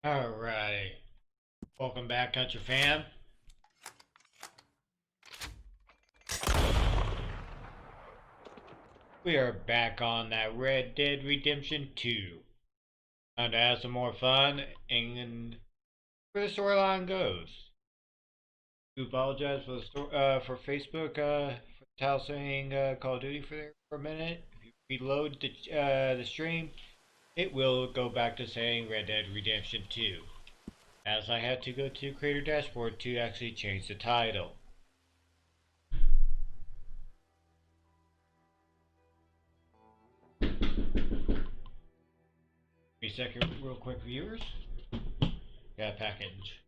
Alright, welcome back, Country Fam. We are back on that Red Dead Redemption 2. Time to have some more fun and where the storyline goes. I apologize for for Facebook for the title saying Call of Duty for a minute. If you reload the stream, it will go back to saying Red Dead Redemption 2. As I had to go to Creator Dashboard to actually change the title. Give me a second, real quick, viewers. Got a package.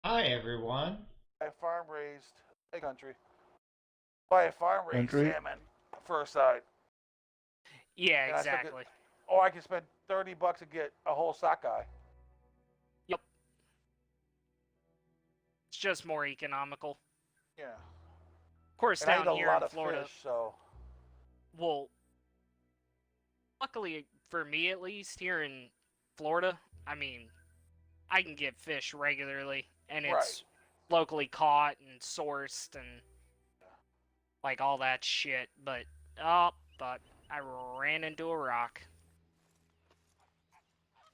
Hi everyone. By a farm raised country. By a farm raised salmon for a side. Yeah, And exactly. I can spend $30 to get a whole sockeye. Yep. It's just more economical. Yeah. Of course, And I down eat a here lot in of Florida, fish, so. well, luckily for me at least, here in Florida, I mean, I can get fish regularly, and it's locally caught and sourced and like all that shit. But I ran into a rock.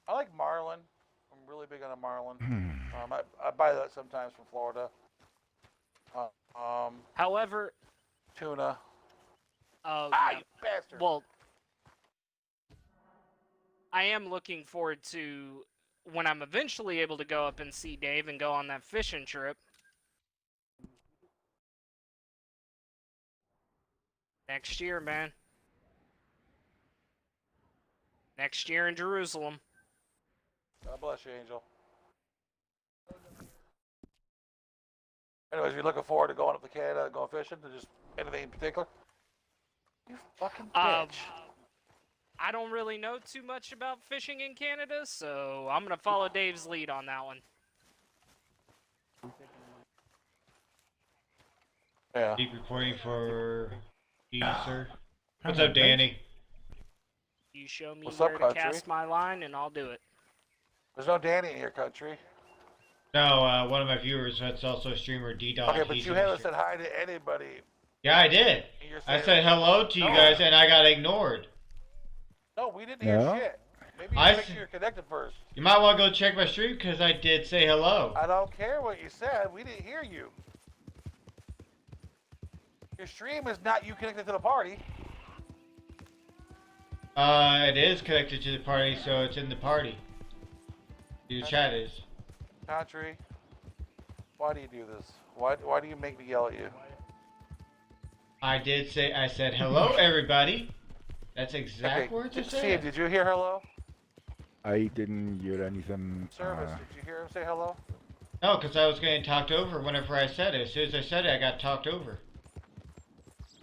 I like marlin. I'm really big on a marlin. I buy that sometimes from Florida. However, Tuna. yeah. You bastard! Well, I am looking forward to when I'm eventually able to go up and see Dave and go on that fishing trip. Next year, man. Next year in Jerusalem. God bless you, Angel. Anyways, you're looking forward to going up to Canada and going fishing? To just anything in particular? You fucking bitch. I don't really know too much about fishing in Canada, so I'm going to follow Dave's lead on that one. Yeah. Deep reporting for you, sir. What's up, Danny? You show me What's where up, to country? cast my line, and I'll do it. There's no Danny in your country. No, one of my viewers, that's also streamer D-Dog. Okay, but you haven't said hi to anybody. Yeah, I did. I said hello to you guys, and I got ignored. No, we didn't hear shit. Maybe you make sure you're connected first. You might want to go check my stream, because I did say hello. I don't care what you said. We didn't hear you. Your stream is not you connected to the party. It is connected to the party, so it's in the party. Your chat is. Country, why do you do this? Why do you make me yell at you? I said hello, everybody. That's exact words I said. Steve, did you hear hello? I didn't hear anything. Service, did you hear him say hello? No, because I was getting talked over whenever I said it. As soon as I said it, I got talked over.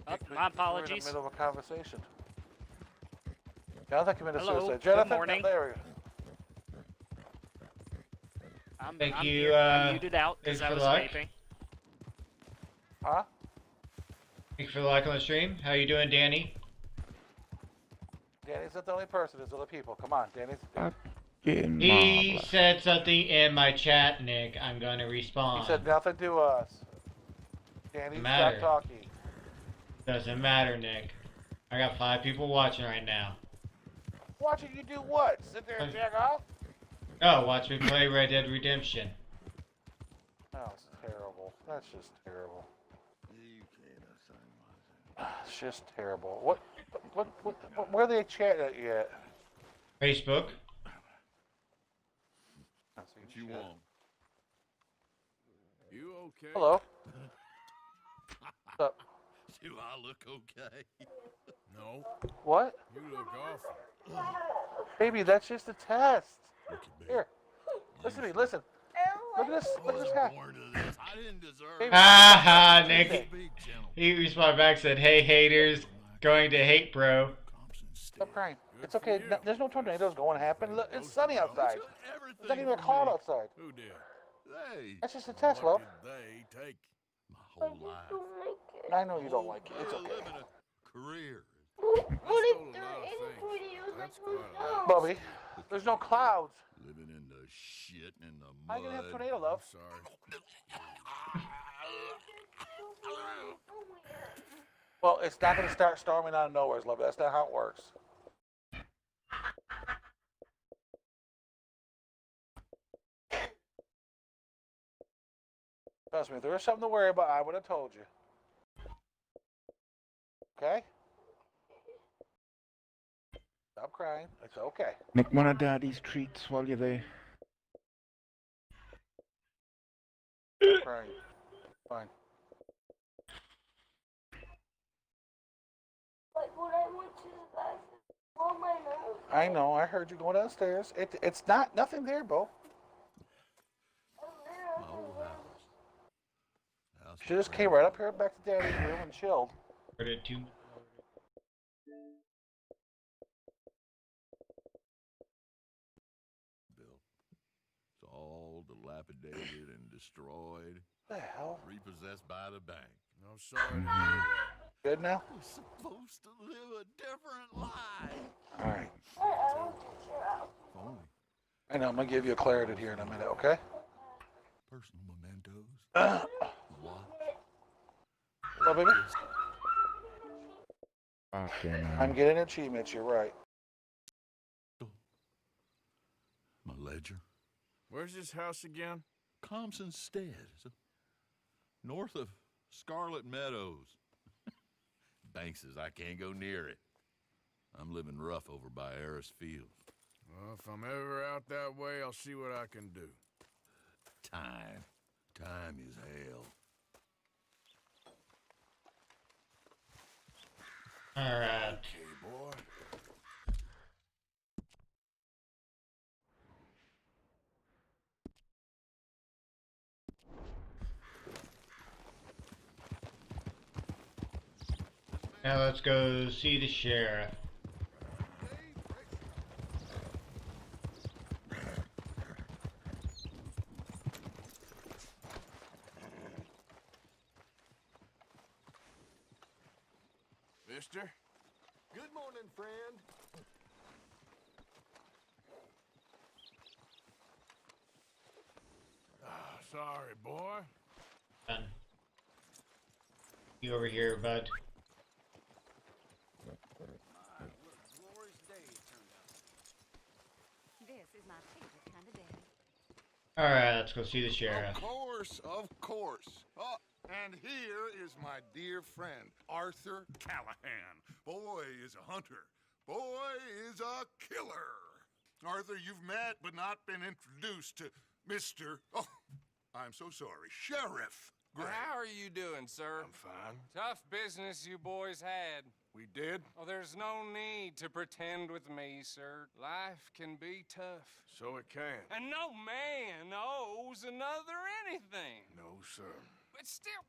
Oh, my apologies. We're in the middle of a conversation. Jonathan committed suicide. Good morning. There we go. I'm muted out because I was vaping. Huh? Thanks for the like on the stream. How you doing, Danny? Danny's not the only person. There's other people. Come on, Danny's. Fucking He marvelous. said something in my chat, Nick. I'm gonna He respond. said nothing to us. Danny, Matter. stop talking. Doesn't matter, Nick. I got 5 people watching right now. Watching you do what? Sit there and jack off? Oh, watch me play Red Dead Redemption. Oh, it's terrible. That's just terrible. It's just terrible. What where are they chatting at yet? Facebook. Not seeing What you shit. want? You okay? Hello. What's up? Do I look okay? No, What? you look awful. Baby, that's just a test. Look at me. Here, listen to me. Listen. Look at this. I Look at this wasn't hat. born to this. I didn't deserve Baby. it. Ha ha, Nick. Nick. Big gentle. He responded back, said, "Hey haters, going to hate, bro." Stop crying. Good It's okay. for No, you. there's no tornadoes going to happen. Look, it's sunny outside. It's not even a cloud outside. Who did? They. That's just a test, What love. did they take? My whole life. I know you don't like it. It's Well, okay. living a career. What stole if a lot of the things. video That's goes quite a lot. down? Bubby, there's no clouds. Living in the shit and the mud. How you gonna have tornado, love? I'm sorry. Well, it's not going to start storming out of nowhere, love. That's not how it works. Trust me, if there was something to worry about, I would have told you. Okay? Stop crying. It's okay. Nick, one of Daddy's treats while you're there. Stop crying. Fine. Like when I went to the bathroom, on my nose. I know. I heard you going downstairs. It's not nothing there, Bo. My old house. House She just was came right up here back to Daddy's room and chilled. Ordered 2. built. It's all dilapidated and destroyed, What the hell? repossessed by the bank. I'm sorry to hear that. Good now? We're supposed to live a different life. All right. I don't get your out. If only I know. I'm going to give you a Claritin here in a minute, okay? personal mementos. What? Well, baby, Fucking I'm getting achievements. You're right. My ledger. Where's this house again? Compson Stead. So north of Scarlet Meadows. Bank says I can't go near it. I'm living rough over by Harris Field. Well, if I'm ever out that way, I'll see what I can do. Time. Time is hell. Alright. Okay, boy. Now let's go see the sheriff. Mister? Good morning, friend. Sorry, boy. Done. You over here, bud. This is my favorite kind of day. Alright, let's go see the sheriff. Of course, of course. Oh, and here is my dear friend, Arthur Callahan. Boy is a hunter. Boy is a killer. Arthur, you've met but not been introduced to Mr. Oh, I'm so sorry, Sheriff Gray. How are you doing, sir? I'm fine. Tough business you boys had. We did? Oh, there's no need to pretend with me, sir. Life can be tough. So it can. And no man owes another anything. No, sir. But still,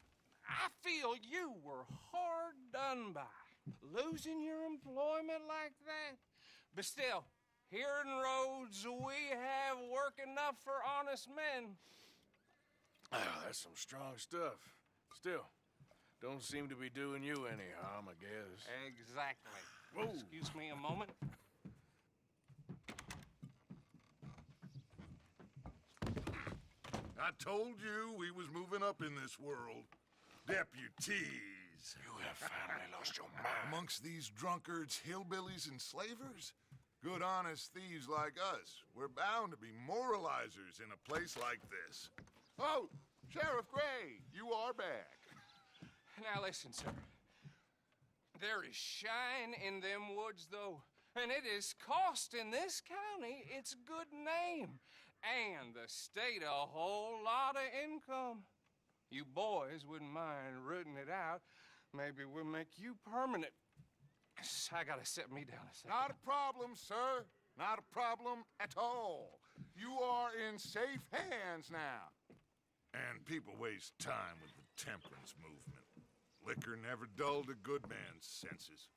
I feel you were hard done by. Losing your employment like that. But still, here in Rhodes, we have work enough for honest men. Ah, that's some strong stuff. Still, don't seem to be doing you any harm, I guess. Exactly. Whoa. Excuse me a moment. I told you we was moving up in this world. Deputies. You have finally lost your mind. Amongst these drunkards, hillbillies, and slavers? Good, honest thieves like us. We're bound to be moralizers in a place like this. Oh, Sheriff Gray, you are back. Now listen, sir. There is shine in them woods, though, and it is costing this county its good name and the state a whole lot of income. You boys wouldn't mind rooting it out. Maybe we'll make you permanent. I gotta sit me down a second. Not a problem, sir. Not a problem at all. You are in safe hands now. And people waste time with the temperance movement. Liquor never dulled a good man's senses.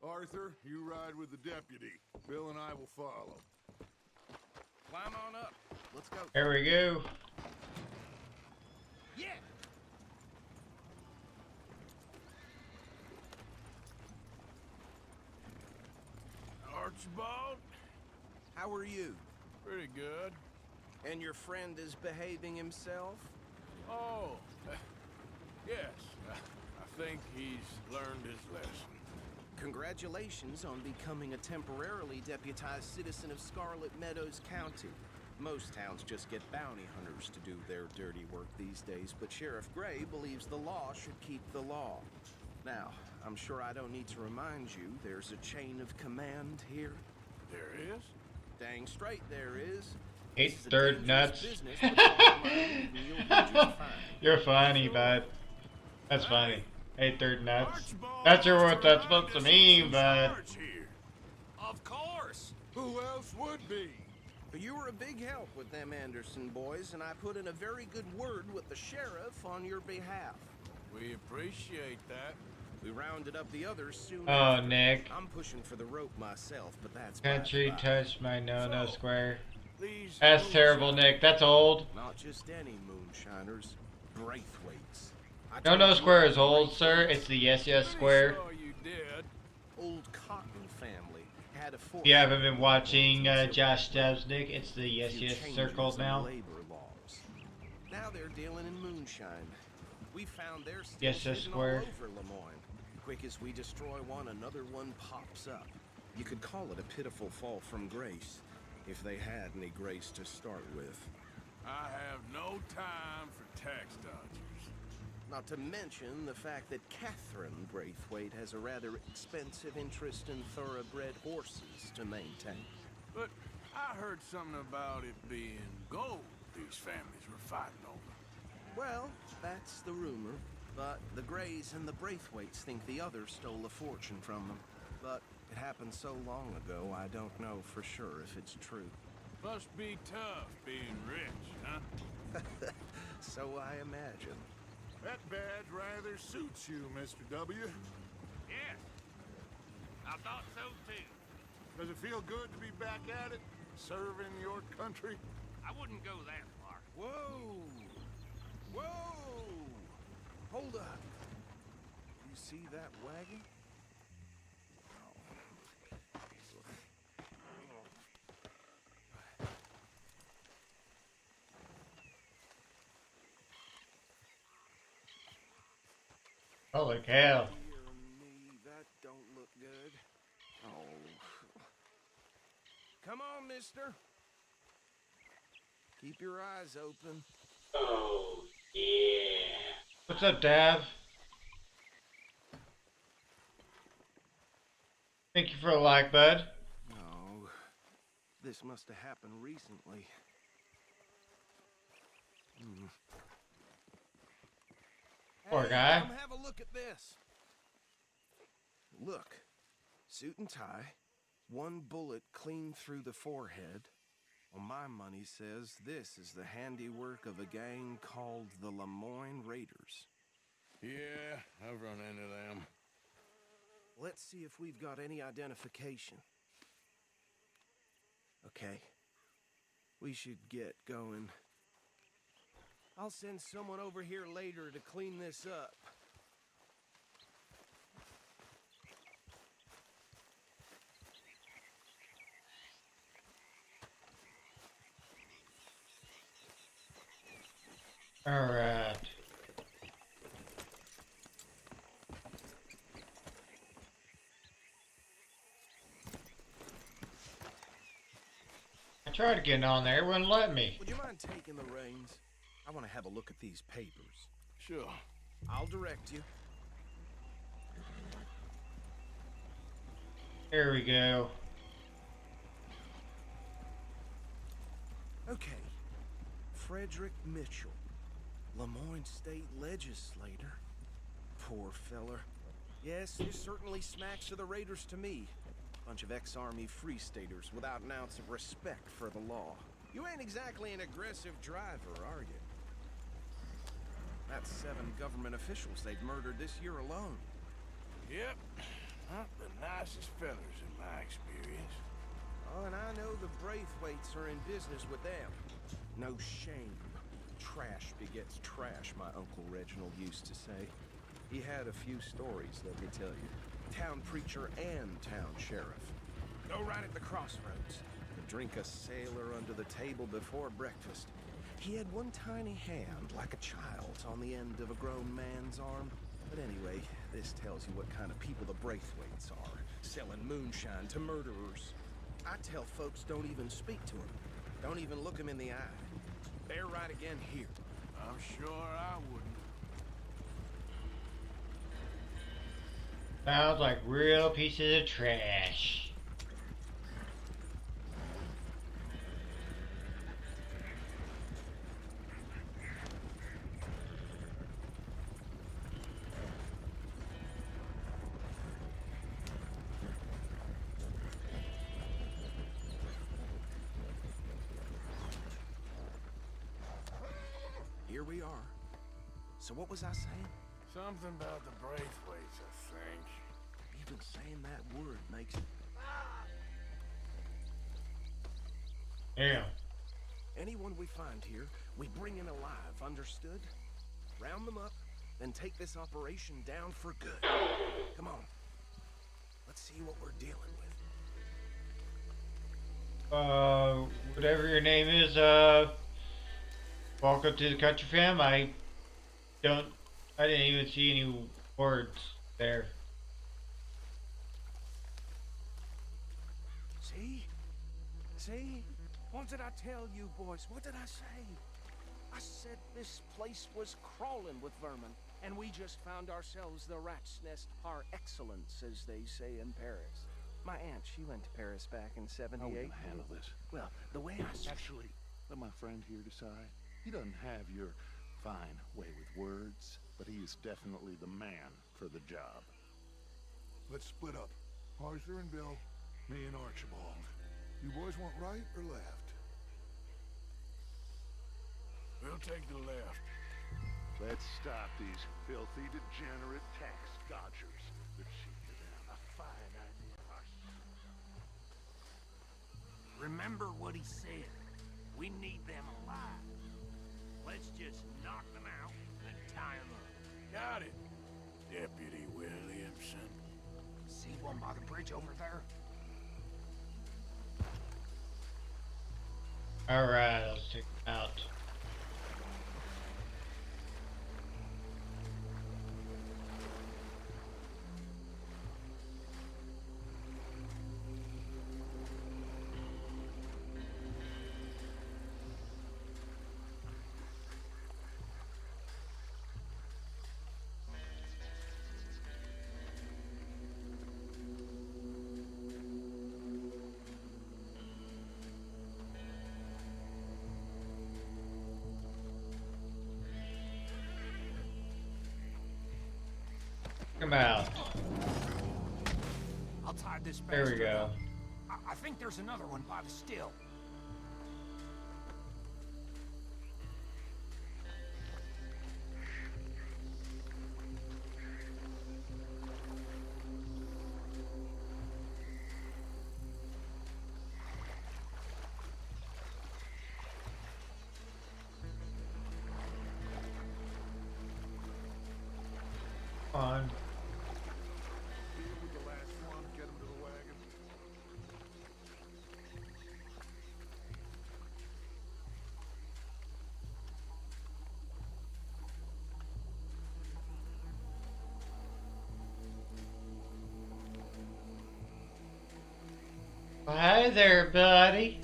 Arthur, you ride with the deputy. Bill and I will follow. Climb on up. Let's go. Here we go. Yeah. Archibald, How are you? pretty good. And your friend is behaving himself? Oh, yes. I think he's learned his lesson. Congratulations on becoming a temporarily deputized citizen of Scarlet Meadows County. Most towns just get bounty hunters to do their dirty work these days, but Sheriff Gray believes the law should keep the law. Now, I'm sure I don't need to remind you there's a chain of command here. There is? Dang straight there is. Eight This is a third dangerous nuts. business, but the law might even yield you fine. You're funny, bud. That's funny. Hey, third nuts. Archibald, That's your Mr. what that's supposed to Rogers mean, in bud. charge here. Of course. Who else would be? But you were a big help with them Anderson boys, and I put in a very good word with the sheriff on your behalf. We appreciate that. We rounded up the others soon Oh, after. Nick. I'm pushing for the rope myself, but that's by the Country by. touch my no-no So, square. These That's moves terrible, are- Nick. That's old. Not just any moonshiners, Braithwaites. I No-no told you square is the old, sir. Braithwaites, It's the yes, yes Pretty square. sure you did. Old Cotton family had a If you haven't been watching Josh Stubbs, Nick, it's the yes, yes circle now. Labor laws. Now they're dealing in moonshine. We found their stills Yes, yes, hidden square. all over Lemoyne. Quick as we destroy one, another one pops up. You could call it a pitiful fall from grace, if they had any grace to start with. I have no time for tax dodgers. Not to mention the fact that Catherine Braithwaite has a rather expensive interest in thoroughbred horses to maintain. But I heard something about it being gold these families were fighting over. Well, that's the rumor. But the Grays and the Braithwaites think the others stole a fortune from them. But it happened so long ago, I don't know for sure if it's true. Must be tough being rich, huh? So I imagine. That badge rather suits you, Mr. W. Yes. I thought so too. Does it feel good to be back at it, serving your country? I wouldn't go that far. Whoa! Whoa! Hold up. You see that wagon? Holy cow. Dear me, that don't look good. Oh. Come on, mister. Keep your eyes open. Oh, yeah. What's up, Dav? Thank you for a like, bud. No. This must have happened recently. Poor Hey, guy. Come have a look at this. Look. Suit and tie. One bullet clean through the forehead. Well, my money says this is the handiwork of a gang called the Lemoyne Raiders. Yeah, I've run into them. Let's see if we've got any identification. Okay. We should get going. I'll send someone over here later to clean this up. Alright. I tried to get on there, it wouldn't let me. Would you mind taking the reins? I want to have a look at these papers. Sure. I'll direct you. Here we go. Okay. Frederick Mitchell, Lemoyne State Legislator. Poor feller. Yes, this certainly smacks of the Raiders to me. Bunch of ex-Army Free Staters without an ounce of respect for the law. You ain't exactly an aggressive driver, are you? That's 7 government officials they've murdered this year alone. Yep. Not the nicest fellas in my experience. Oh, and I know the Braithwaites are in business with them. No shame. Trash begets trash, my Uncle Reginald used to say. He had a few stories, let me tell you. Town preacher and town sheriff. Go right at the crossroads. Drink a sailor under the table before breakfast. He had one tiny hand, like a child's, on the end of a grown man's arm. But anyway, this tells you what kind of people the Braithwaites are. Selling moonshine to murderers. I tell folks don't even speak to them. Don't even look them in the eye. They're right again here. I'm sure I wouldn't. Sounds like real pieces of trash. Here we are. So what was I saying? Something about the Braithwaites, I think. Even saying that word makes it... Damn. Anyone we find here, we bring in alive, understood? Round them up, then take this operation down for good. Come on. Let's see what we're dealing with. Whatever your name is, welcome to the country fam. I didn't even see any words there. See? See? What did I tell you, boys? What did I say? I said this place was crawling with vermin, and we just found ourselves the rat's nest par excellence, as they say in Paris. My aunt, she went to Paris back in '78. How are we gonna handle this? Well, the way I... Actually, let my friend here decide. He doesn't have your fine way with words, but he is definitely the man for the job. Let's split up. Arthur and Bill, me and Archibald. You boys want right or left? We'll take the left. Let's stop these filthy, degenerate tax dodgers. They're cheating down a fine idea. Remember what he said. We need them alive. Let's just knock them out and tie them up. Got it, Deputy Williamson. See one by the bridge over there? Alright, let's take them out. Come out. I'll tie this There we bastard go. up. I think there's another one by the still. On. Deal with the last one, get him to the wagon. Well, hi there, buddy.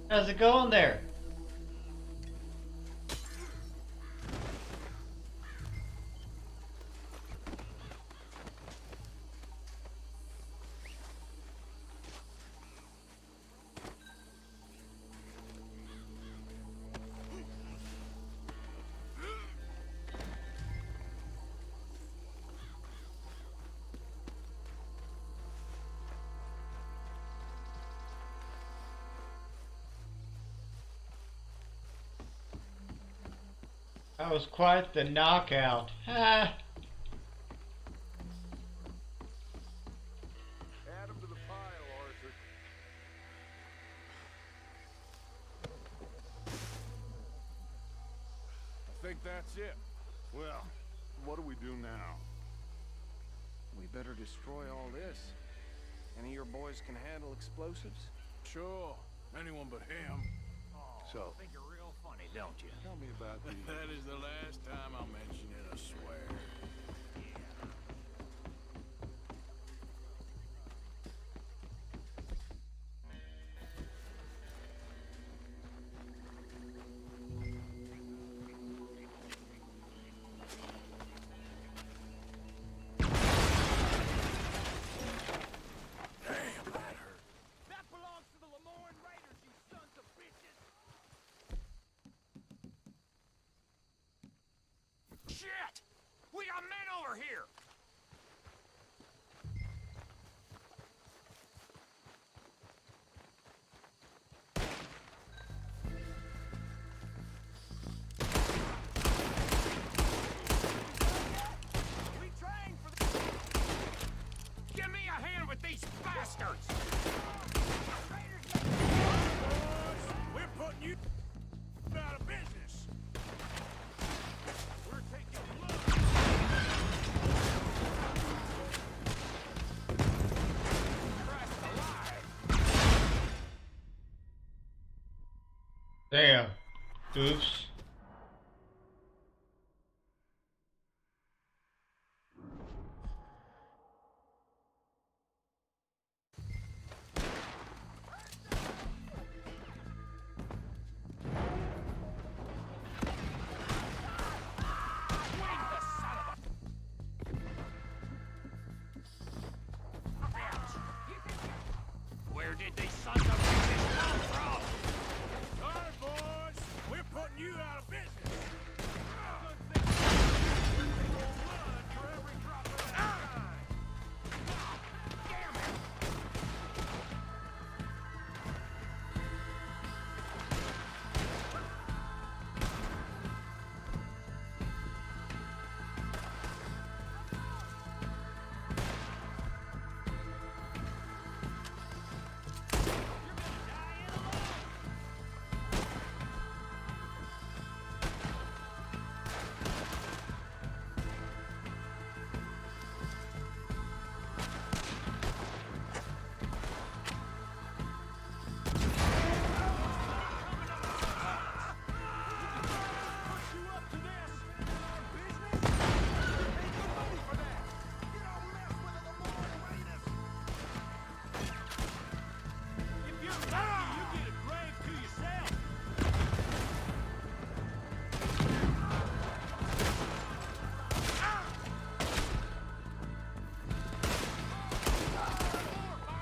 How's it going there? That was quite the knockout. Ha! Add him to the pile, Arthur. I think that's it. Well, what do we do now? We better destroy all this. Any of your boys can handle explosives? Sure. Anyone but him. So, think you're real funny, don't you? tell me about the... That is the last time I'll mention it, I swear. Damn, that hurt. That belongs to the Lemoyne Raiders, you sons of bitches! Shit! We got men over here! We trained for the... Give me a hand with these bastards! We're putting you out of business! We're taking blood! Christ alive! Damn. Oops. Wait, the son of a... Ouch. Where did these sons of bitches come from? Sorry, boys. We're putting you out of business. We're taking blood for every drop of that. Damn it!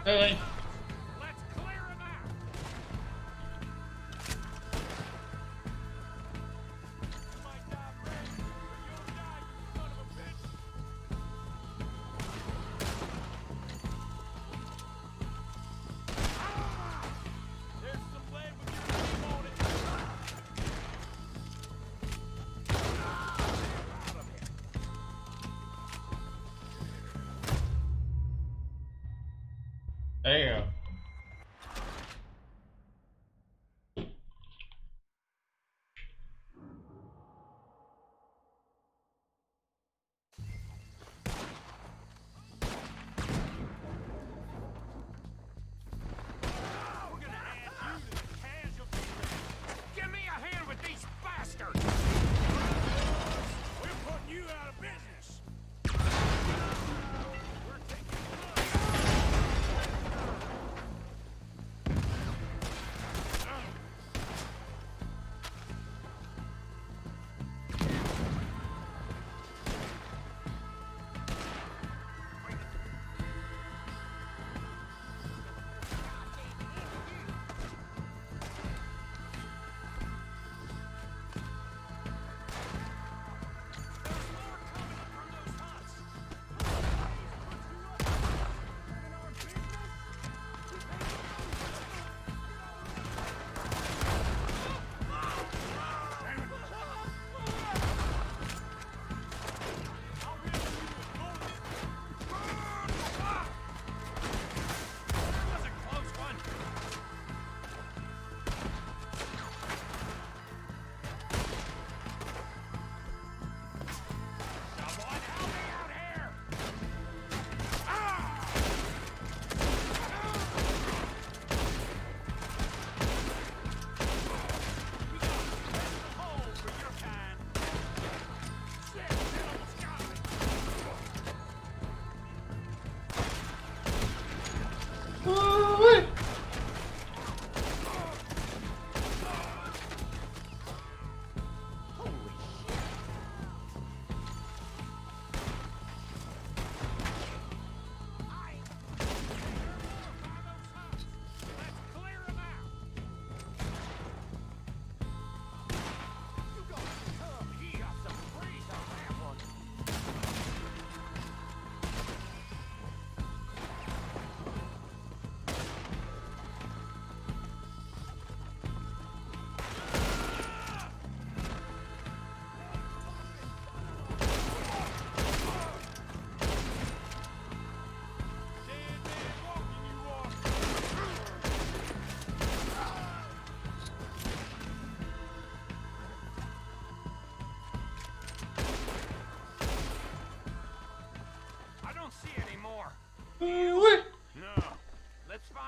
Really? Let's clear him out! You might die brave, but you'll die, you son of a bitch! There's some lead with your name on it! Out of here! Damn. We're gonna add you to the casualty list. Give me a hand with these bastards! We're putting you out of business! We're taking blood!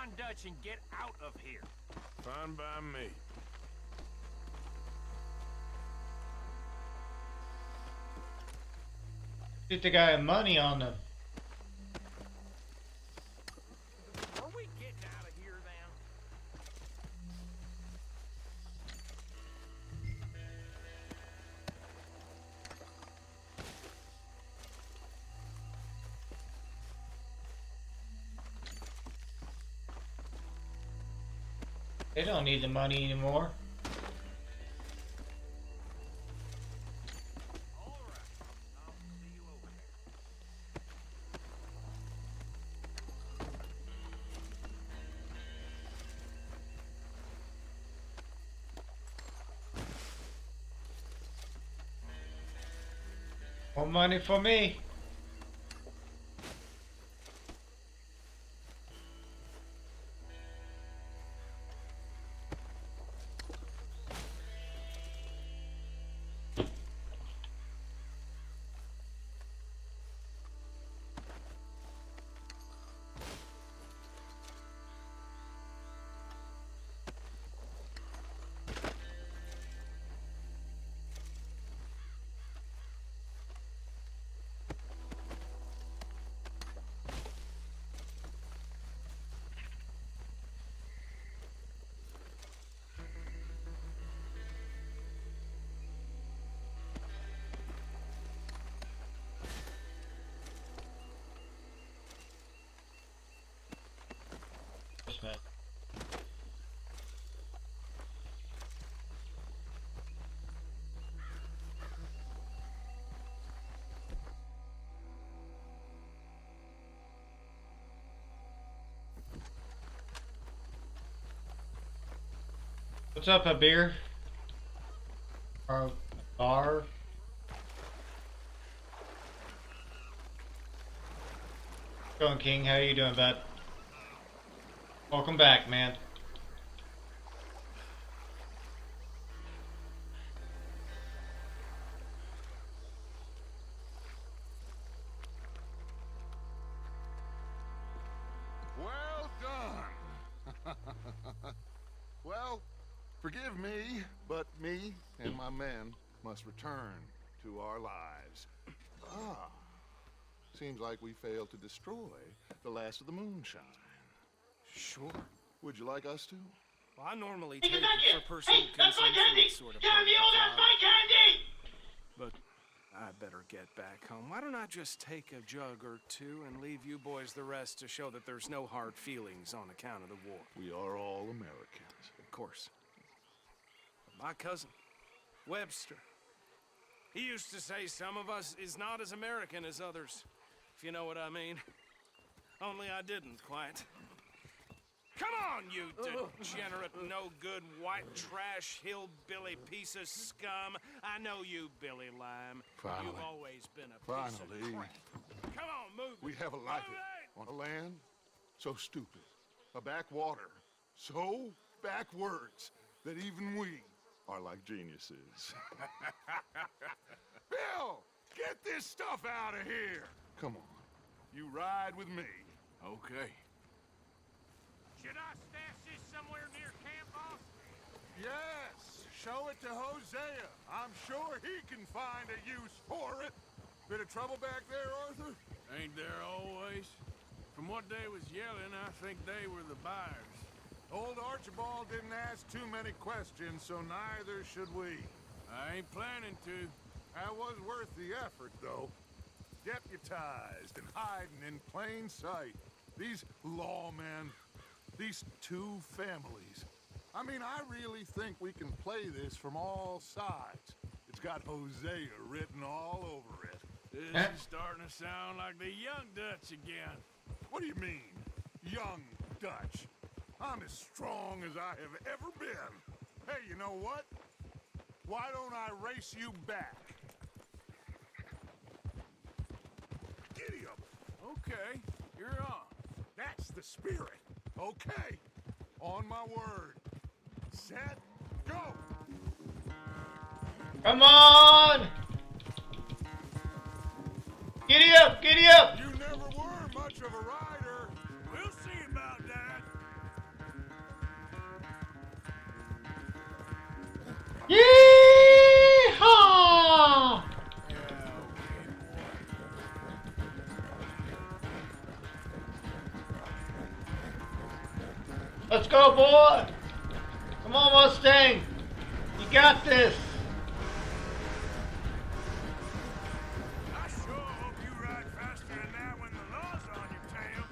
find Dutch and get out of here. Fine by me. Get the guy money on them. Are we getting out of here then? They don't need the money anymore. More money for me. What's up, a beer? Or a bar? Going, King. How you doing, bud? Welcome back, man. Well done. Well, forgive me, but me and my men must return to our lives. Ah, seems like we failed to destroy the last of the moonshine. Sure. Would you like us to? Well, I normally take it for personal consumption, sort of part of the job. But I better get back home. Why don't I just take a jug or two and leave you boys the rest to show that there's no hard feelings on account of the war? We are all Americans. Of course. My cousin, Webster, he used to say some of us is not as American as others, if you know what I mean. Only I didn't quite. Come on, you degenerate, no-good, white trash, hillbilly piece of scum. I know you, Billy Lime. Finally. You've always been a piece of crap. Come on, move We it. have a life Move it. on a land so stupid, a backwater so backwards that even we are like geniuses. Bill, get this stuff out of here. Come on, you ride with me. Okay. Should I stash this somewhere near camp, boss? Yes, show it to Hosea. I'm sure he can find a use for it. Bit of trouble back there, Arthur? Ain't there always? From what they was yelling, I think they were the buyers. Old Archibald didn't ask too many questions, so neither should we. I ain't planning to. That was worth the effort, though. Deputized and hiding in plain sight. These lawmen, these two families. I mean, I really think we can play this from all sides. It's got Hosea written all over it. This is starting to sound like the young Dutch again. What do you mean, young Dutch? I'm as strong as I have ever been. Hey, you know what? Why don't I race you back? Giddy up. Okay, you're on. That's the spirit. Okay. On my word. Set. Go. Come on! Giddy up! Giddy up! You never were much of a rider. We'll see about that. Let's go, boy! Come on, Mustang! You got this! I sure hope you ride faster than that when the law's on your tail.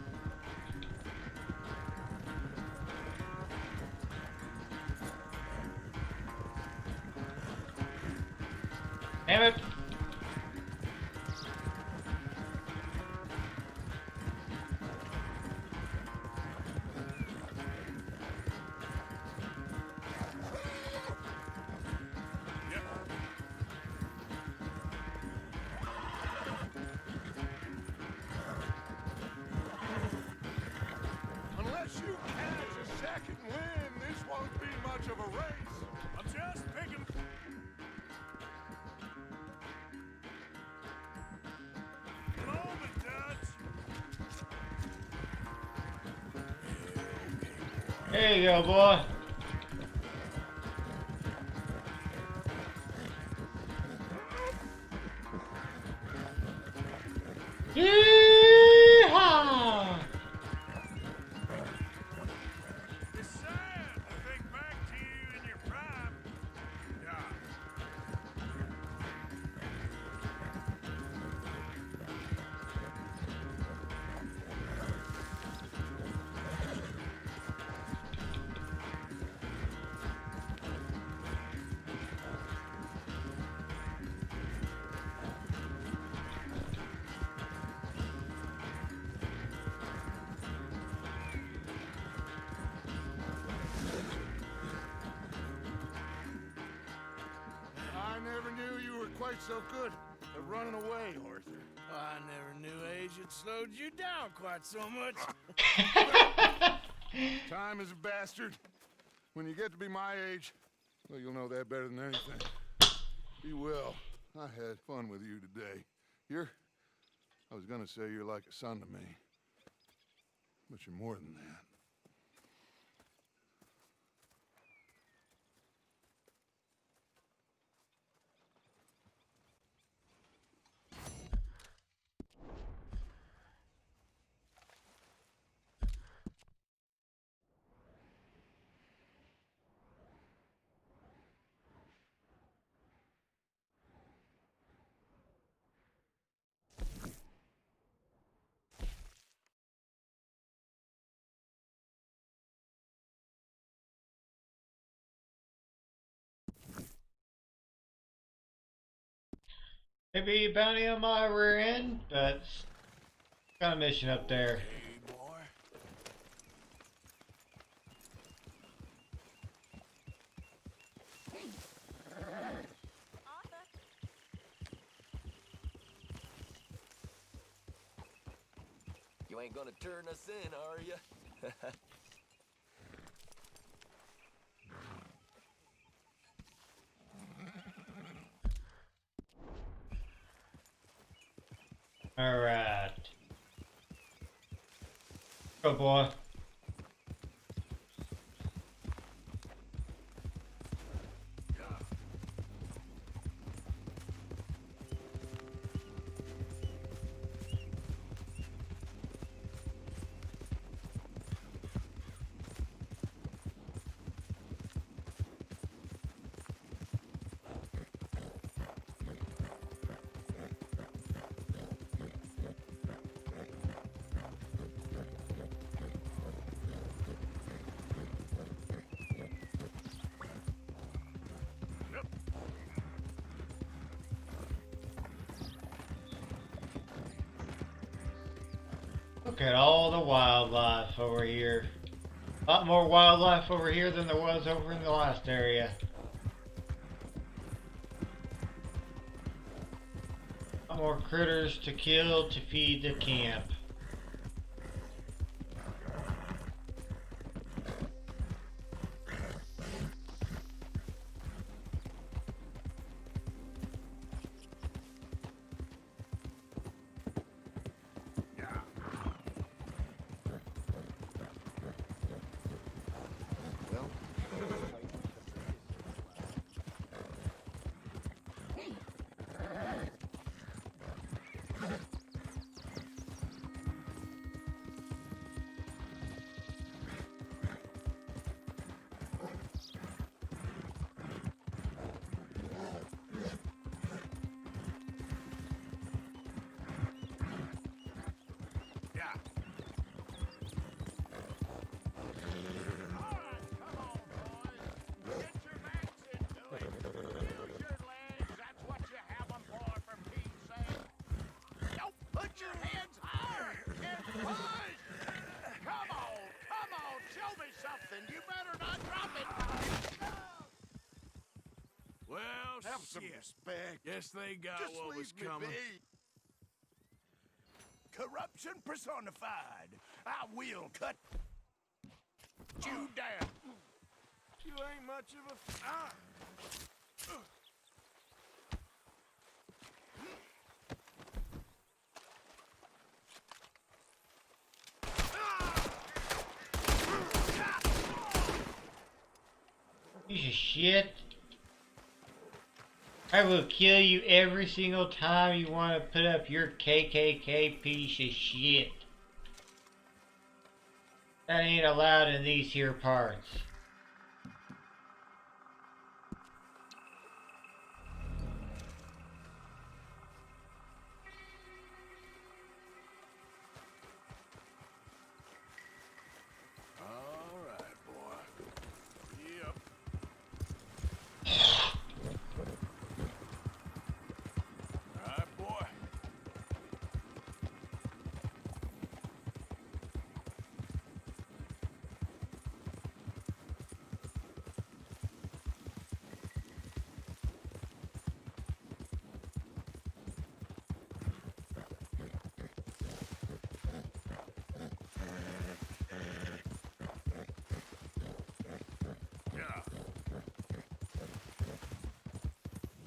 Damn it! Unless you catch a second wind, this won't be much of a race. I'm just picking. Moment, Dutch. There you go, boy. Yeehaw! It's sad to think back to you in your prime. Yeah. I never knew you were quite so good at running away, Arthur. I never knew age had slowed you down quite so much. Time is a bastard. When you get to be my age, well, you'll know that better than anything. Be well. I had fun with you today. I was gonna say you're like a son to me, but you're more than that. Maybe a bounty on my rear end, but got a mission up there. Hey, boy. You ain't gonna turn us in, are you? All right. Go, boy. Look at all the wildlife over here. A lot more wildlife over here than there was over in the last area. A lot more critters to kill to feed the camp. some shit. respect. Guess they got Just what leave was me coming. be. Corruption personified. I will cut you down. You ain't much of a... Ah! Piece of shit. I will kill you every single time you want to put up your KKK piece of shit. That ain't allowed in these here parts. All right, boy. Yep. All right, boy.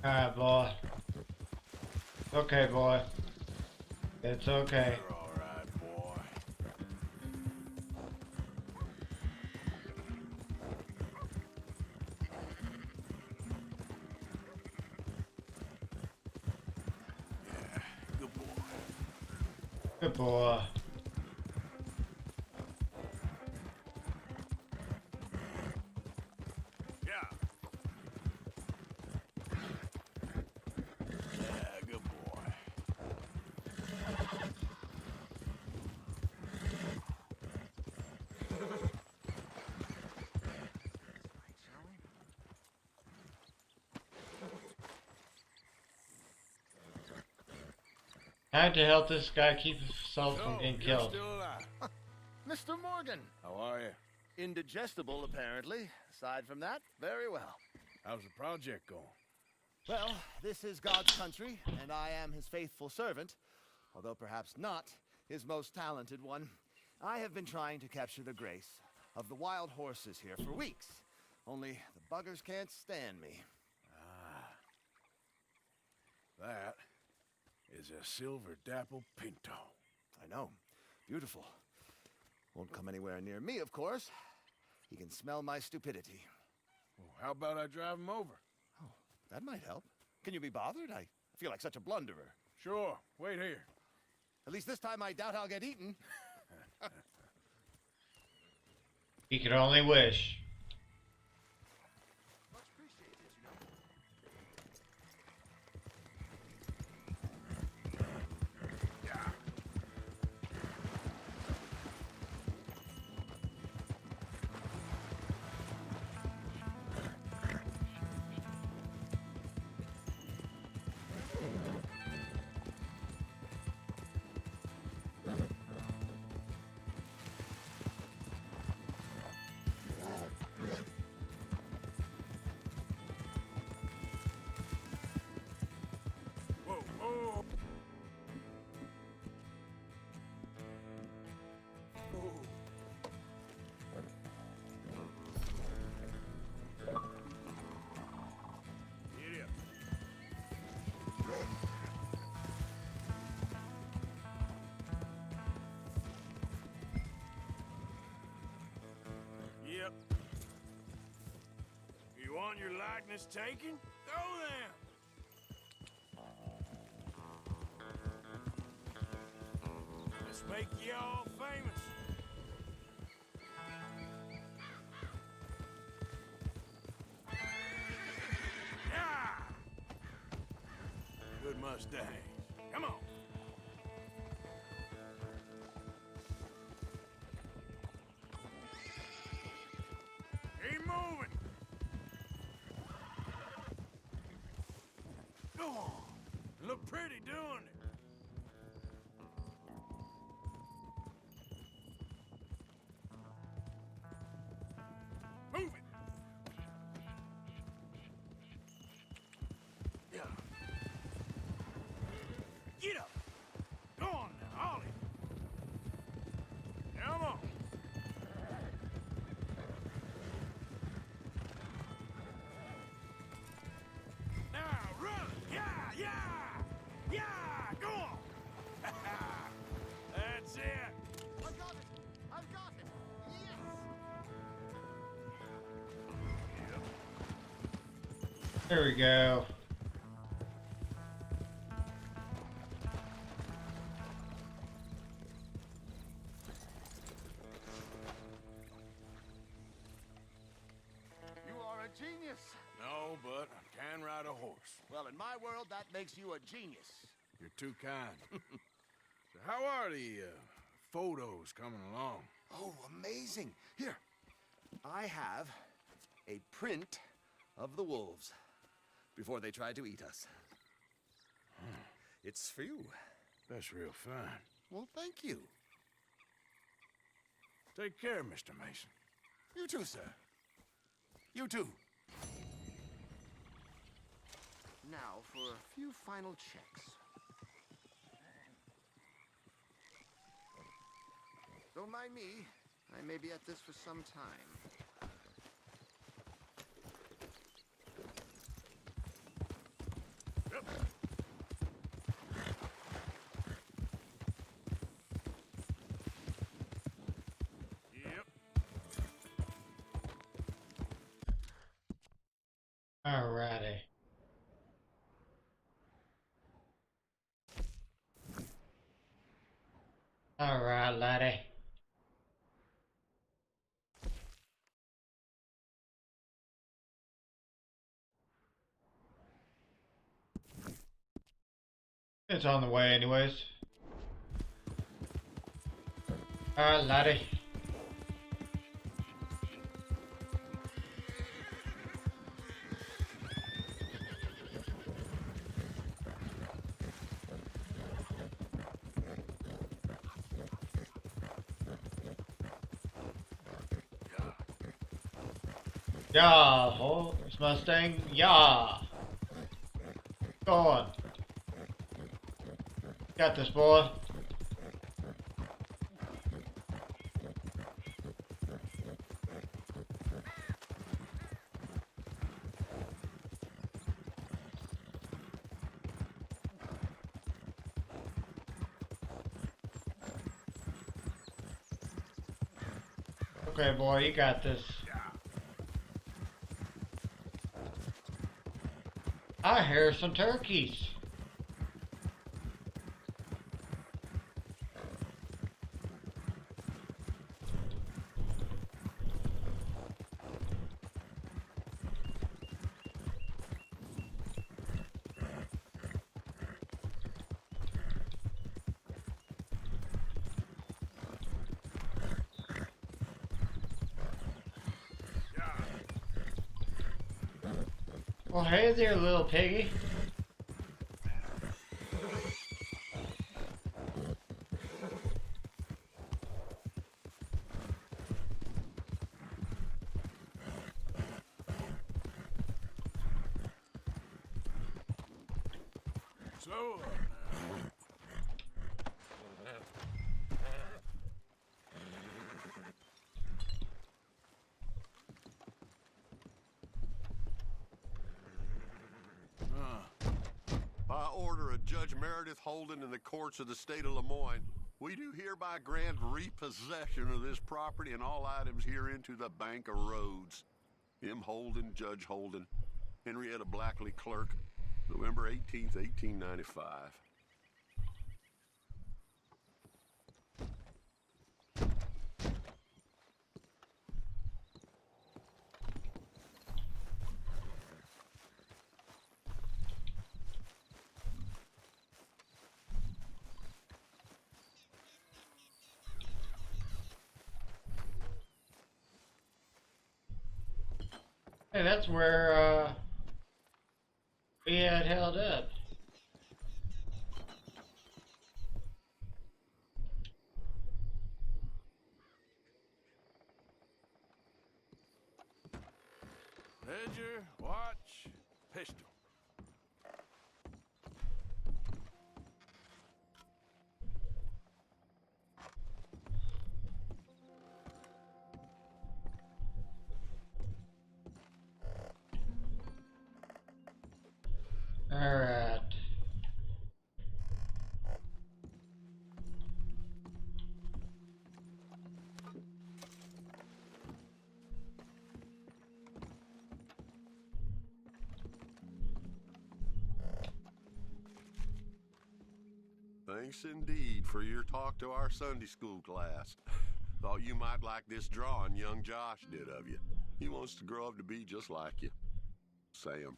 Alright, boy. Okay, boy. It's okay. You're all right, boy. Yeah, good boy. Good boy. Yeah. Yeah, good boy. Time to help this guy keep himself from getting you're killed. still alive. Mr. Morgan. How are you? Indigestible, apparently. Aside from that, very well. How's the project going? Well, this is God's country, and I am his faithful servant, although perhaps not his most talented one. I have been trying to capture the grace of the wild horses here for weeks, only the buggers can't stand me. That is a silver dapple pinto. I know. Beautiful. Won't come anywhere near me, of course. He can smell my stupidity. Well, how about I drive him over? Oh, that might help. Can you be bothered? I feel like such a blunderer. Sure. Wait here. At least this time I doubt I'll get eaten. He could only wish. Whoa, whoa. Get up. Yep. You want your likeness taken? Go then. Let's make you all famous. Yeah! Good mustache. Come on. Keep moving. Oh, look pretty doing it. Move it. There we go. You are a genius. No, but I can ride a horse. Well, in my world, that makes you a genius. You're too kind. So how are the photos coming along? Oh, amazing. Here, I have a print of the wolves before they tried to eat us. It's for you. That's real fine. Well, thank you. Take care, Mr. Mason. You too, sir. You too. Now for a few final checks. Don't mind me. I may be at this for some time. Alrighty. Alright, laddie. It's on the way anyways. Alright, laddie. Yeah, horse Mustang, yeah. Go on. Got this, boy. Okay, boy, you got this. I hear some turkeys. Well, hey there, little piggy. So, By order of Judge Meredith Holden in the courts of the state of Lemoyne, we do hereby grant repossession of this property and all items herein to the Bank of Rhodes. M. Holden, Judge Holden, Henrietta Blackley, Clerk, November 18th, 1895. Hey, that's where we had held up. ledger, watch, pistol. Alright. Thanks indeed for your talk to our Sunday school class. Thought you might like this drawing young Josh did of you. He wants to grow up to be just like you. Sam.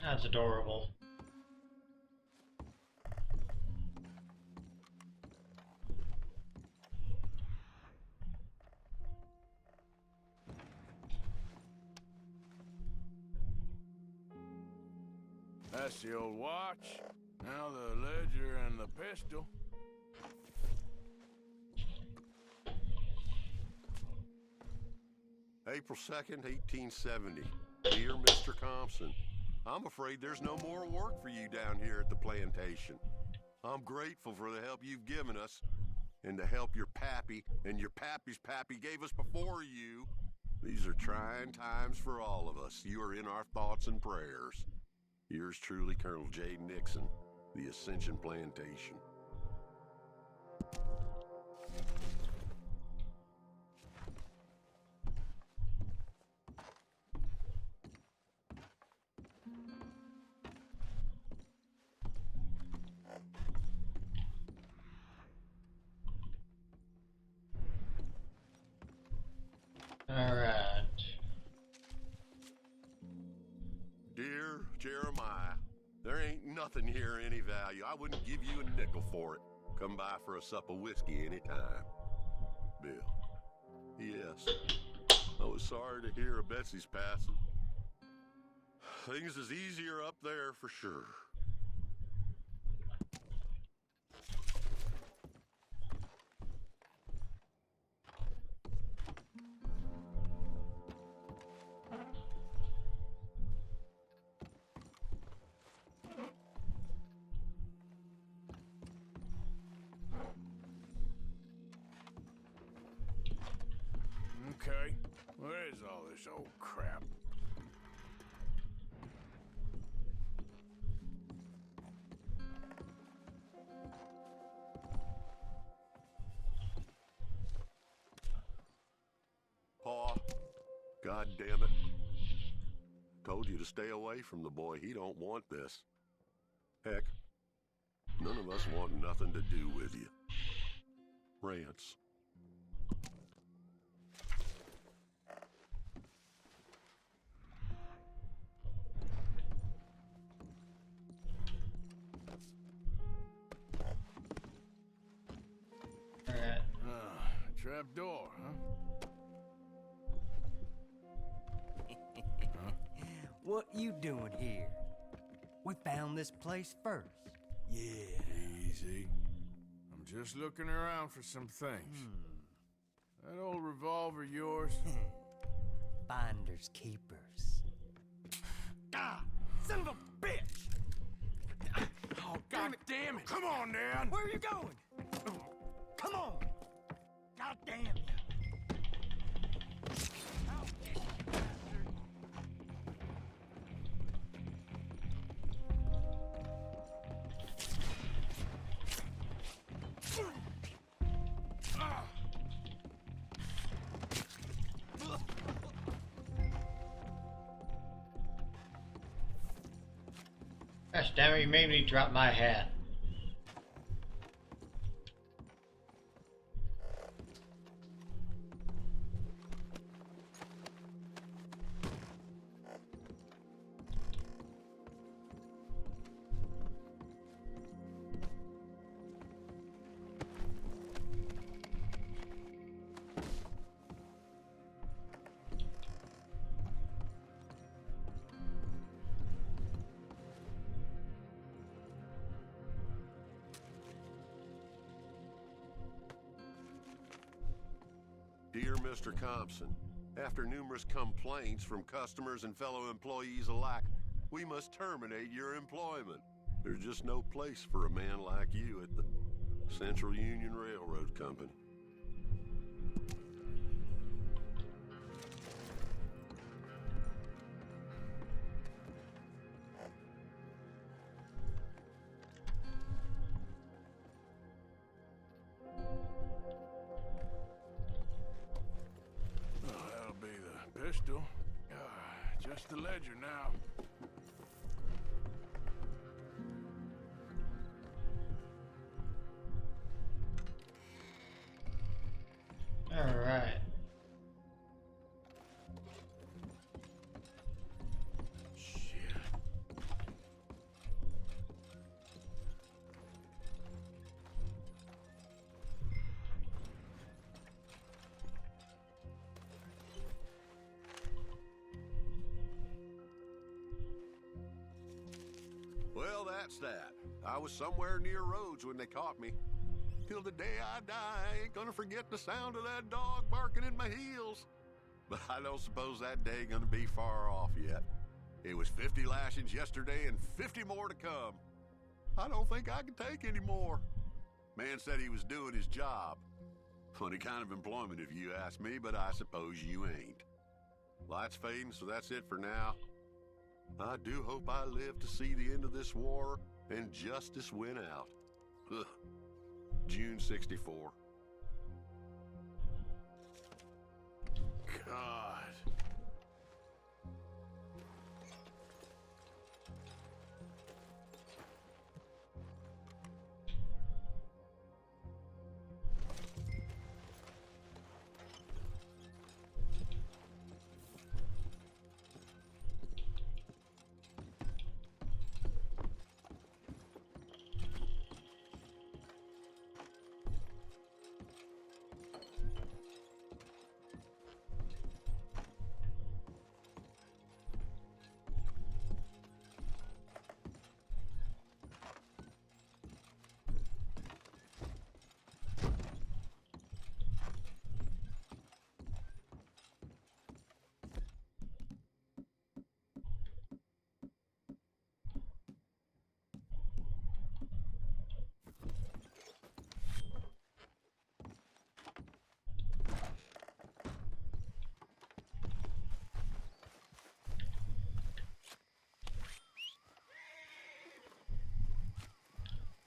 That's adorable. That's the old watch. Now the ledger and the pistol. April 2nd, 1870. Dear Mr. Compson, I'm afraid there's no more work for you down here at the plantation. I'm grateful for the help you've given us, and the help your pappy and your pappy's pappy gave us before you. These are trying times for all of us. You are in our thoughts and prayers. Yours truly, Colonel J. Nixon, the Ascension Plantation. Alright. Dear Jeremiah, there ain't nothing here any value. I wouldn't give you a nickel for it. Come by for a sup of whiskey anytime. Bill. Yes. I was sorry to hear of Betsy's passing. Things is easier up there for sure. Okay, where is all this old crap? Pa, God damn it. Told you to stay away from the boy. He don't want this. Heck, none of us want nothing to do with you. Rance. Trap door, huh? What you doing here? We found this place first. Yeah. Easy. I'm just looking around for some things. That old revolver yours? Finders keepers. Ah! Son of a bitch! Oh, God damn it! Come on, Dan! Where are you going? Come on! God damn you! Gosh damn it, you made me drop my hat. Dear Mr. Compson, after numerous complaints from customers and fellow employees alike, we must terminate your employment. There's just no place for a man like you at the Central Union Railroad Company. Pistol. Just the ledger now. That's that. I was somewhere near Rhodes when they caught me. Till the day I die, I ain't gonna forget the sound of that dog barking at my heels. But I don't suppose that day gonna be far off yet. It was 50 lashings yesterday and 50 more to come. I don't think I can take any more. Man said he was doing his job. Funny kind of employment if you ask me, but I suppose you ain't. Light's fading, so that's it for now. I do hope I live to see the end of this war and justice win out. Ugh. June 64. God.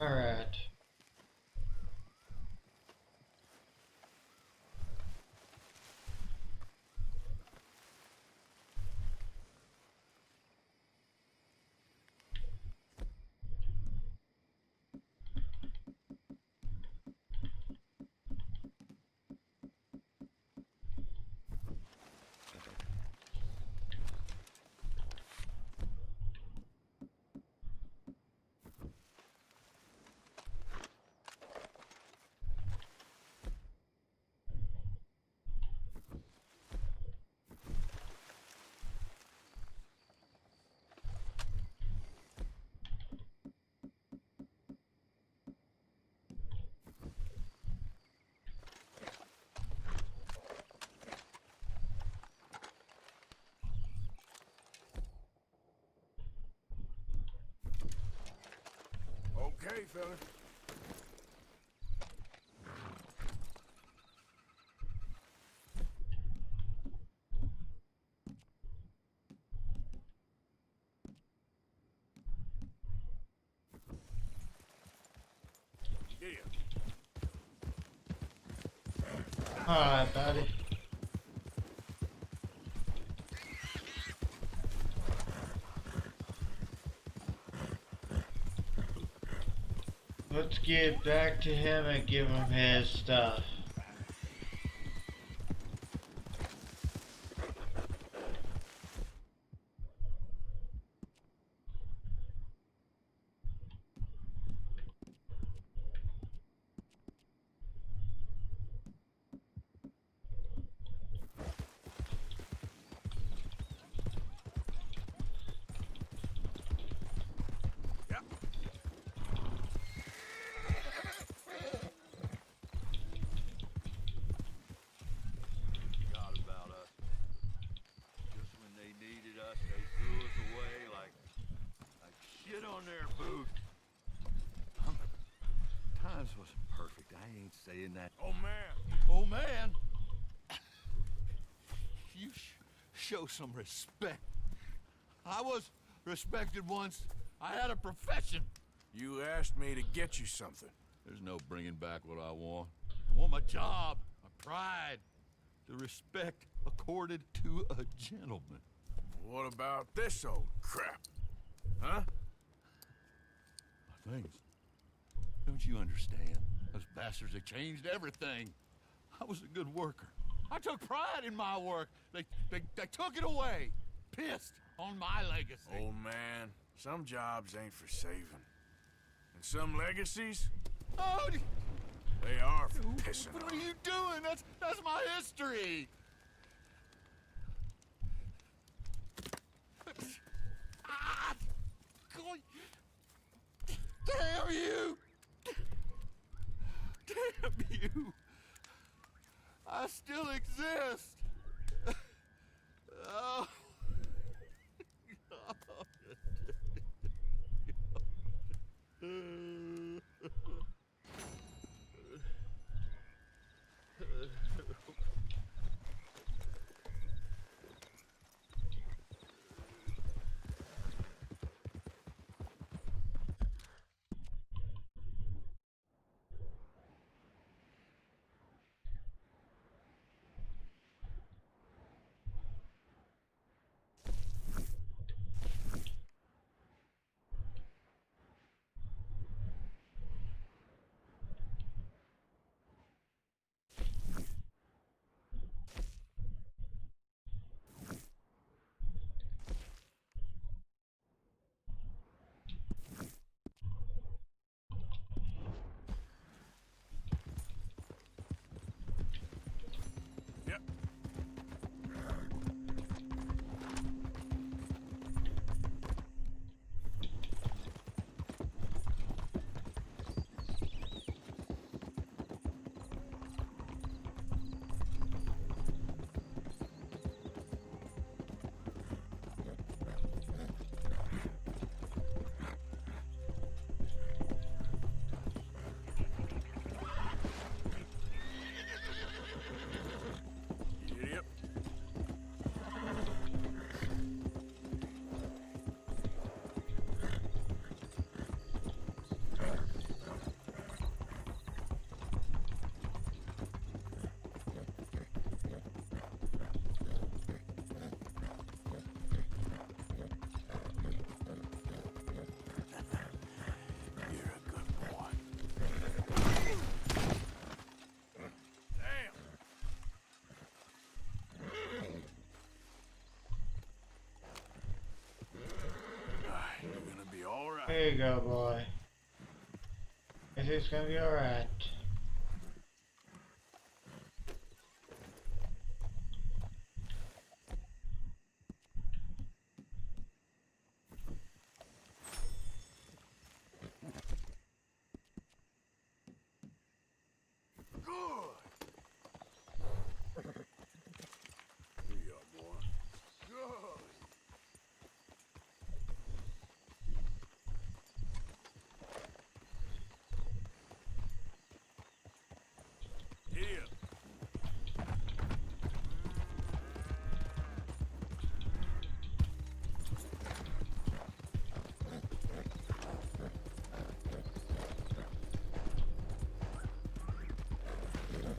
All right. Okay, fella. Yeah. All right, buddy. Let's get back to him and give him his stuff. Forgot about us. Just when they needed us, they threw us away like shit on their boot. Times wasn't perfect. I ain't saying that. Oh, man. Oh, man! You show some respect. I was respected once. I had a profession. You asked me to get you something. There's no bringing back what I want. I want my job, my pride, the respect accorded to a gentleman. What about this old crap? Huh? Things. Don't you understand? Those bastards, they changed everything. I was a good worker. I took pride in my work. They took it away. Pissed on my legacy. Old man, some jobs ain't for saving. And some legacies, Oh, they are for pissing what on. are you doing? That's my history. Ah! Damn you! Damn you! I still exist! Oh. There you go, boy. It's gonna be alright.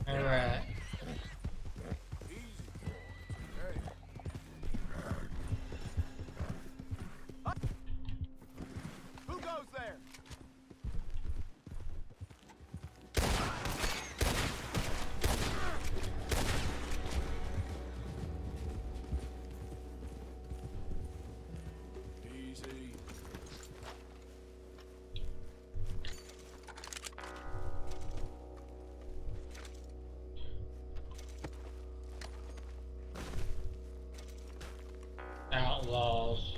Alright. Who goes there? Easy. Outlaws.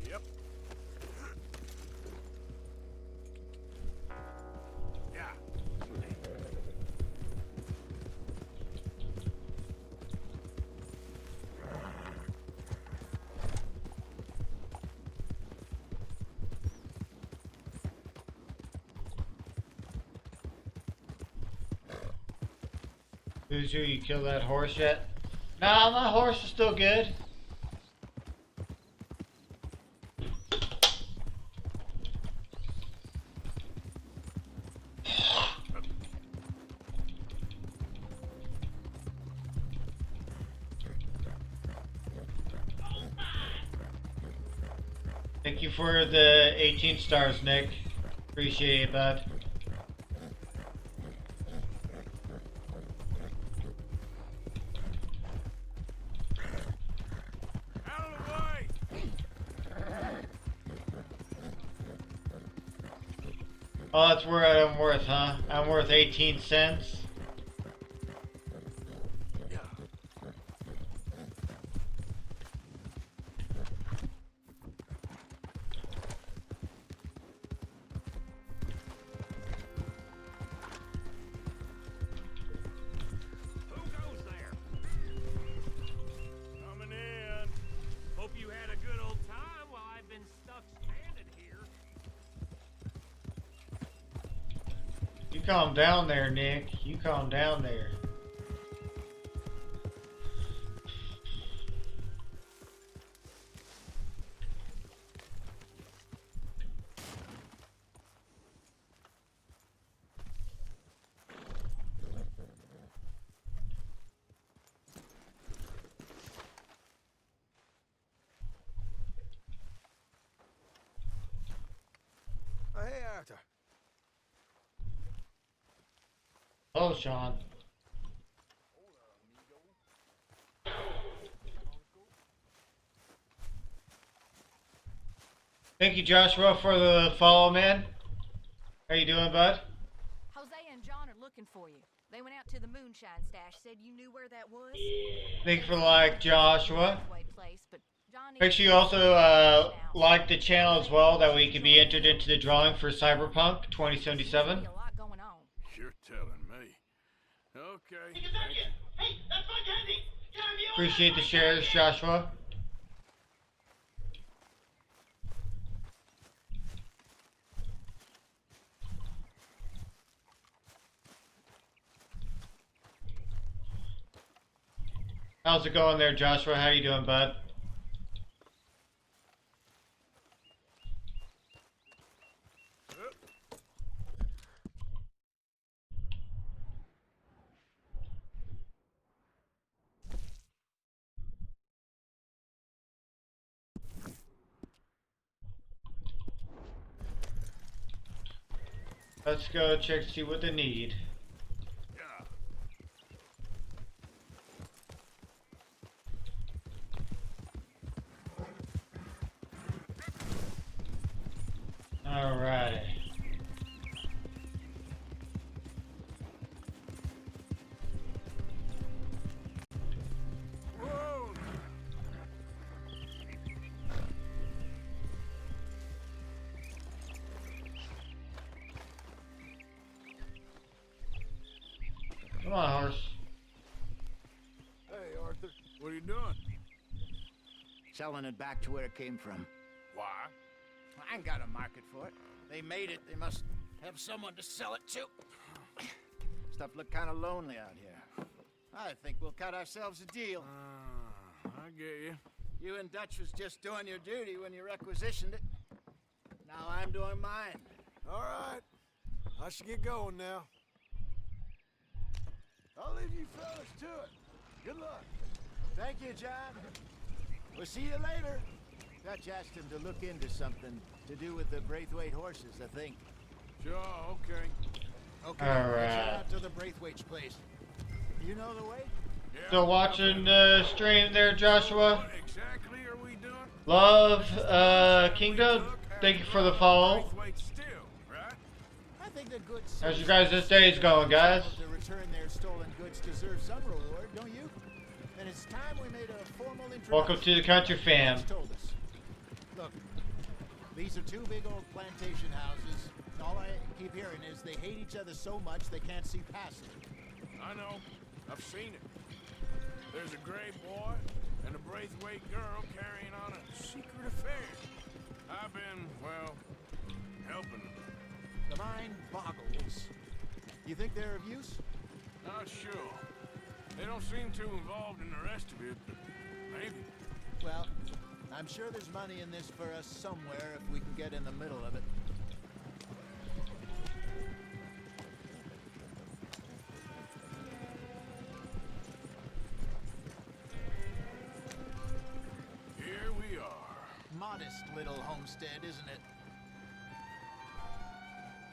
Yep. Yeah. Who's who? You killed that horse yet? Nah, my horse is still good. Thank you for the 18 stars, Nick. Appreciate it, bud. Oh, that's where I'm worth, huh? I'm worth 18 cents. calm down there, Nick. You calm down there. Hey, Arthur. Oh, Sean. Thank you, Joshua, for the follow, man. How you doing, bud? Jose and John are looking for you. They went out to the moonshine stash, said you knew where that was. Thank you for the like, Joshua. Place, but Johnny Make sure you also like the channel as well, that way you can be entered into the drawing for Cyberpunk 2077. a lot going on. You're telling me. Okay. Thank you. Appreciate the shares, Joshua. How's it going there, Joshua? How you doing, bud? Let's go check see what they need. Alrighty. Come on, horse. Hey, Arthur. What are you doing? Selling it back to where it came from. Why? I ain't got a market for it. They made it. They must have someone to sell it to. Stuff look kind of lonely out here. I think we'll cut ourselves a deal. I get you. You and Dutch was just doing your duty when you requisitioned it. Now I'm doing mine. All right. I should get going now. I'll leave you fellas to it. Good luck. Thank you, John. We'll see you later. Dutch asked him to look into something to do with the Braithwaite horses, I think. Sure, okay. Okay, all let's right. head out to the Braithwaite's place. You know the way? Still watching the stream there, Joshua? What exactly are we doing? Love Kingdom. Thank you for the follow. I think the good How's you guys this day's going, guys? to return their stolen goods deserve some reward, don't you? And it's time we made a formal introduction. Welcome to the country, fam. Told us. Look, these are two big old plantation houses. And all I keep hearing is they hate each other so much they can't see past it. I know. I've seen it. There's a gray boy and a Braithwaite girl carrying on a secret affair. I've been, well, helping them. The mind boggles. You think they're of use? Not sure. They don't seem too involved in the rest of it, but maybe. Well, I'm sure there's money in this for us somewhere if we can get in the middle of it. Here we are. Modest little homestead, isn't it?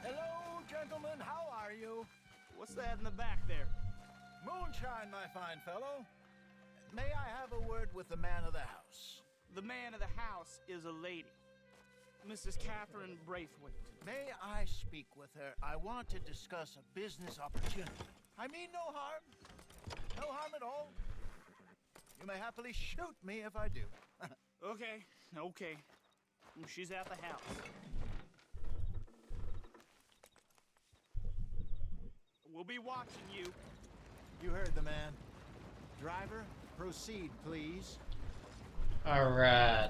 Hello, gentlemen. How are you? What's that in the back there? Moonshine, my fine fellow. May I have a word with the man of the house? The man of the house is a lady, Mrs. Catherine Braithwaite. May I speak with her? I want to discuss a business opportunity. I mean no harm. No harm at all. You may happily shoot me if I do. Okay. She's at the house. We'll be watching you. You heard the man. Driver, proceed, please. All right.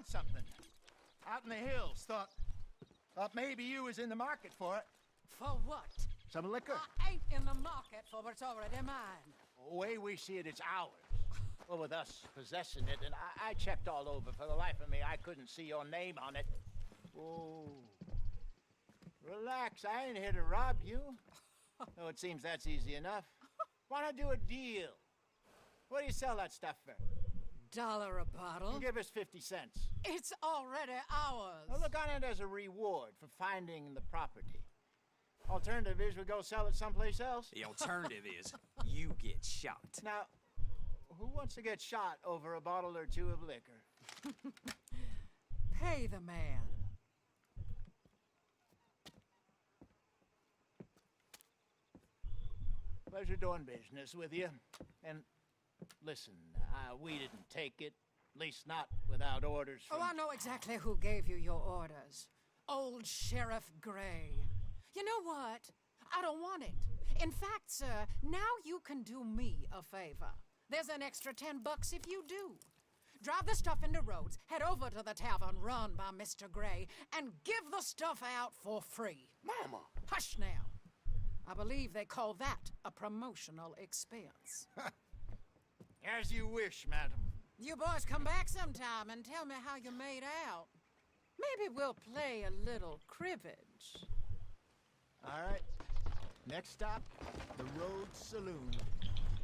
found something. Out in the hills. Thought maybe you was in the market for it. For what? Some liquor. I ain't in the market for what's already mine. The way we see it, it's ours. Well, with us possessing it, and I checked all over. For the life of me, I couldn't see your name on it. Oh. Relax, I ain't here to rob you. Oh, it seems that's easy enough. Why not do a deal? What do you sell that stuff for? $1 a bottle? Give us 50 cents. It's already ours. Well, look on it as a reward for finding the property. Alternative is we go sell it someplace else. The alternative is you get shot. Now, who wants to get shot over a bottle or two of liquor? Pay the man. Pleasure doing business with you. And listen, we didn't take it. At least not without orders from... Oh, I know exactly who gave you your orders. Old Sheriff Gray. You know what? I don't want it. In fact, sir, now you can do me a favor. There's an extra $10 if you do. Drive the stuff into Rhodes, head over to the tavern run by Mr. Gray, and give the stuff out for free. Mama! Hush now. I believe they call that a promotional expense. As you wish, madam. You boys come back sometime and tell me how you made out. Maybe we'll play a little cribbage. All right. Next stop, the Rhodes Saloon.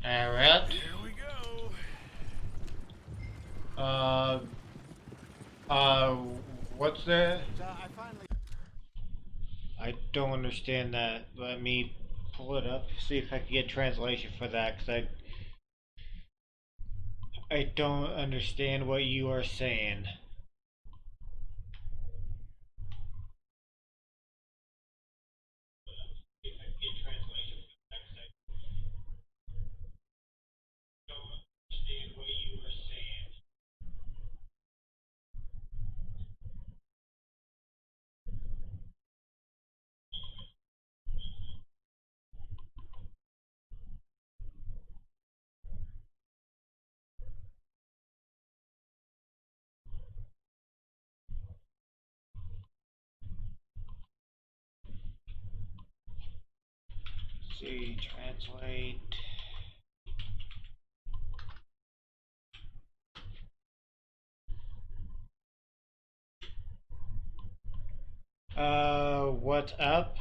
Alright. Here we go. What's that? So I finally... I don't understand that. Let me pull it up, see if I can get translation for that, because I don't understand what you are saying. See, translate. What's up?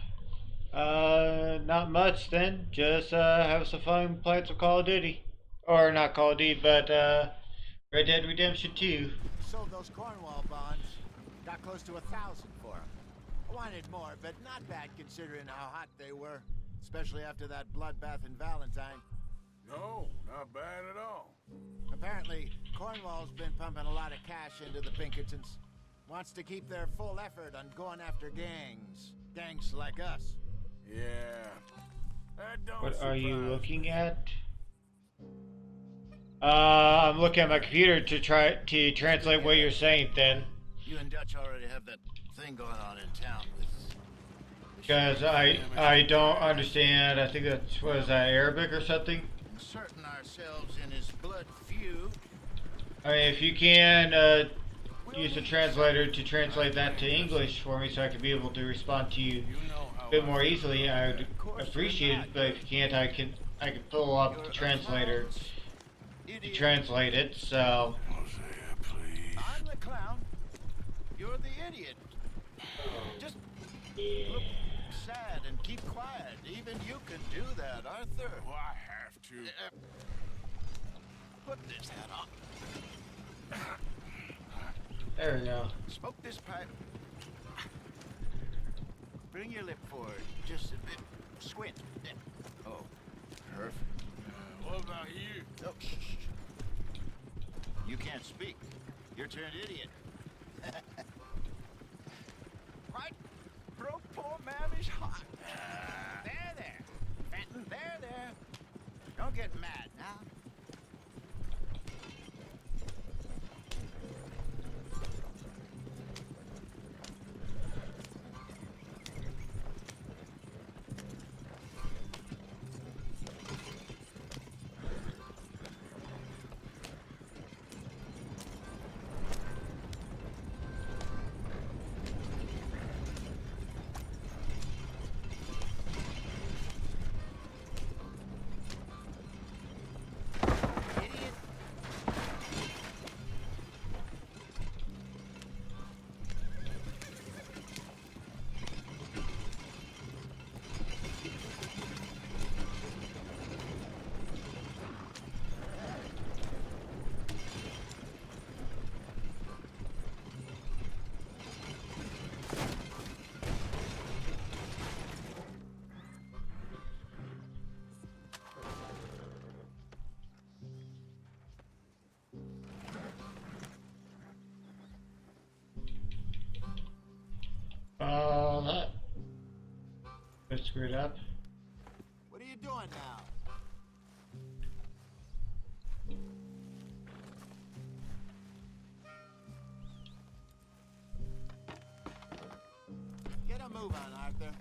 Not much then. Just, have some fun playing some Call of Duty. Or not Call of Duty, but, Red Dead Redemption 2. Sold those Cornwall bonds. Got close to 1,000 for them. I wanted more, but not bad considering how hot they were. Especially after that bloodbath in Valentine. No, not bad at all. Apparently, Cornwall's been pumping a lot of cash into the Pinkertons. Wants to keep their full effort on going after gangs. Gangs like us. Yeah. That don't What are you surprise looking me. at? I'm looking at my computer to try to translate what you're saying then. You and Dutch already have that thing going on in town with... Because I don't understand. I think that's, what is that, Arabic or something? Inserting ourselves in his blood feud. I mean, if you can use a translator to translate that to English for me so I can be able to respond to you a bit more easily, I would appreciate it. But if you can't, I can pull up the translator to translate it, so... I'm the clown. You're the idiot. Just look sad and keep quiet. Even you can do that, Arthur. Oh, I have to. Put this hat on. There we go. Smoke this pipe. Bring your lip forward. Just a bit. Squint. Oh, perfect. What about you? Oh, shh, shh. You can't speak. You're turned idiot. Right? Broke poor mammy's heart. There. Fenton, there. Don't get mad now. screwed up. What are you doing now? Get a move on, Arthur.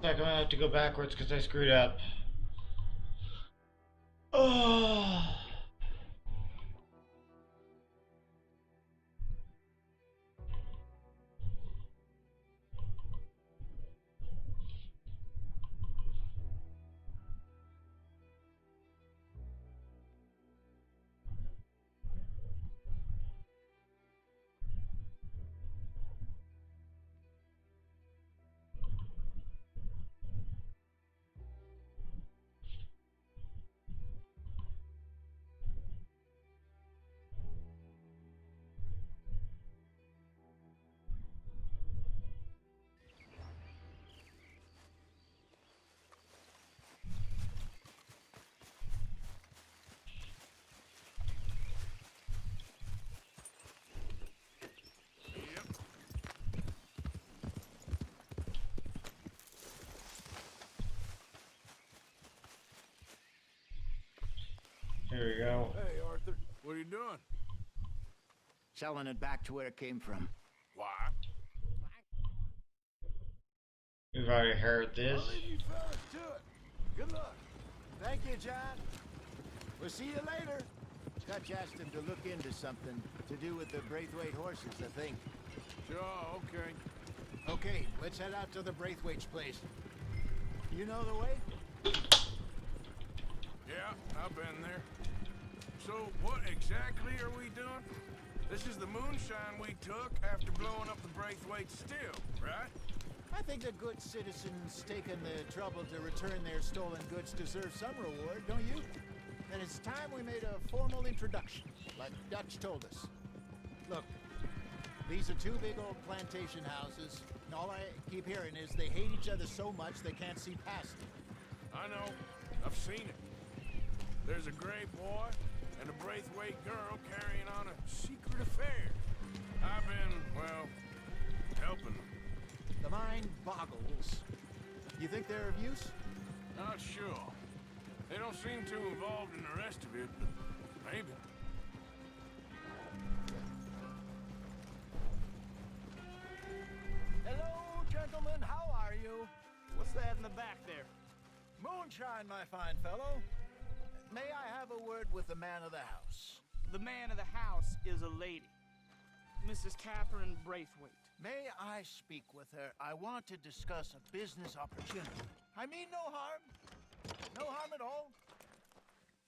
I'm gonna have to go backwards because I screwed up. Oh. Here we go. Hey, Arthur. What are you doing? Selling it back to where it came from. Why? We've already heard this. I'll leave you fellas to it. Good luck. Thank you, John. We'll see you later. Dutch asked him to look into something to do with the Braithwaite horses, I think. Sure, okay. Okay, let's head out to the Braithwaite's place. You know the way? Yeah, I've been there. So, what exactly are we doing? This is the moonshine we took after blowing up the Braithwaite still, right? I think the good citizens taking the trouble to return their stolen goods deserve some reward, don't you? And it's time we made a formal introduction, like Dutch told us. Look, these are two big old plantation houses, and all I keep hearing is they hate each other so much they can't see past it. I know. I've seen it. There's a gray boy and a Braithwaite girl carrying on a secret affair. I've been, well, helping them. The mind boggles. You think they're of use? Not sure. They don't seem too involved in the rest of it, but maybe. Hello, gentlemen. How are you? What's that in the back there? Moonshine, my fine fellow. May I have a word with the man of the house? The man of the house is a lady, Mrs. Catherine Braithwaite. May I speak with her? I want to discuss a business opportunity. I mean no harm. No harm at all.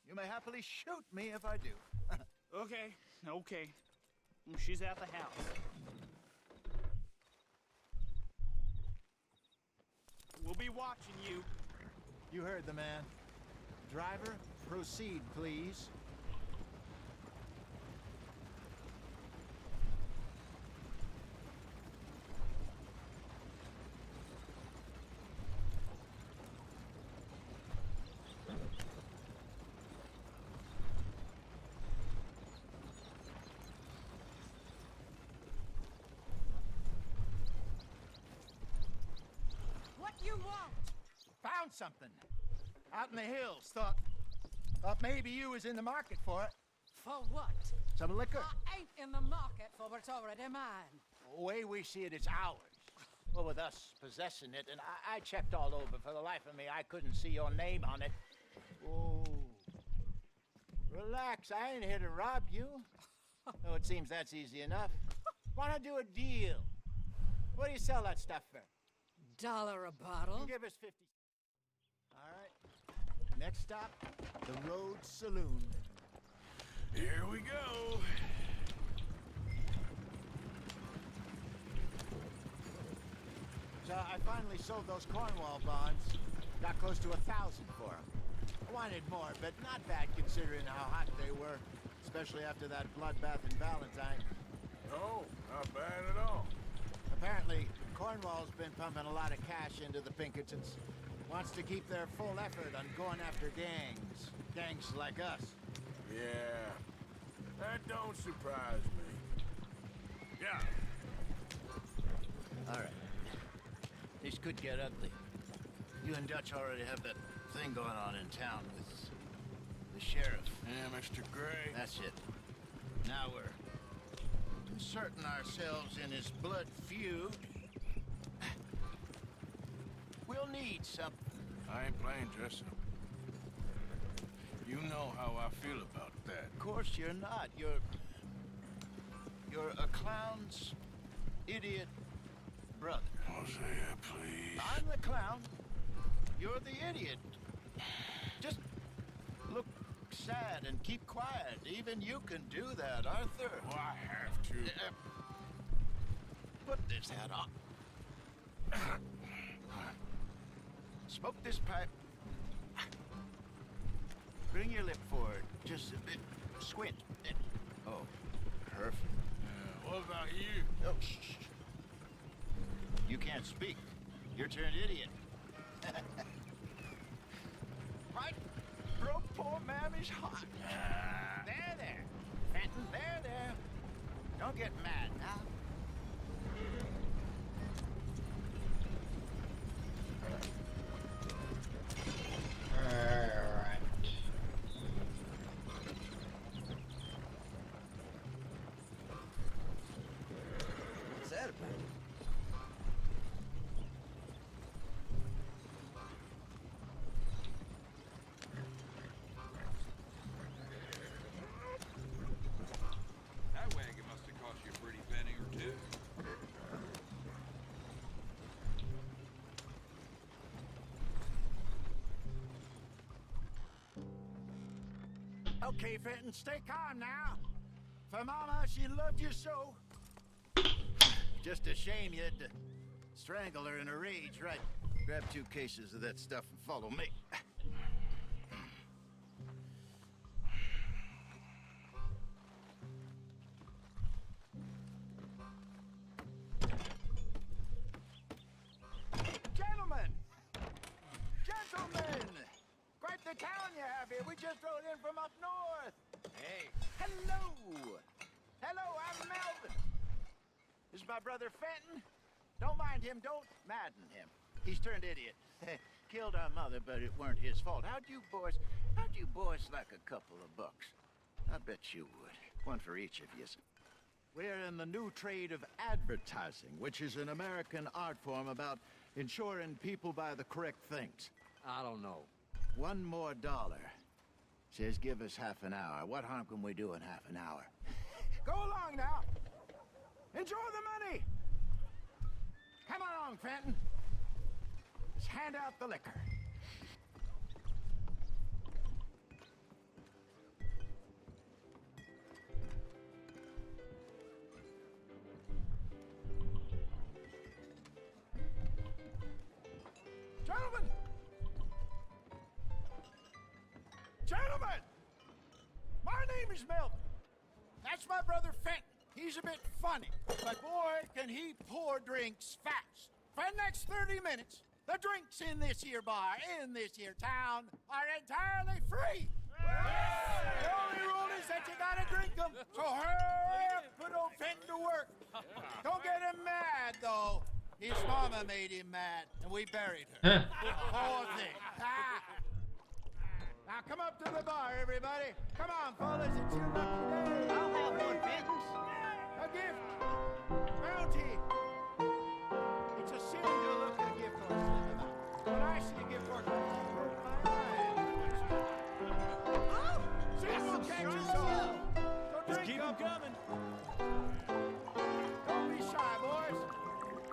You may happily shoot me if I do. Okay. She's at the house. We'll be watching you. You heard the man. Driver, proceed, please. What you want? Found something. Out in the hills. Thought maybe you was in the market for it. For what? Some liquor. I ain't in the market for what's already mine. The way we see it, it's ours. Well, with us possessing it, and I checked all over. For the life of me, I couldn't see your name on it. Oh. Relax, I ain't here to rob you. Oh, it seems that's easy enough. Wanna do a deal? What do you sell that stuff for? $1 a bottle. You give us 50. All right. Next stop, the Road Saloon. Here we go. So I finally sold those Cornwall bonds. Got close to 1,000 for them. I wanted more, but not bad considering how hot they were, especially after that bloodbath in Valentine. No, not bad at all. Apparently, Cornwall's been pumping a lot of cash into the Pinkertons. Wants to keep their full effort on going after gangs. Gangs like us. Yeah, that don't surprise me. Yeah. All right. This could get ugly. You and Dutch already have that thing going on in town with the sheriff. Yeah, Mr. Gray. That's it. Now we're inserting ourselves in his blood feud. We'll need something. I ain't playing dress-up. You know how I feel about that. Of course you're not. You're a clown's idiot brother. Hosea, please. I'm the clown. You're the idiot. Just look sad and keep quiet. Even you can do that, Arthur. Oh, I have to. Put this hat on. Smoke this pipe. Bring your lip forward just a bit. Squint. Oh, perfect. What about you? Oh, shh. You can't speak. You're turned idiot. Right? Broke poor Mammy's heart. There. Fenton, there. Don't get mad now. Alright. What's that about? That wagon must have cost you a pretty penny or two. Okay, Fenton, stay calm now. For Mama, she loved you so. Just a shame you had to strangle her in a rage, right? Grab 2 cases of that stuff and follow me. Gentlemen! Quite the town you have here. We just rode in from up north. Hey. Hello! Hello, I'm Melvin. This is my brother Fenton. Don't mind him, don't madden him. He's turned idiot. Killed our mother, but it weren't his fault. How'd you boys like a couple of bucks? I bet you would. One for each of you. We're in the new trade of advertising, which is an American art form about ensuring people buy the correct things. I don't know. $1 more. Says give us half an hour. What harm can we do in half an hour? Go along now. Enjoy the money. Come along, Fenton. Let's hand out the liquor. Gentlemen! My name is Melvin. That's my brother Fenton. He's a bit funny, but boy, can he pour drinks fast. For the next 30 minutes, the drinks in this here bar, in this here town, are entirely free. The only rule is that you gotta drink them, so hurry up, put old Fenton to work. Don't get him mad, though. His mama made him mad, and we buried her. Poor thing. Now come up to the bar, everybody. Come on, fellas, it's your lucky day. I'll have more Fentons. A gift. Bounty. It's a sin to look at a gift horse in the mouth. When I see a gift horse, it broke my mind. See, we'll catch us all. So drink keep 'em coming. Don't be shy, boys.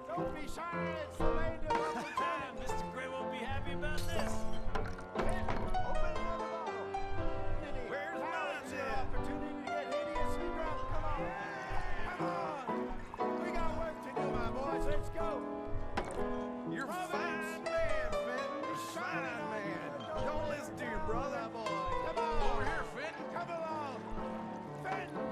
Don't be shy. It's the lady of the time. Mr. Gray won't be happy about this. Where's mine, opportunity to get hideously drunk. Come on. Come on. We got work to do, my boys. Let's go. You're a fine man, Fenton. You're a fine man. Don't listen to your brother. Boy. Come on. Over here, Fenton. Come along. Fenton.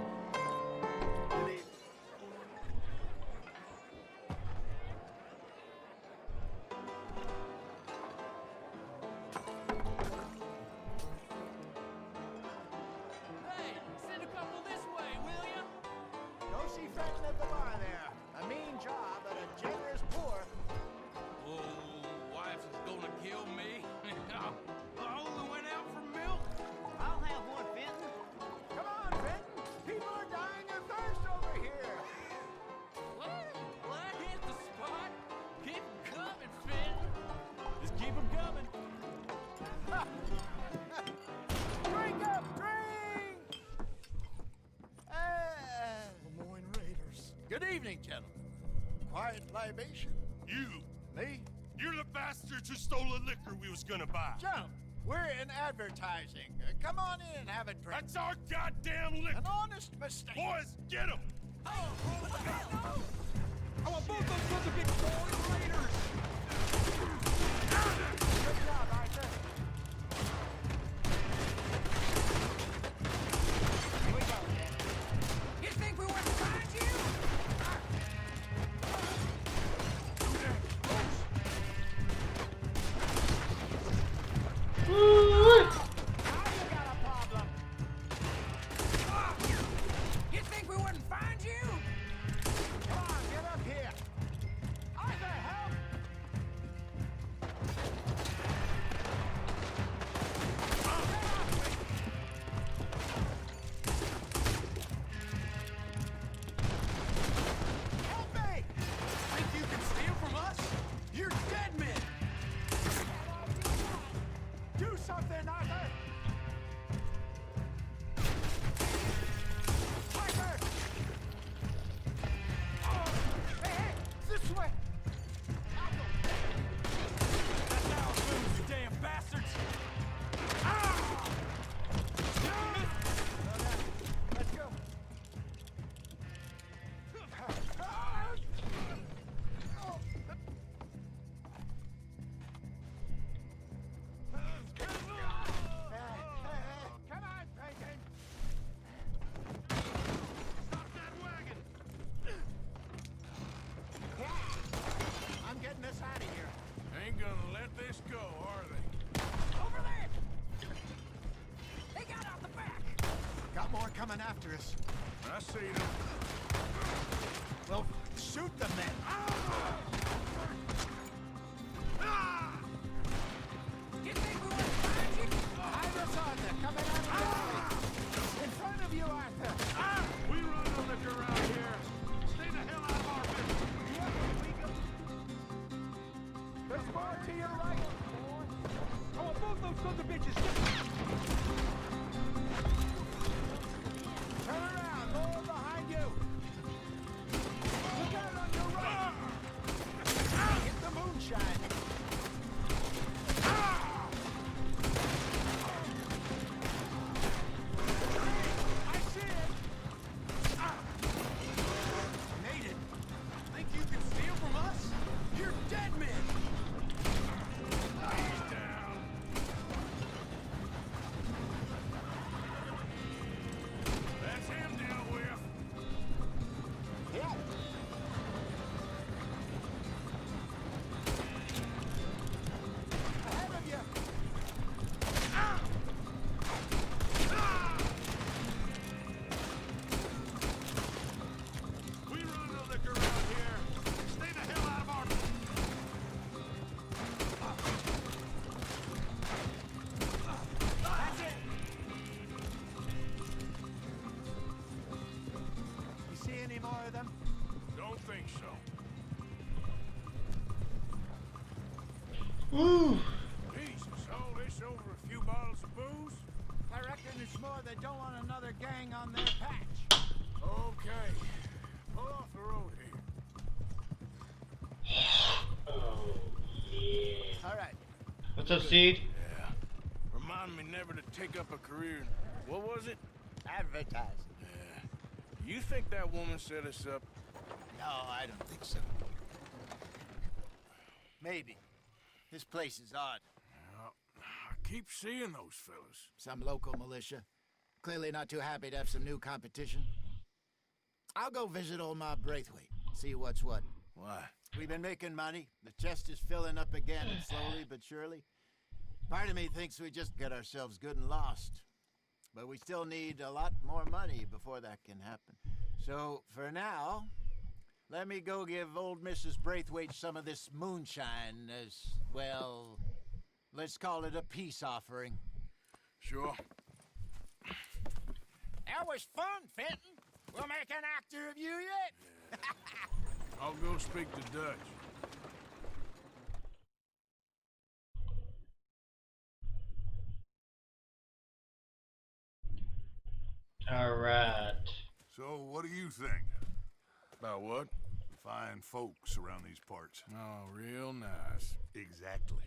gentlemen. Quiet libation. You! Me? You're the bastards who stole the liquor we was gonna buy. Jump! We're in advertising. Come on in and have a drink. That's our goddamn liquor! An honest mistake. Boys, get him! Oh, what the hell? I want both those sons of big boys raiders! Good job, Arthur. Here we go, then. You think we wouldn't find you? You think we wouldn't find you? Come on, get up here. Arthur, help! Help me! Think you can steal from us? You're dead men! Do something, Arthur! Arthur! Oh, hey, this way! That's how it moves, you damn bastards! Let's go. Come on, Bacon! Stop that wagon! I'm getting us out of here. Ain't gonna let this go, are they? Over there! They got out the back. Got more coming after us. I see them. Well, shoot them then. You think we wouldn't find you? Behind us, Arthur, coming out of the alley. In front of you, Arthur. We run the liquor around here. Stay the hell out of our business. Yep, we go. There's more to your right. I want both those sons of bitches! Turn around, more behind you. Look out on your right. Get the moonshine. I see it. Made it! Think you can steal from us? You're dead men! He's down. That's him dealt with. Yeah. Ahead of you. We run the liquor around here. Stay the hell out of our... That's it. You see any more of them? Don't think so. Jesus, all this over a few bottles of booze? I reckon it's more they don't want another gang on their patch. Okay. Pull off the road here. All right. What's up, Seed? Yeah. Remind me never to take up a career. What was it? Advertising. Yeah. You think that woman set us up? No, I don't think so. Maybe. This place is odd. Well, I keep seeing those fellas. Some local militia. Clearly not too happy to have some new competition. I'll go visit old Ma Braithwaite, see what's what. Why? We've been making money. The chest is filling up again, slowly but surely. Part of me thinks we just got ourselves good and lost. But we still need a lot more money before that can happen. So, for now, let me go give old Mrs. Braithwaite some of this moonshine as, well, let's call it a peace offering. Sure. That was fun, Fenton. We'll make an actor of you yet. I'll go speak to Dutch. All right. So, what do you think? About what? Fine folks around these parts. Oh, real nice. Exactly.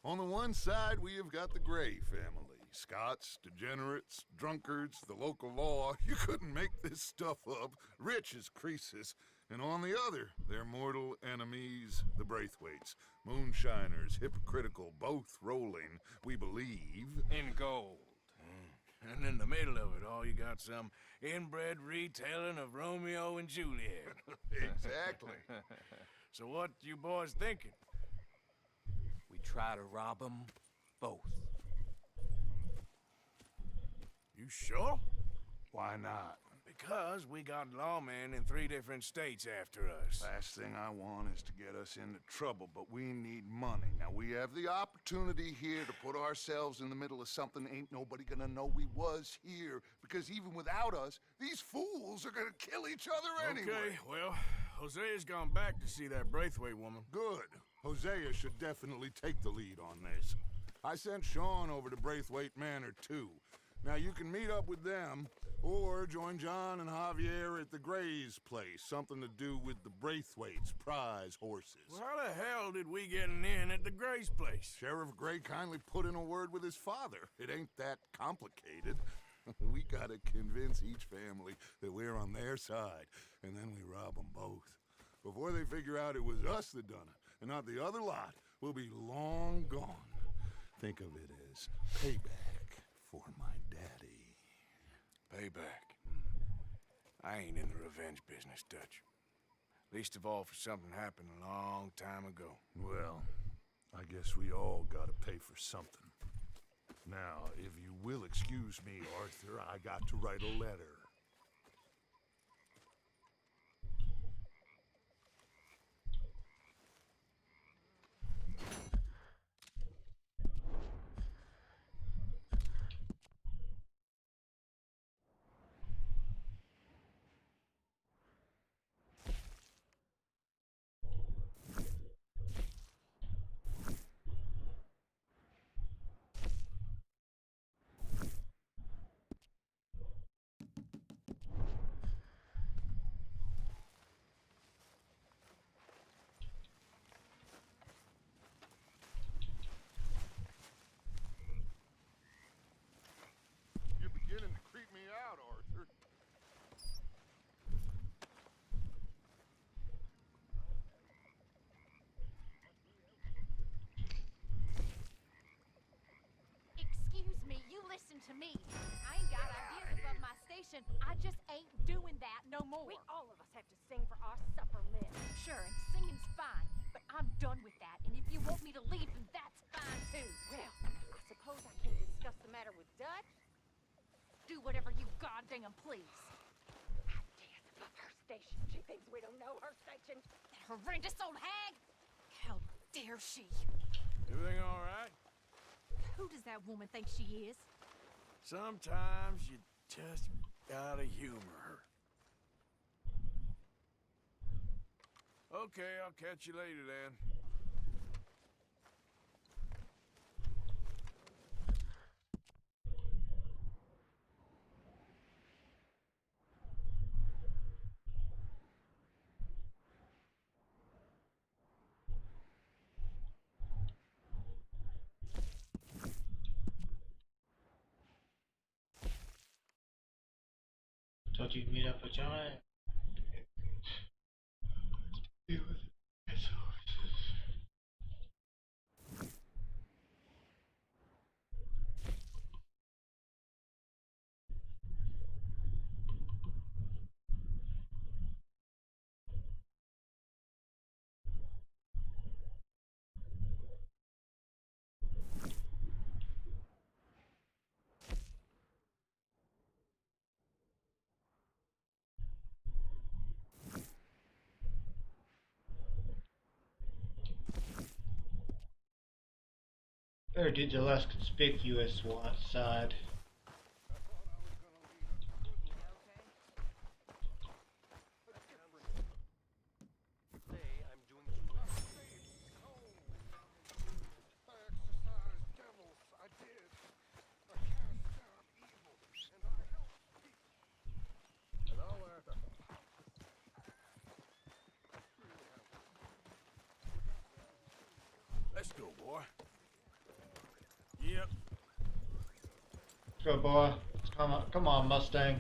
On the one side, we have got the Gray family. Scots, degenerates, drunkards, the local law. You couldn't make this stuff up. Rich as Croesus. And on the other, their mortal enemies, the Braithwaites. Moonshiners, hypocritical, both rolling, we believe. In gold. And in the middle of it all, you got some inbred retelling of Romeo and Juliet. Exactly. So what you boys thinking? We try to rob them both. You sure? Why not? Because we got lawmen in 3 different states after us. Last thing I want is to get us into trouble, but we need money. Now, we have the opportunity here to put ourselves in the middle of something ain't nobody gonna know we was here, because even without us, these fools are gonna kill each other anyway. Okay, well, Hosea's gone back to see that Braithwaite woman. Good. Hosea should definitely take the lead on this. I sent Sean over to Braithwaite Manor, too. Now, you can meet up with them, or join John and Javier at the Gray's place. Something to do with the Braithwaites' prize horses. Well, how the hell did we get in at the Gray's place? Sheriff Gray kindly put in a word with his father. It ain't that complicated. We gotta convince each family that we're on their side, and then we rob them both. Before they figure out it was us that done it, and not the other lot, we'll be long gone. Think of it as payback for my daddy. Payback. I ain't in the revenge business, Dutch. Least of all for something happened a long time ago. Well, I guess we all gotta pay for something. Now, if you will excuse me, Arthur, I got to write a letter. You're beginning to creep me out, Arthur. Excuse me, you listen to me. I ain't got ideas above my station. I just ain't doing that no more. We all of us have to sing for our supper list. Sure, and singing's fine, but I'm done with that. And if you want me to leave, then that's fine too. Well, I suppose I can discuss the matter with Dutch. Do whatever you goddamn please. Ideas above her station. She thinks we don't know her station. That horrendous old hag. How dare she? Everything all right? Who does that woman think she is? Sometimes you just gotta humor her. Okay, I'll catch you later then. Told you to meet up with John. Be with his horses. Better do the less conspicuous one side. Let's go, boy. Yep. Let's go, boy. Come on, Mustang.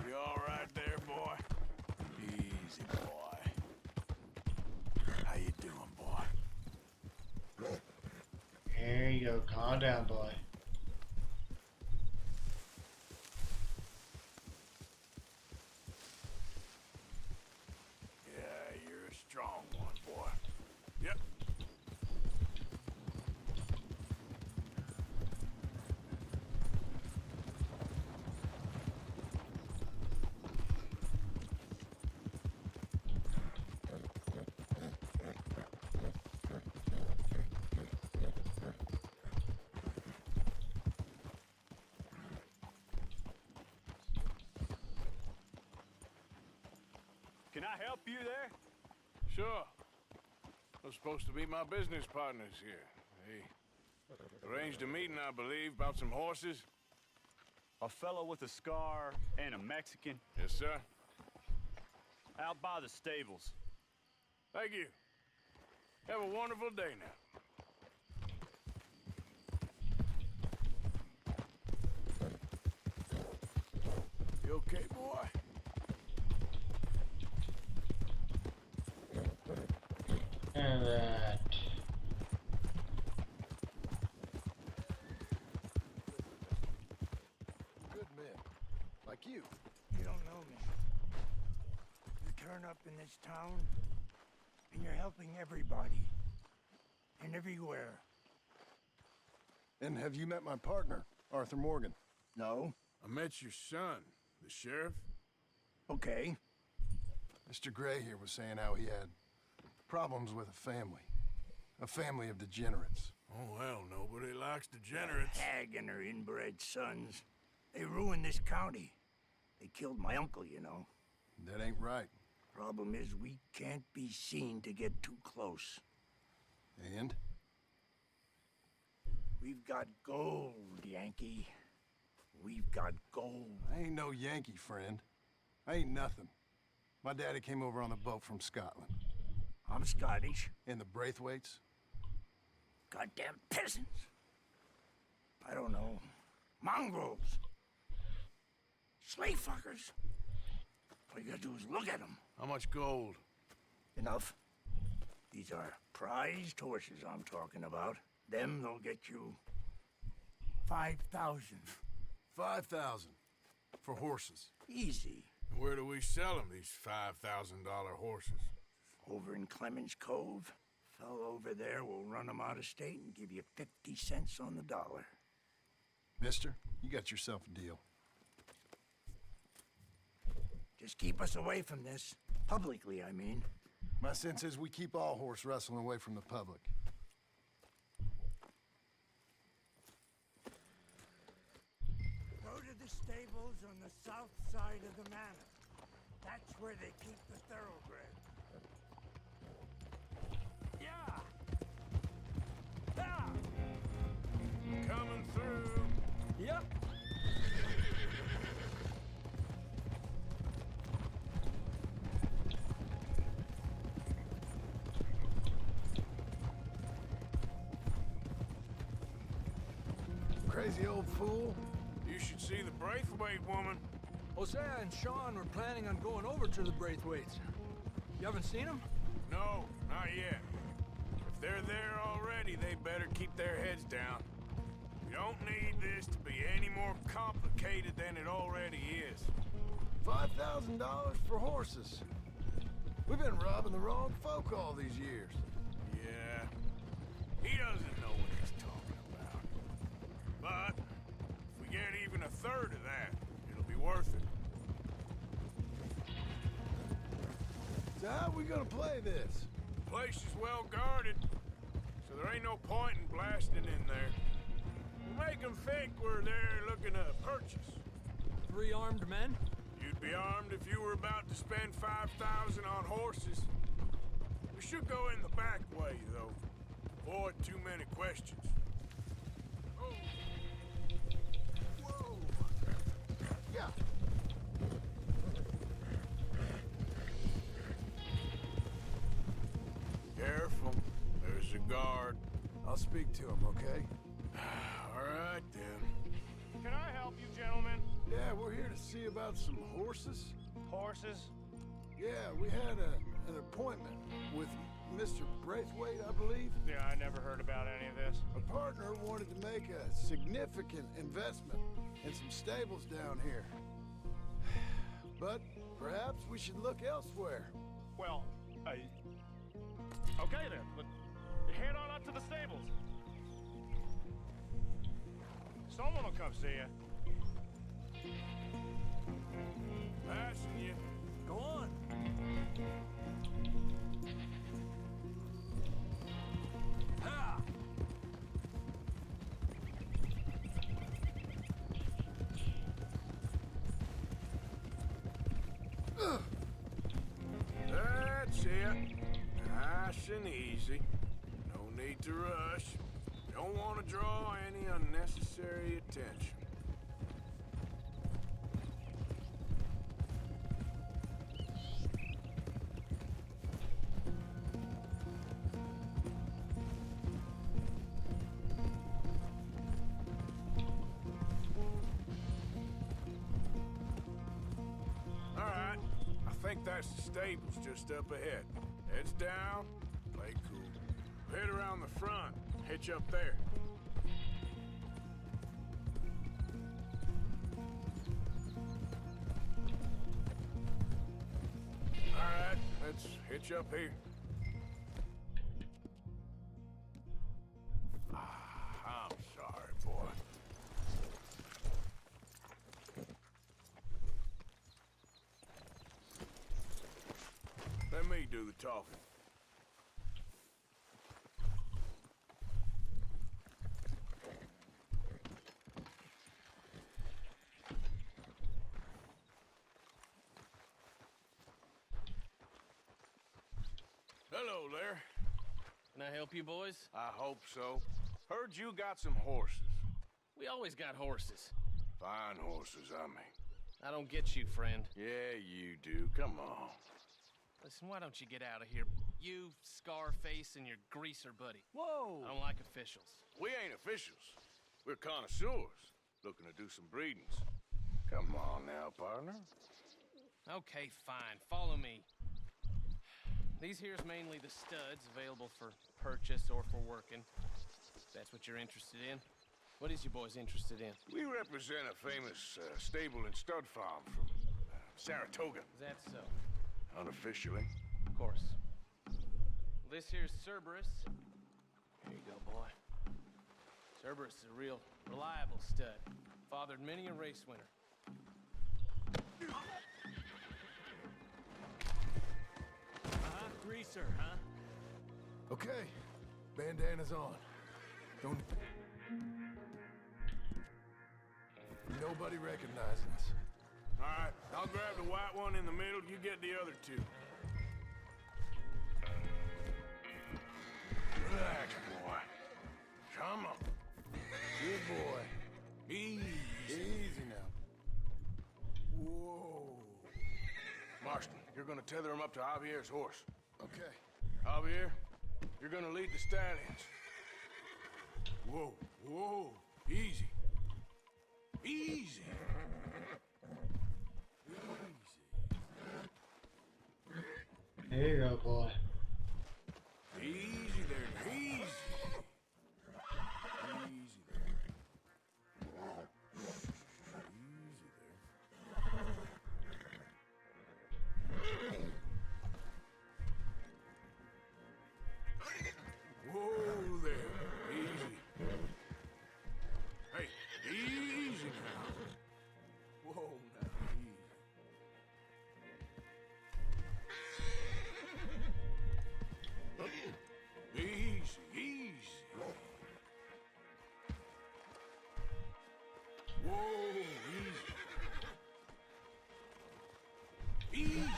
You all right there, boy? Easy, boy. How you doing, boy? Here you go. Calm down, boy. Yeah, you're a strong one, boy. Yep. Can I help you there? Sure. They're supposed to be my business partners here. They arranged a meeting, I believe, about some horses. A fellow with a scar and a Mexican. Yes, sir. Out by the stables. Thank you. Have a wonderful day now. You okay, boy? And that. Good men. Like you. You don't know me. You turn up in this town, and you're helping everybody. And everywhere. And have you met my partner, Arthur Morgan? No. I met your son, the sheriff. Okay. Mr. Gray here was saying how he had problems with a family of degenerates. Oh, well, nobody likes degenerates. Hag and her inbred sons. They ruined this county. They killed my uncle, you know. That ain't right. Problem is, we can't be seen to get too close. And? We've got gold, Yankee. We've got gold. I ain't no Yankee, friend. I ain't nothing. My daddy came over on the boat from Scotland. I'm Scottish. And the Braithwaites? Goddamn peasants. I don't know. Mongrels. Slave fuckers. All you gotta do is look at them. How much gold? Enough. These are prized horses I'm talking about. Them, they'll get you 5,000. 5,000 for horses. Easy. And where do we sell them, these $5,000 horses? Over in Clemens Cove. Fellow over there will run them out of state and give you 50 cents on the dollar. Mister, you got yourself a deal. Just keep us away from this. Publicly, I mean. My sense is we keep all horse wrestling away from the public. Go to the stables on the south side of the manor. That's where they keep the thoroughbred. Yeah! Yeah! Coming through. Yep. crazy old fool. You should see the Braithwaite woman. Hosea and Sean were planning on going over to the Braithwaites. You haven't seen them? No, not yet. If they're there already, they better keep their heads down. We don't need this to be any more complicated than it already is. $5,000 for horses. We've been robbing the wrong folk all these years. Yeah, he doesn't know what he's talking about. But if we get even a third of that, it'll be worth it. So how are we gonna play this? The place is well guarded, so there ain't no point in blasting in there. We'll make them think we're there looking to purchase. 3 armed men? You'd be armed if you were about to spend 5,000 on horses. We should go in the back way, though. Avoid too many questions. Oh. Whoa! Yeah. Careful. There's a guard. I'll speak to him, okay? All right, then. Can I help you, gentlemen? Yeah, we're here to see about some horses. Horses? Yeah, we had an appointment with Mr. Braithwaite, I believe. Yeah, I never heard about any of this. A partner wanted to make a significant investment in some stables down here. But perhaps we should look elsewhere. Well, okay then. Head on up to the stables. Someone will come see you. Passing you. Go on. Ha! That's it. Nice and easy. No need to rush. Don't want to draw any unnecessary attention. All right. I think that's the stables just up ahead. Heads down, play cool. Head around the front, hitch up there. All right, let's hitch up here. I'm sorry, boy. Let me do the talking. Hello there. Can I help you, boys? I hope so. Heard you got some horses. We always got horses. Fine horses, I mean. I don't get you, friend. Yeah, you do. Come on. Listen, why don't you get out of here? You, Scarface, and your greaser buddy. Whoa! I don't like officials. We ain't officials. We're connoisseurs, looking to do some breedings. Come on now, partner. Okay, fine. Follow me. These here's mainly the studs available for purchase or for working. If that's what you're interested in. What is you boys interested in? We represent a famous stable and stud farm from Saratoga. Is that so? Unofficially. Of course. This here's Cerberus. Here you go, boy. Cerberus is a real reliable stud. Fathered many a race winner. Greaser, huh? Okay, bandana's on. Don't... Nobody recognizing us. All right, I'll grab the white one in the middle. You get the other two. Relax, boy. Come on. Good boy. Easy. Easy now. Whoa. Marston, you're gonna tether him up to Javier's horse. Okay. Javier, you're gonna lead the stallions. Whoa, whoa. Easy. Easy. There you go, boy. Easy there. Easy. Easy there. Whoa there. Easy. Hey, easy now. Whoa now. Easy. Easy. Whoa, easy. Easy.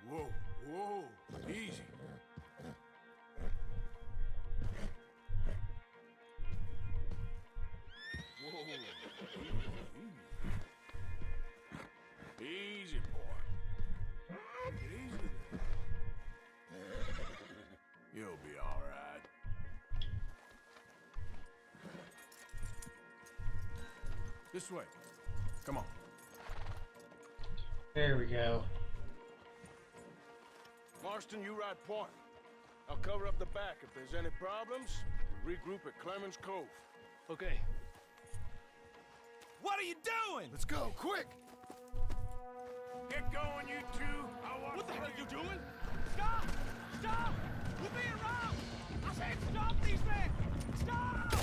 Whoa, whoa, easy. Whoa, easy, boy. Easy there. You'll be all right. This way. Come on. There we go. Marston, you ride point. I'll cover up the back. If there's any problems, we regroup at Clemens Cove. Okay. What are you doing? Let's go, quick! Get going, you two. I'll watch. What the hell are you doing? Stop! Stop! We're being robbed! I said stop these men! Stop!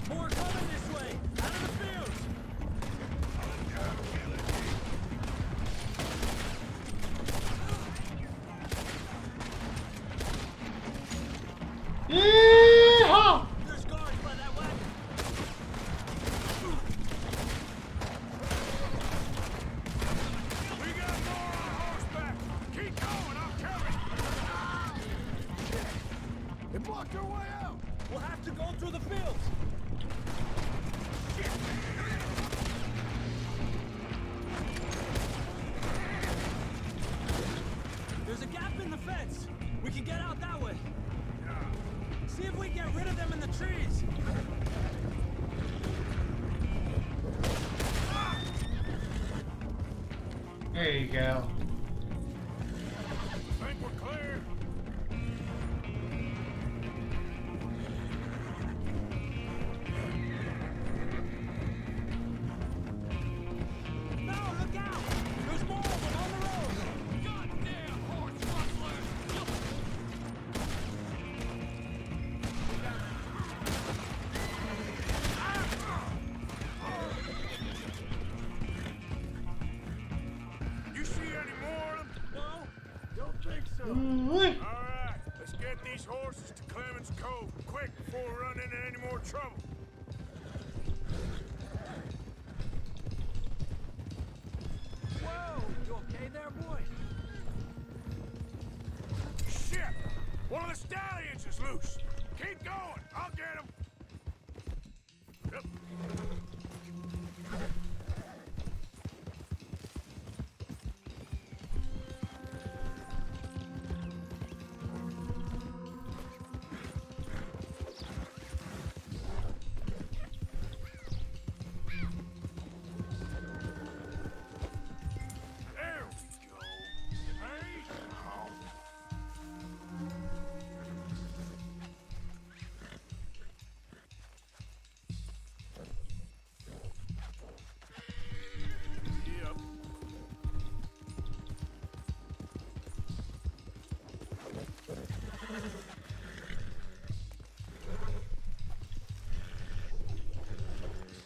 More coming this way! Out of the fields! Yeehaw! There's guards by that wagon! We got more on horseback. Keep going, I'll cover it. They blocked our way out. We'll have to go through the fields! There's a gap in the fence. We can get out that way. See if we can get rid of them in the trees. There you go. Think we're clear? No, look out! There's more of them on the road! Goddamn horse rustlers! You see any more of them? No? Don't think so. Ooh-wee. All right, let's get these horses to Clemens Cove quick before we run into any more trouble. Whoa! You okay there, boy? Shit! One of the stallions is loose. Keep going. I'll get him. Yep. There we go. Hey, now. Yep.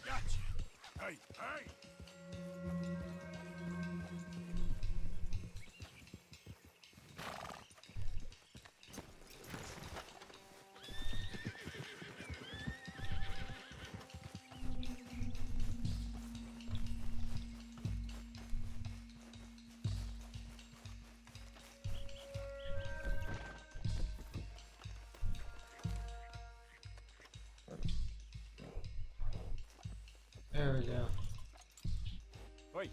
Gotcha. Hey, hey. There we go. Wait.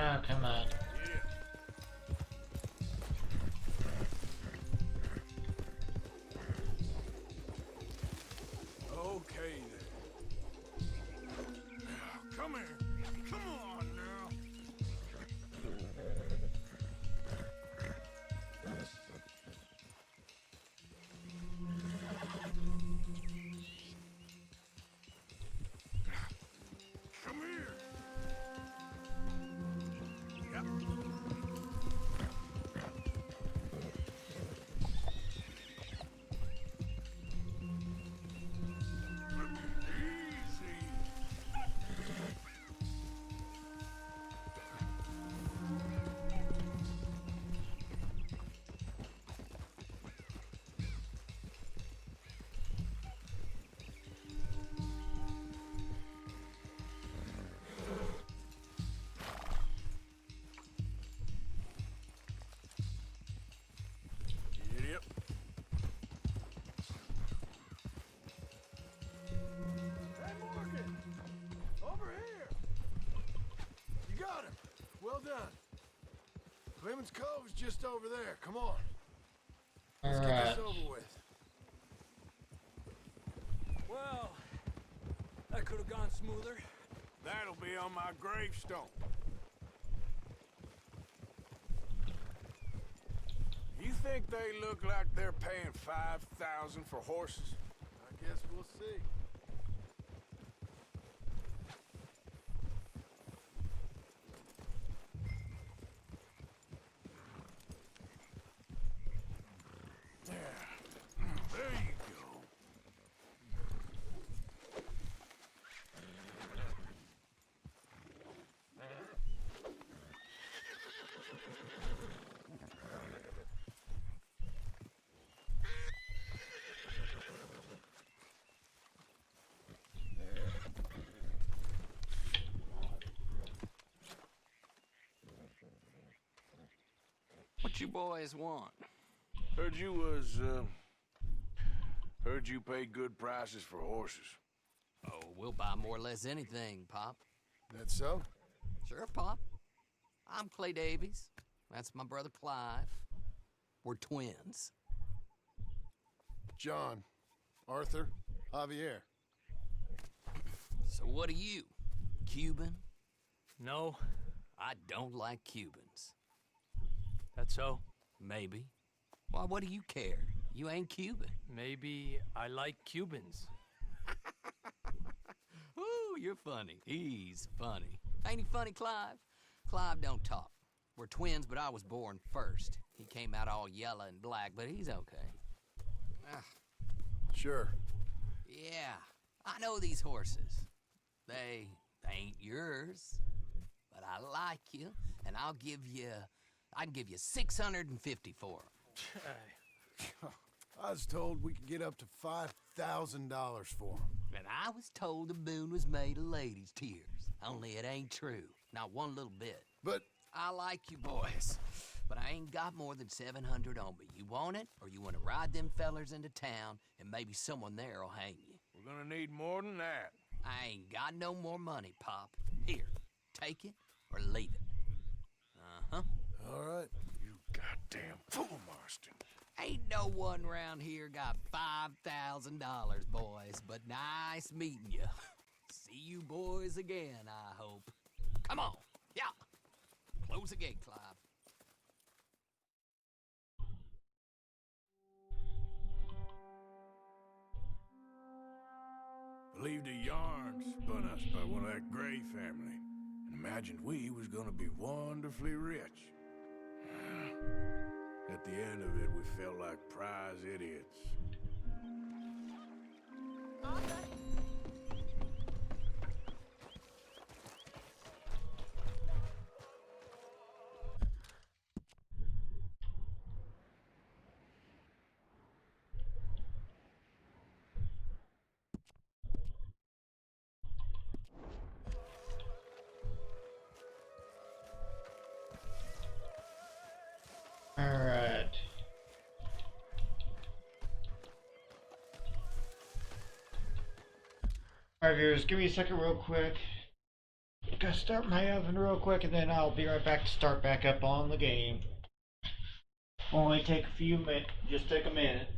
Oh, come on. Okay then. Come here. Come on now. Come here. Yep. Easy. Yep. Hey, Morgan! Over here! You got him! Well done. Clemens Cove's just over there. Come on. Let's get Alright. this over with. Well, that could have gone smoother. That'll be on my gravestone. You think they look like they're paying $5,000 for horses? I guess we'll see. There you go. What you boys want? Heard you pay good prices for horses. Oh, we'll buy more or less anything, Pop. That so? Sure, Pop. I'm Clay Davies. That's my brother Clive. We're twins. John, Arthur, Javier. So what are you? Cuban? No, I don't like Cubans. that's so. Maybe. Why, what do you care? You ain't Cuban. Maybe I like Cubans. Ooh, you're funny. He's funny. Ain't he funny, Clive? Clive don't talk. We're twins, but I was born first. He came out all yellow and black, but he's okay. Ah, Sure. yeah, I know these horses. They ain't yours, but I like you, and I can give you 650 for them. I was told we could get up to $5,000 for them. And I was told the moon was made of ladies' tears. Only it ain't true. Not one little bit. But I like you boys, but I ain't got more than 700 on me. You want it, or you want to ride them fellers into town, and maybe someone there'll hang you? We're gonna need more than that. I ain't got no more money, Pop. Here, take it or leave it. Uh-huh. all right. You goddamn fool, Marston. Ain't no one round here got $5,000, boys, but nice meeting you. See you boys again, I hope. Come on, yeah. Close the gate, Clive. Believed a yarn spun us by one of that Gray family, and imagined we was gonna be wonderfully rich. At the end of it, we felt like prize idiots. Alright. Alright, viewers, give me a second real quick. Gotta start my oven real quick and then I'll be right back to start back up on the game. Only take a few minutes, just take a minute.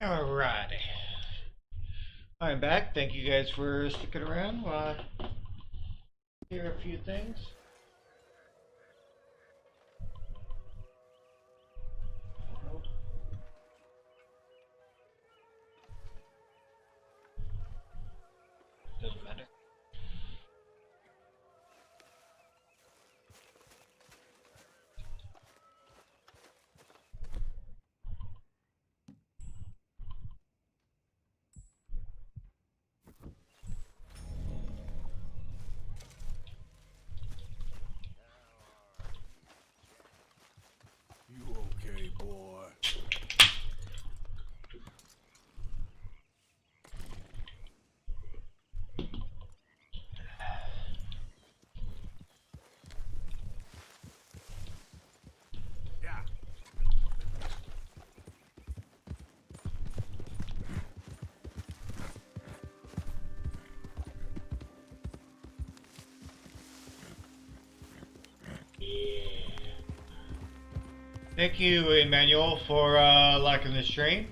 Alrighty. I'm back. Thank you guys for sticking around while I hear a few things. Doesn't matter. You okay, boy? Thank you, Emmanuel, for liking the stream.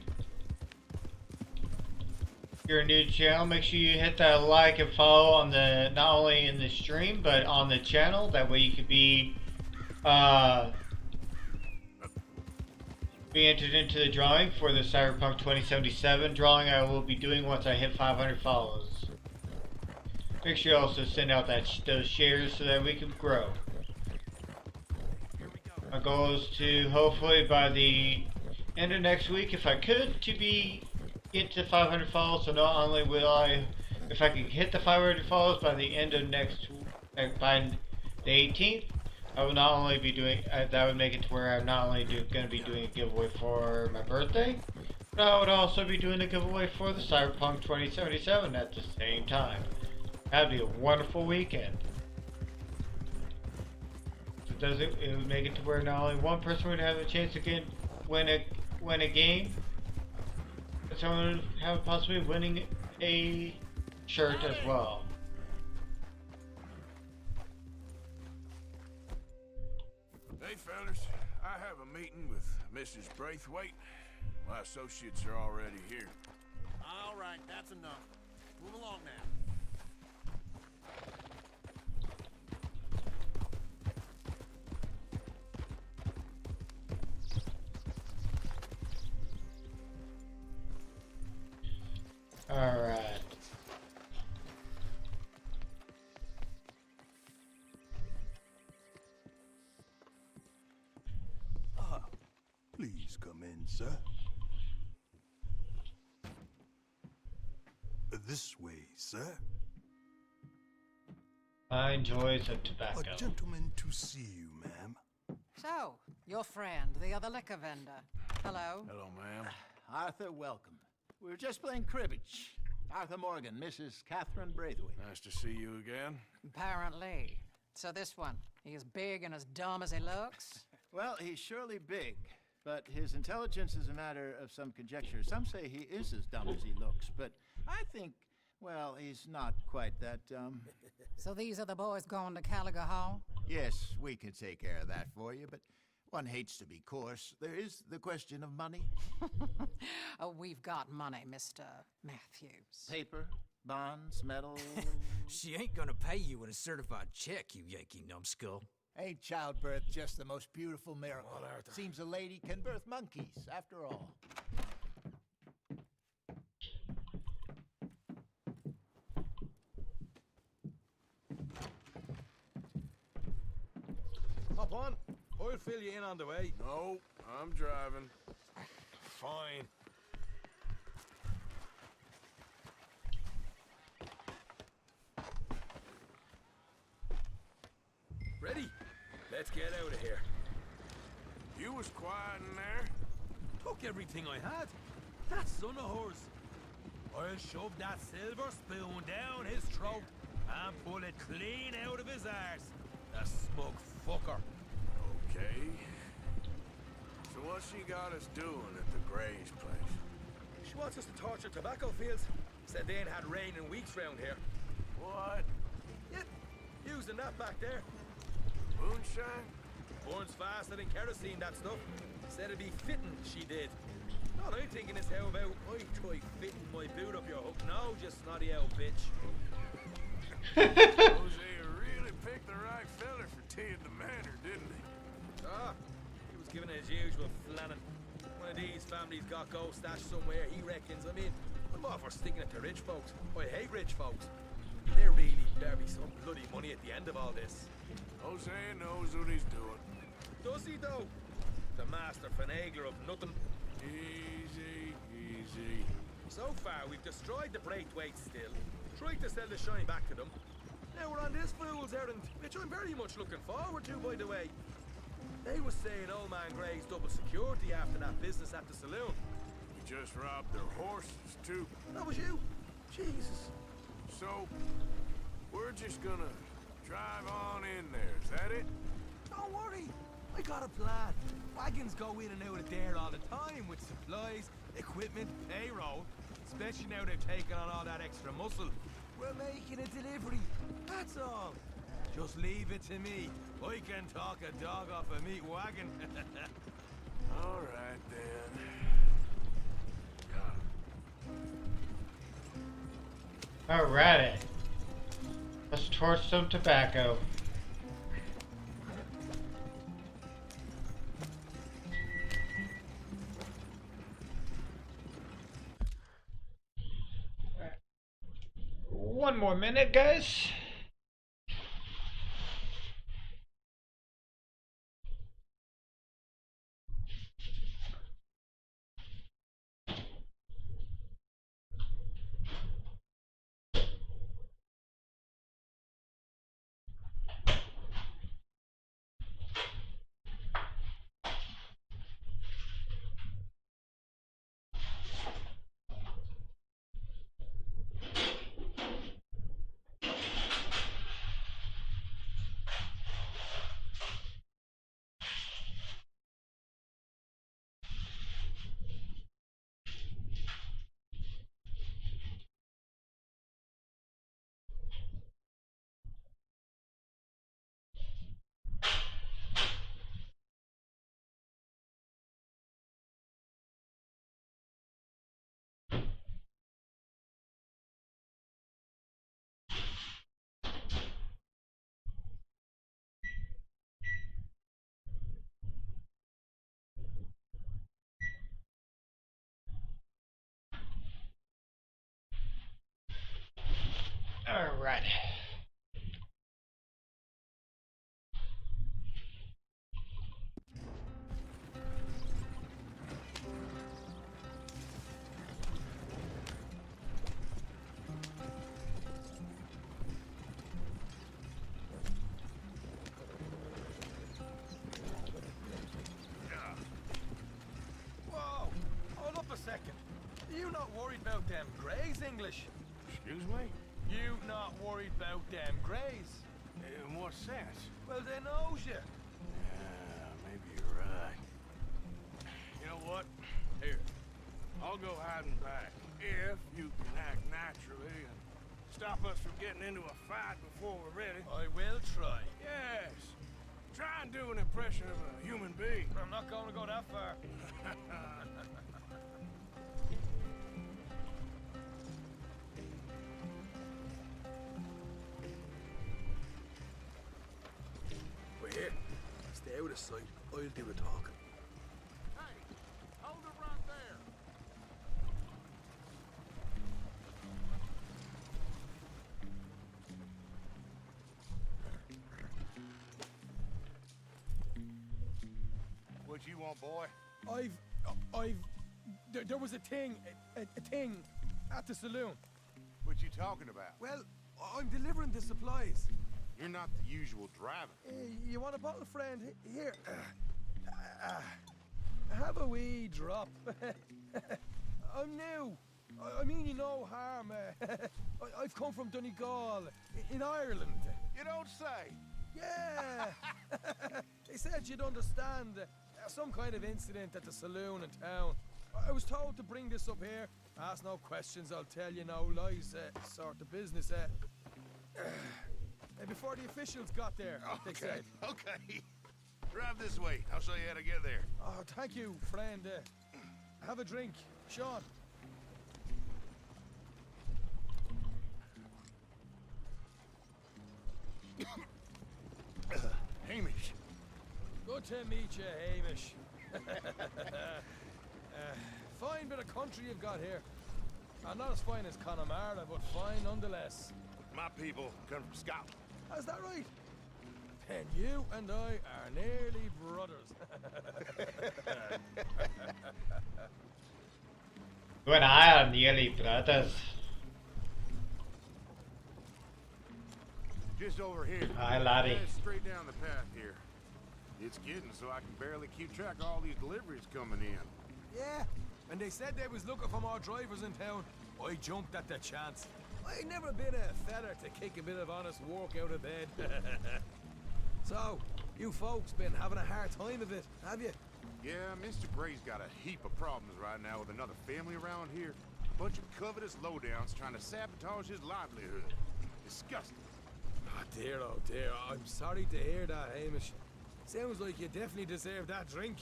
If you're new to the channel, make sure you hit that like and follow on the not only in the stream but on the channel. That way you could be entered into the drawing for the Cyberpunk 2077 drawing I will be doing once I hit 500 follows. Make sure you also send out those shares so that we can grow. My goal is to hopefully by the end of next week, if I could, to get to 500 follows. So not only will I, if I can hit the 500 follows by the end of by the 18th, I will not only be doing, that would make it to where I'm not only going to be doing a giveaway for my birthday, but I would also be doing a giveaway for the Cyberpunk 2077 at the same time. That'd be a wonderful weekend. It would make it to where not only one person would have a chance to win a game, but someone would have possibly winning a shirt as well. Say, fellas, I have a meeting with Mrs. Braithwaite. My associates are already here. All right, that's enough. Move along now. All right. Please come in, sir. This way, sir. Fine joys of tobacco. A gentleman to see you, ma'am. So, your friend, the other liquor vendor. Hello. Hello, ma'am. Arthur, welcome. We were just playing cribbage. Arthur Morgan, Mrs. Catherine Braithwaite. Nice to see you again. Apparently. So this one, he is big and as dumb as he looks? Well, he's surely big, but his intelligence is a matter of some conjecture. Some say he is as dumb as he looks, but I think, well, he's not quite that dumb. So these are the boys going to Caliga Hall? Yes, we could take care of that for you, but one hates to be coarse. There is the question of money. Oh, we've got money, Mr. Matthews. Paper, bonds, metal. She ain't gonna pay you with a certified check, you Yankee numbskull. Ain't childbirth just the most beautiful miracle? Seems a lady can birth monkeys, after all. Hop on. I'll fill you in on the way. No, I'm driving. Fine. Ready? Let's get out of here. You was quiet in there. Took everything I had. That son of hers. I'll shove that silver spoon down his throat and pull it clean out of his arse. The smug fucker. Okay. So what's she got us doing at the Gray's place? She wants us to torture tobacco fields. Said they ain't had rain in weeks round here. What? Yep. Using that back there. Moonshine? Burns faster than kerosene, that stuff. Said it'd be fitting, she did. All I'm thinking is how about I try fitting my boot up your hook now, you snotty old bitch. Hosea really picked the right fella for tea at the manor, didn't he? Ah, he was given his usual flannin'. One of these families got gold stashed somewhere, he reckons. I mean, I'm all for sticking it to rich folks. I hate rich folks. There really better be some bloody money at the end of all this. Hosea knows what he's doing. Does he, though? The master finagler of nothing. Easy, easy. So far, we've destroyed the Braithwaites still, tried to sell the shine back to them. Now we're on this fool's errand, which I'm very much looking forward to, by the way. They was saying Old Man Gray's double security after that business at the saloon. We just robbed their horses, too. That was you? Jesus. So, we're just gonna drive on in there, is that it? Don't worry, I got a plan. Wagons go in and out of there all the time with supplies, equipment, payroll. Especially now they've taken on all that extra muscle. We're making a delivery, that's all. Just leave it to me. I can talk a dog off a meat wagon. All right, then. Alrighty. Let's torch some tobacco. One more minute, guys. Alright. Whoa! Hold up a second. You not worried about them greys, English? Excuse me? You not worried about them greys? In what sense? Well, they knows you. Yeah, maybe you're right. You know what? Here, I'll go hiding back. If you can act naturally and stop us from getting into a fight before we're ready. I will try. Yes. Try and do an impression of a human being. I'm not going to go that far. Wait here. Stay out of sight. I'll do the talking. Hey, hold it right there. What you want, boy? There was a thing at the saloon. What you talking about? Well, I'm delivering the supplies. You're not the usual driver. You want a bottle, friend? Here. Have a wee drop. I'm new. I mean you no harm. I've come from Donegal, in Ireland. You don't say. Yeah. They said you'd understand. Some kind of incident at the saloon in town. I was told to bring this up here. Ask no questions, I'll tell you no lies. Sort of business. Before the officials got there, they said. Okay. Drive this way. I'll show you how to get there. Oh, thank you, friend. Have a drink, Sean. Hamish. Good to meet you, Hamish. Fine bit of country you've got here. Not as fine as Connemara, but fine nonetheless. My people come from Scotland. Is that right? Then you and I are nearly brothers. You and I are nearly brothers. Just over here. Hi, laddie. Head straight down the path here. It's getting so I can barely keep track of all these deliveries coming in. Yeah, and they said they was looking for more drivers in town. I jumped at the chance. I never been a feller to kick a bit of honest work out of bed. So, you folks been having a hard time of it, have you? Yeah, Mr. Gray's got a heap of problems right now with another family around here. Bunch of covetous lowdowns trying to sabotage his livelihood. Disgusting. Oh dear, I'm sorry to hear that, Hamish. Sounds like you definitely deserve that drink.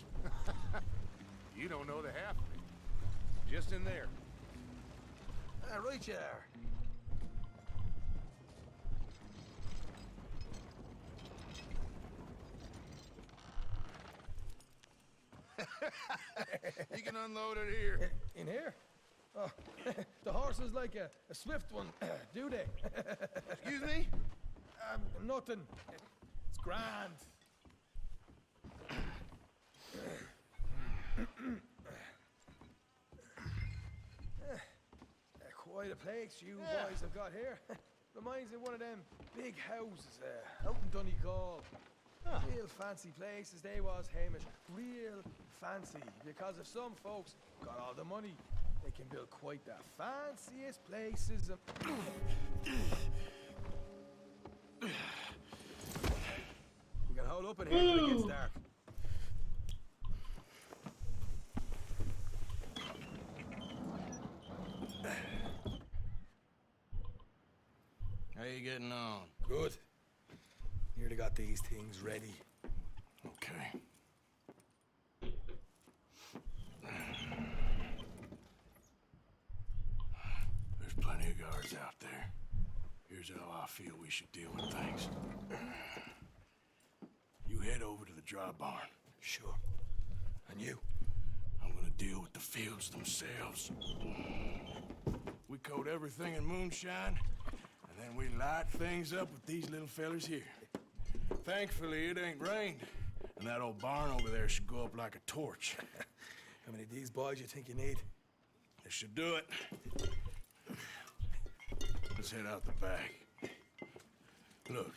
You don't know the half of it. Just in there. Right you are. You can unload it here. In here? Oh, the horses like a swift one, do they? Excuse me? Nothing. It's grand. Quite a place you boys have got here. Reminds me of one of them big houses out in Donegal. Real fancy places they was, Hamish. Real fancy. Because if some folks got all the money, they can build quite the fanciest places. We can hold up in here till it gets dark. How you getting on? Good. Nearly got these things ready. Okay. There's plenty of guards out there. Here's how I feel we should deal with things. You head over to the dry barn. Sure. And you? I'm gonna deal with the fields themselves. We coat everything in moonshine, and then we light things up with these little fellers here. Thankfully, it ain't rained, and that old barn over there should go up like a torch. How many of these boys you think you need? This should do it. Let's head out the back. Look,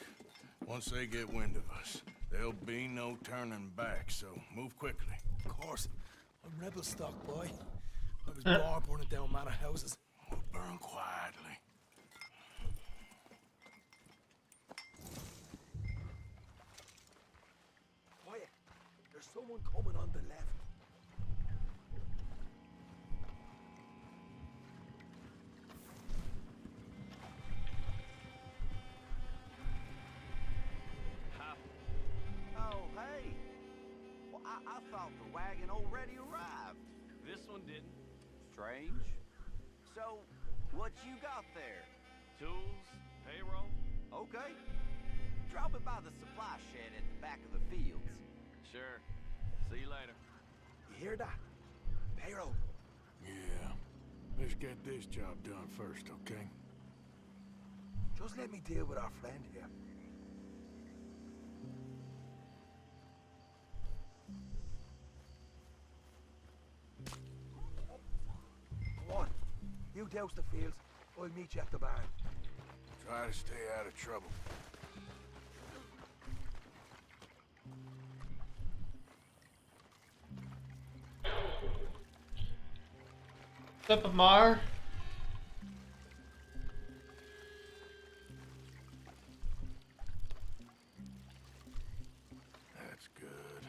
once they get wind of us, there'll be no turning back, so move quickly. Of course. I'm rebel stock, boy. I was born burning down manor houses. We'll burn quietly. Quiet. There's someone coming on the left. Oh, hey. Well, I thought the wagon already arrived. This one didn't. Strange. So, what you got there? Tools, payroll. Okay. Drop it by the supply shed at the back of the fields. Sure. See you later. You hear that? Payroll. Yeah. Let's get this job done first, okay? Just let me deal with our friend here. Go on. You douse the fields. I'll meet you at the barn. Try to stay out of trouble. What's up, Amar? That's good.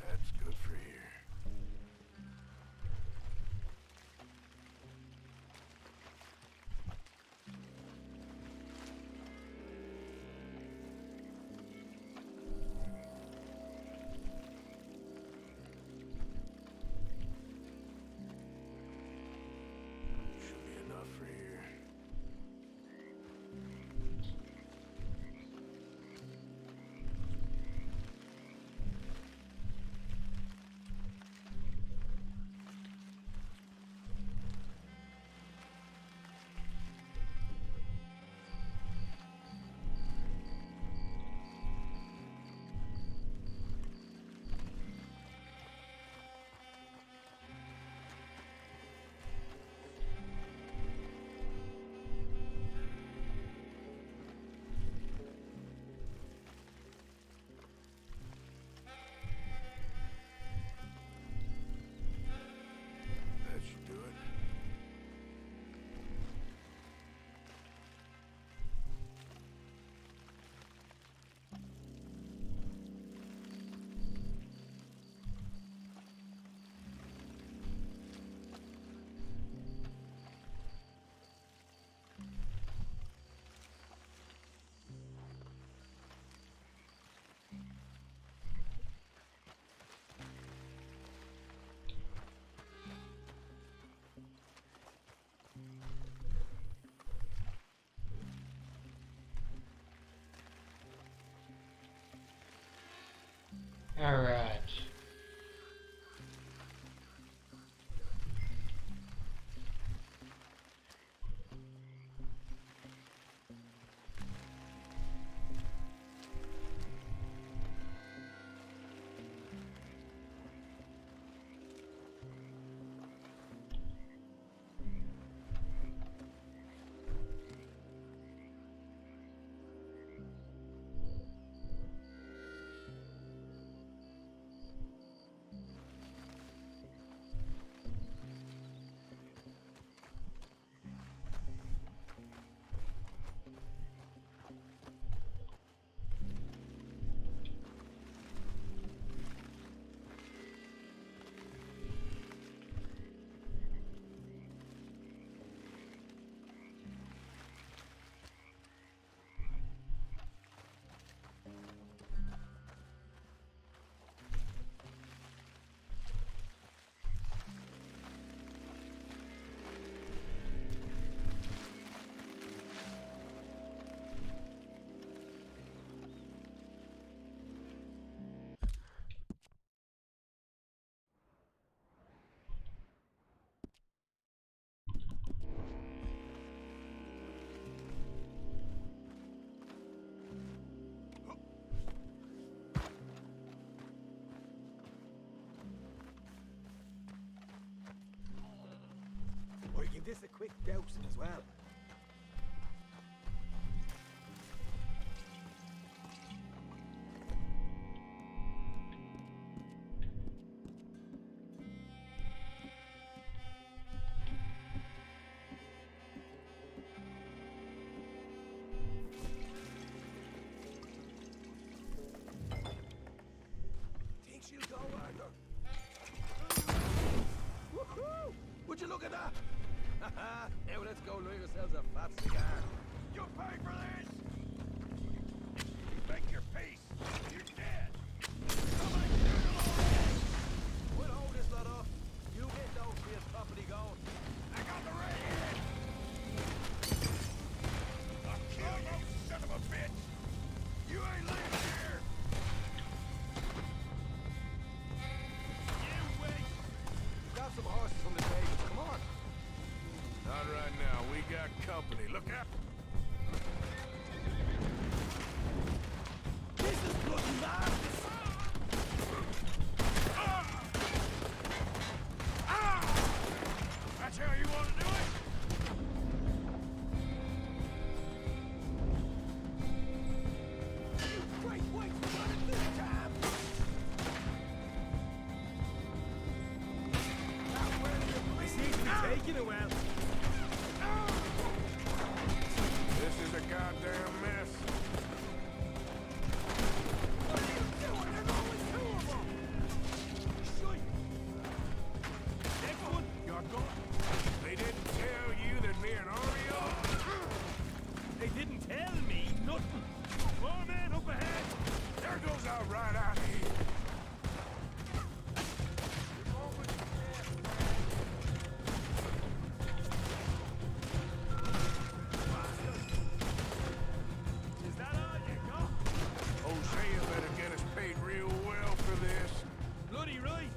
That's good for here. Should be enough for here. That should do it. All right. this a quick dousing as well. Think she'll go, Arthur? Woohoo! Would you look at that? Now let's go light ourselves a fat cigar. You pay for this! Make your peace! You're dead! Somebody shoot him already! We'll hold this lot off. You get those bills properly going. I got the red head! I'll kill you, son of a bitch! You ain't leaving here! You wait! Grab some horses from the table. Come on. Not right now. We got company. Look out! This is bloody madness! That's how you want to do it? You great white son of this time! This needs to be taken a while. This is a goddamn mess. What are you doing? There's only two of them! Shite! Next one, you're gone. They didn't tell you that me and Ario... They didn't tell me nothing. More men up ahead. There goes our right out of here. Is that all you got? Hosea better get us paid real well for this. Bloody right.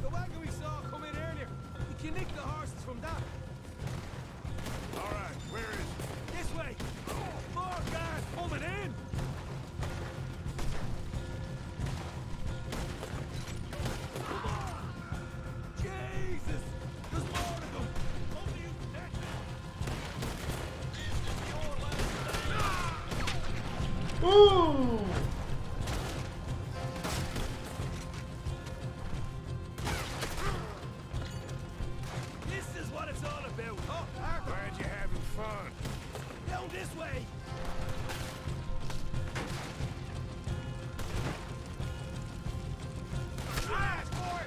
The wagon we saw come in earlier. You can nick the horses from that. All right, where is it? This way. More guys coming in. Come on. Jesus. There's more of them. Only you protect them. Ooh! This is what it's all about. Oh, Arthur. Glad you're having fun. Down this way. Flash, boy!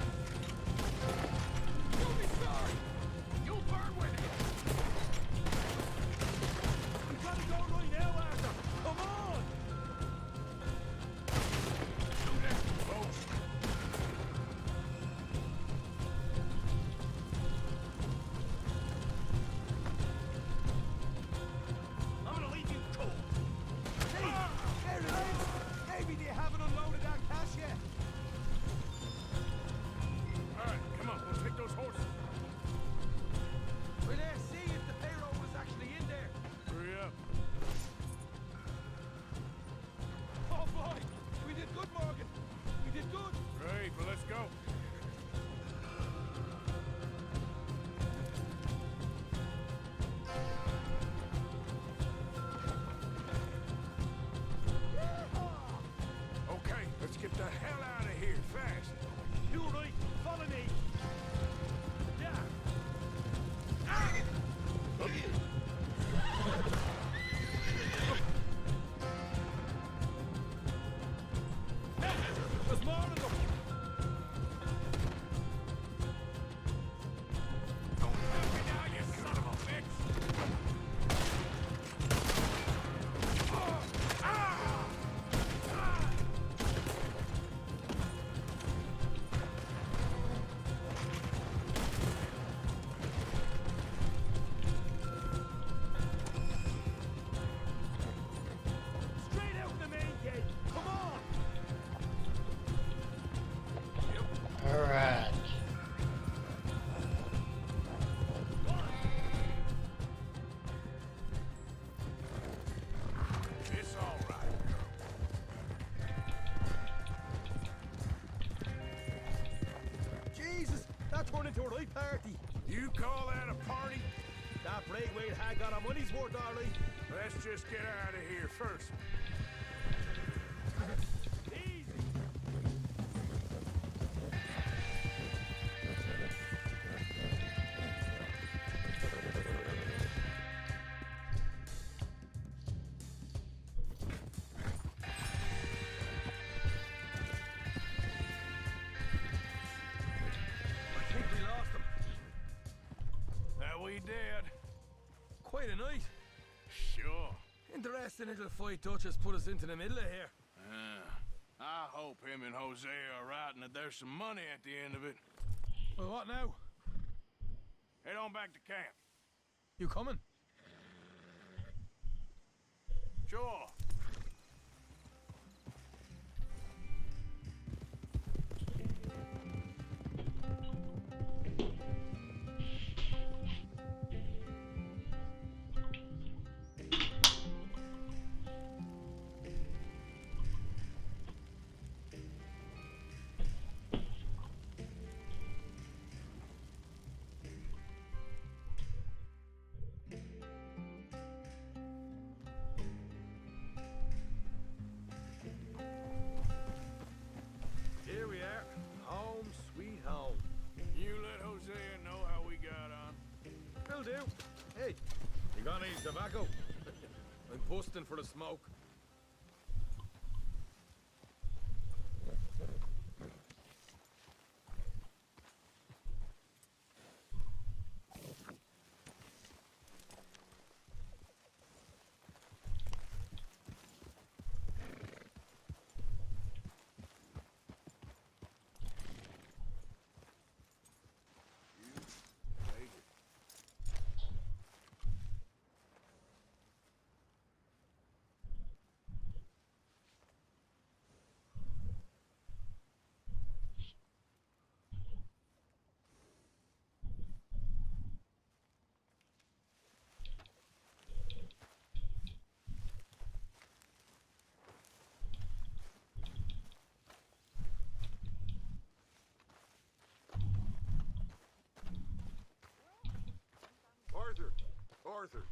You'll be sorry. You'll burn with it. We gotta go right now, Arthur. Come on. Do that, folks. I'm gonna leave you cold. Hey, there it is. Maybe they haven't unloaded our cash yet. All right, come on, we'll take those horses. We'll see if the payroll was actually in there. Hurry up. Oh boy, we did good, Morgan. We did good. Great, well, let's go. Okay, let's get the hell out of here fast. You right. Follow me. Yeah. There's more of them. Don't help me now, you son of a bitch. Straight out the main gate. Come on. That turned into a right party. You call that a party? That Braithwaite had got our money's worth, all right. Let's just get out of here first. Easy. I think we lost him. That we did. Quite a night. Sure. Interesting little fight Dutch has put us into the middle of here. I hope him and Jose are right and that there's some money at the end of it. Well, what now? Head on back to camp. You coming? Sure. Here we are. Home sweet home. You let Hosea know how we got on. Will do. Hey, you got any tobacco? I'm busting for the smoke. Take it. Arthur.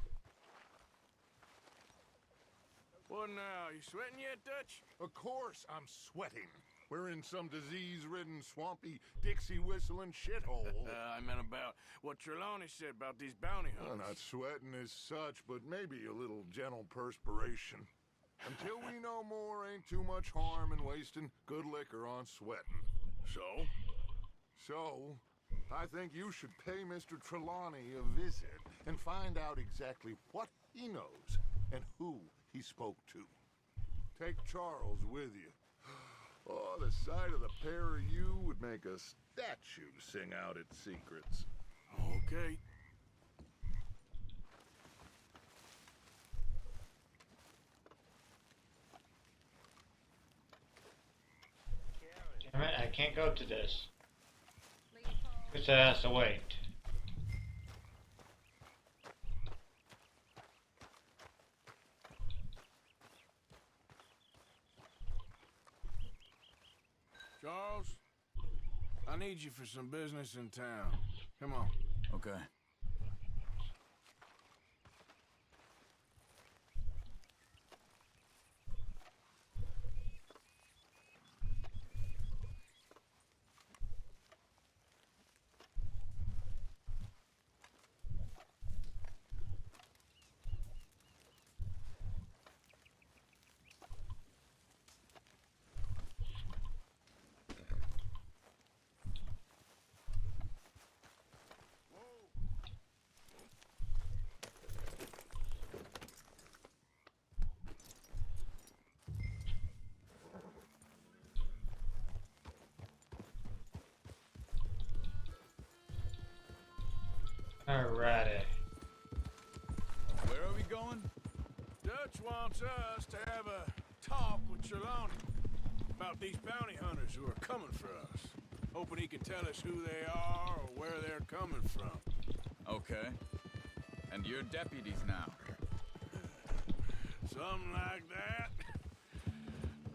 What now? You sweating yet, Dutch? Of course I'm sweating. We're in some disease-ridden, swampy, Dixie-whistling shithole. I meant about what Trelawney said about these bounty Well, hunters. not sweating as such, but maybe a little gentle perspiration. Until we know more, ain't too much harm in wasting good liquor on sweating. So? So, I think you should pay Mr. Trelawney a visit and find out exactly what he knows and who he spoke to. Take Charles with you. Oh, the sight of the pair of you would make a statue sing out its secrets. Okay. Damn it, I can't go to this. Guess it has to wait. Charles, I need you for some business in town. Come on. Okay. Alrighty. Where are we going? Dutch wants us to have a talk with Trelawney about these bounty hunters who are coming for us. Hoping he can tell us who they are or where they're coming from. Okay. And you're deputies now. Something like that.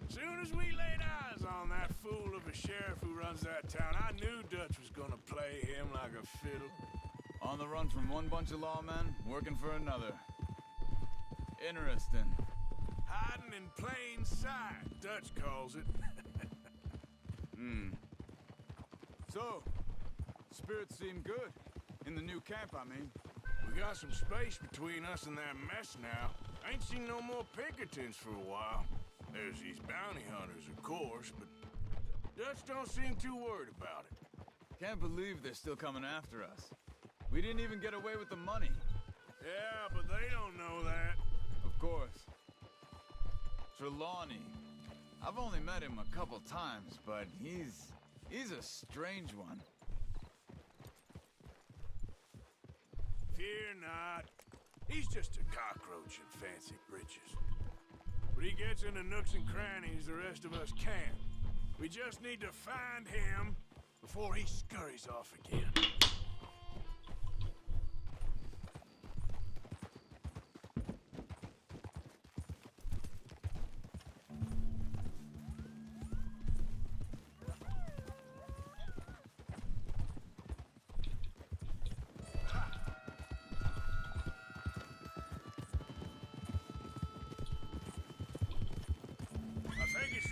Soon as we laid eyes on that fool of a sheriff who runs that town. I knew Dutch was gonna play him like a fiddle. On the run from one bunch of lawmen, working for another. Interesting. Hiding in plain sight, Dutch calls it. So, spirits seem good. In the new camp, I mean. We got some space between us and that mess now. Ain't seen no more Pinkertons for a while. There's these bounty hunters, of course, but Dutch don't seem too worried about it. Can't believe they're still coming after us. We didn't even get away with the money. Yeah, but they don't know that. Of course. Trelawney. I've only met him a couple times, but he's a strange one. Fear not. He's just a cockroach in fancy breeches. But he gets into nooks and crannies the rest of us can't. We just need to find him before he scurries off again.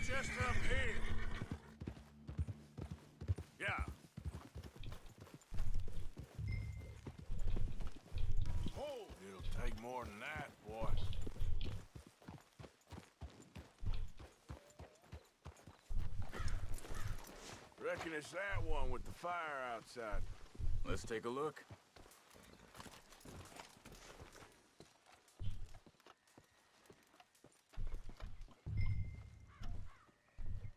Just up here. Yeah. Oh, it'll take more than that, boy. Reckon it's that one with the fire outside. Let's take a look.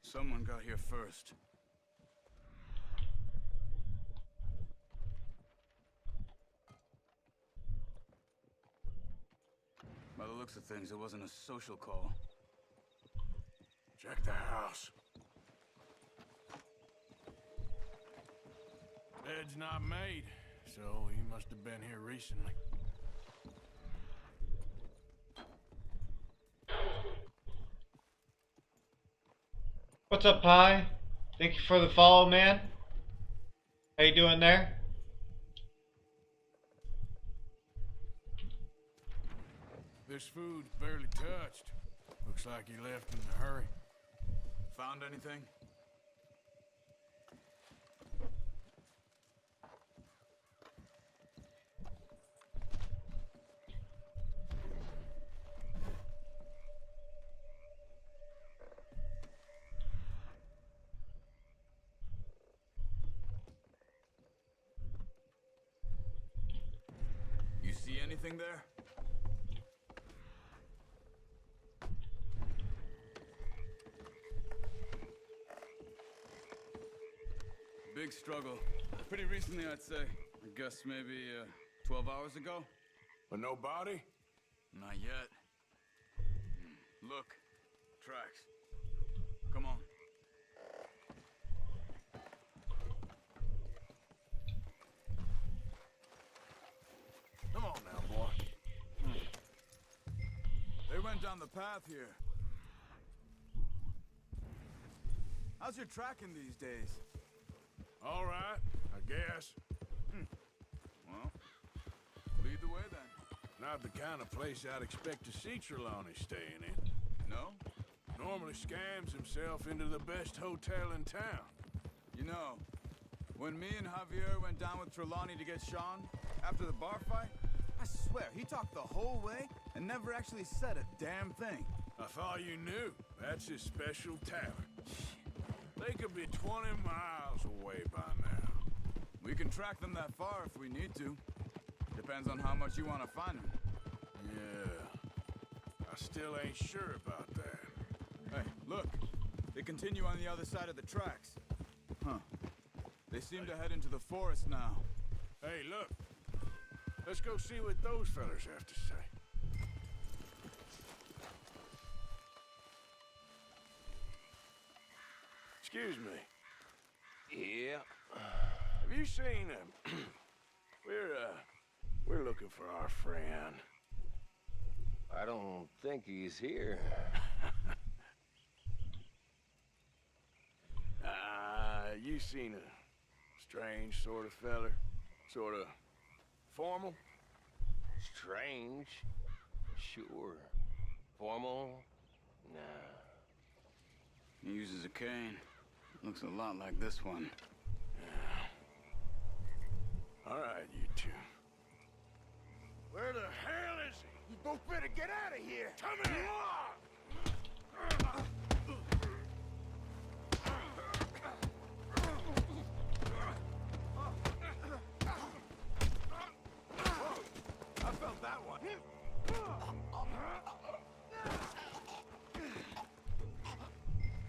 Someone got here first. By the looks of things, it wasn't a social call. Check the house. Bed's not made, so he must have been here recently. What's up, Pi? Thank you for the follow, man. How you doing there? This food's barely touched. Looks like he left in a hurry. Found anything? You see anything there? Big struggle. Pretty recently, I'd say. I guess maybe 12 hours ago. But no body? Not yet. Look. Tracks. Come on. Come on now, boy. They went down the path here. How's your tracking these days? All right, I guess. Well, lead the way then. Not the kind of place I'd expect to see Trelawney staying in. No? Normally scams himself into the best hotel in town. You know, when me and Javier went down with Trelawney to get Sean, after the bar fight, I swear, he talked the whole way and never actually said a damn thing. I thought you knew. That's his special talent. They could be 20 miles away by now. We can track them that far if we need to. Depends on how much you want to find them. Yeah. I still ain't sure about that. Hey, look. They continue on the other side of the tracks. Huh. They seem to head into the forest now. Hey, look. Let's go see what those fellas have to say. Excuse me. Yeah. Have you seen him? We're looking for our friend. I don't think he's here. You seen a strange sort of feller? Sort of formal? Strange? Sure. Formal? Nah. He uses a cane. Looks a lot like this one. Yeah. All right, you two. Where the hell is he? You both better get out of here! Come here! I felt that one.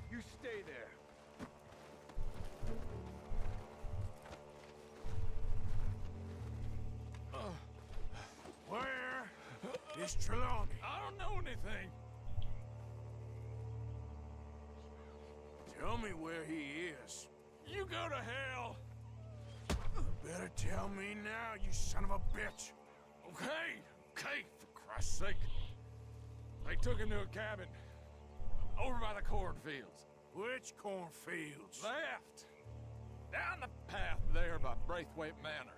You stay there. Where is Trelawney? I don't know anything. Tell me where he is. You go to hell. Better tell me now, you son of a bitch. Okay, for Christ's sake. They took him to a cabin over by the cornfields. Which cornfields? Left. Down the path there by Braithwaite Manor.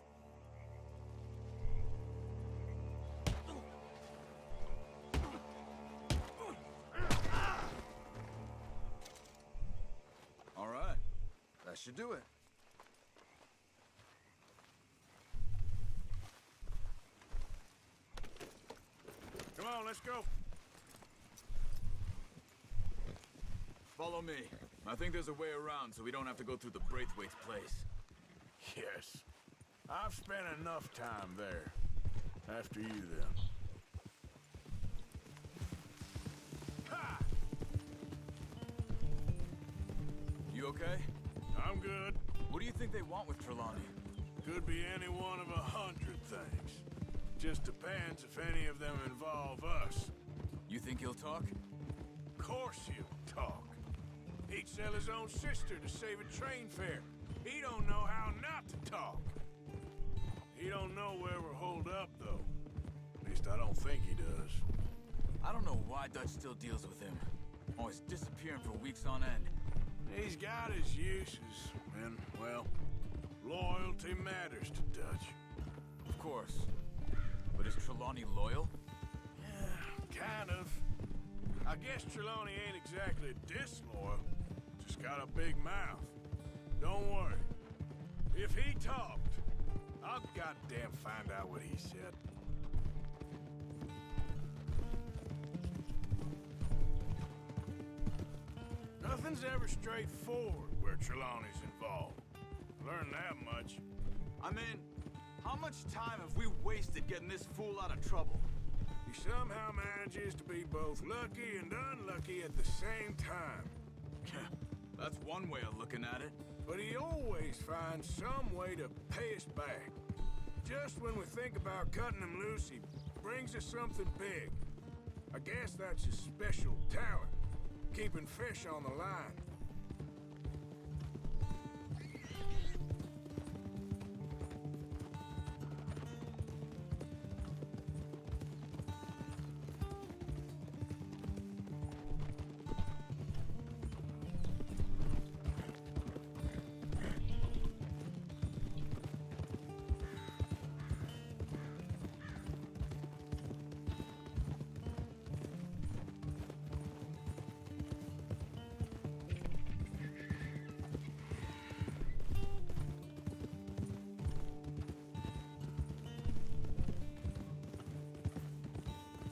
All right. That should do it. Come on, let's go. Follow me. I think there's a way around so we don't have to go through the Braithwaite's place. Yes. I've spent enough time there. After you, then. Ha! You okay? I'm good. What do you think they want with Trelawney? Could be any one of 100 things. Just depends if any of them involve us. You think he'll talk? Of course he'll talk. He'd sell his own sister to save a train fare. He don't know how not to talk. He don't know where we're holed up, though. At least I don't think he does. I don't know why Dutch still deals with him. Always disappearing for weeks on end. He's got his uses, and, well, loyalty matters to Dutch. Of course. But is Trelawney loyal? Yeah, kind of. I guess Trelawney ain't exactly disloyal. Just got a big mouth. Don't worry. If he talked, I'll goddamn find out what he said. Nothing's ever straightforward where Trelawney's involved. Learned that much. I mean, how much time have we wasted getting this fool out of trouble? He somehow manages to be both lucky and unlucky at the same time. That's one way of looking at it. But he always finds some way to pay us back. Just when we think about cutting him loose, he brings us something big. I guess that's his special talent, keeping fish on the line.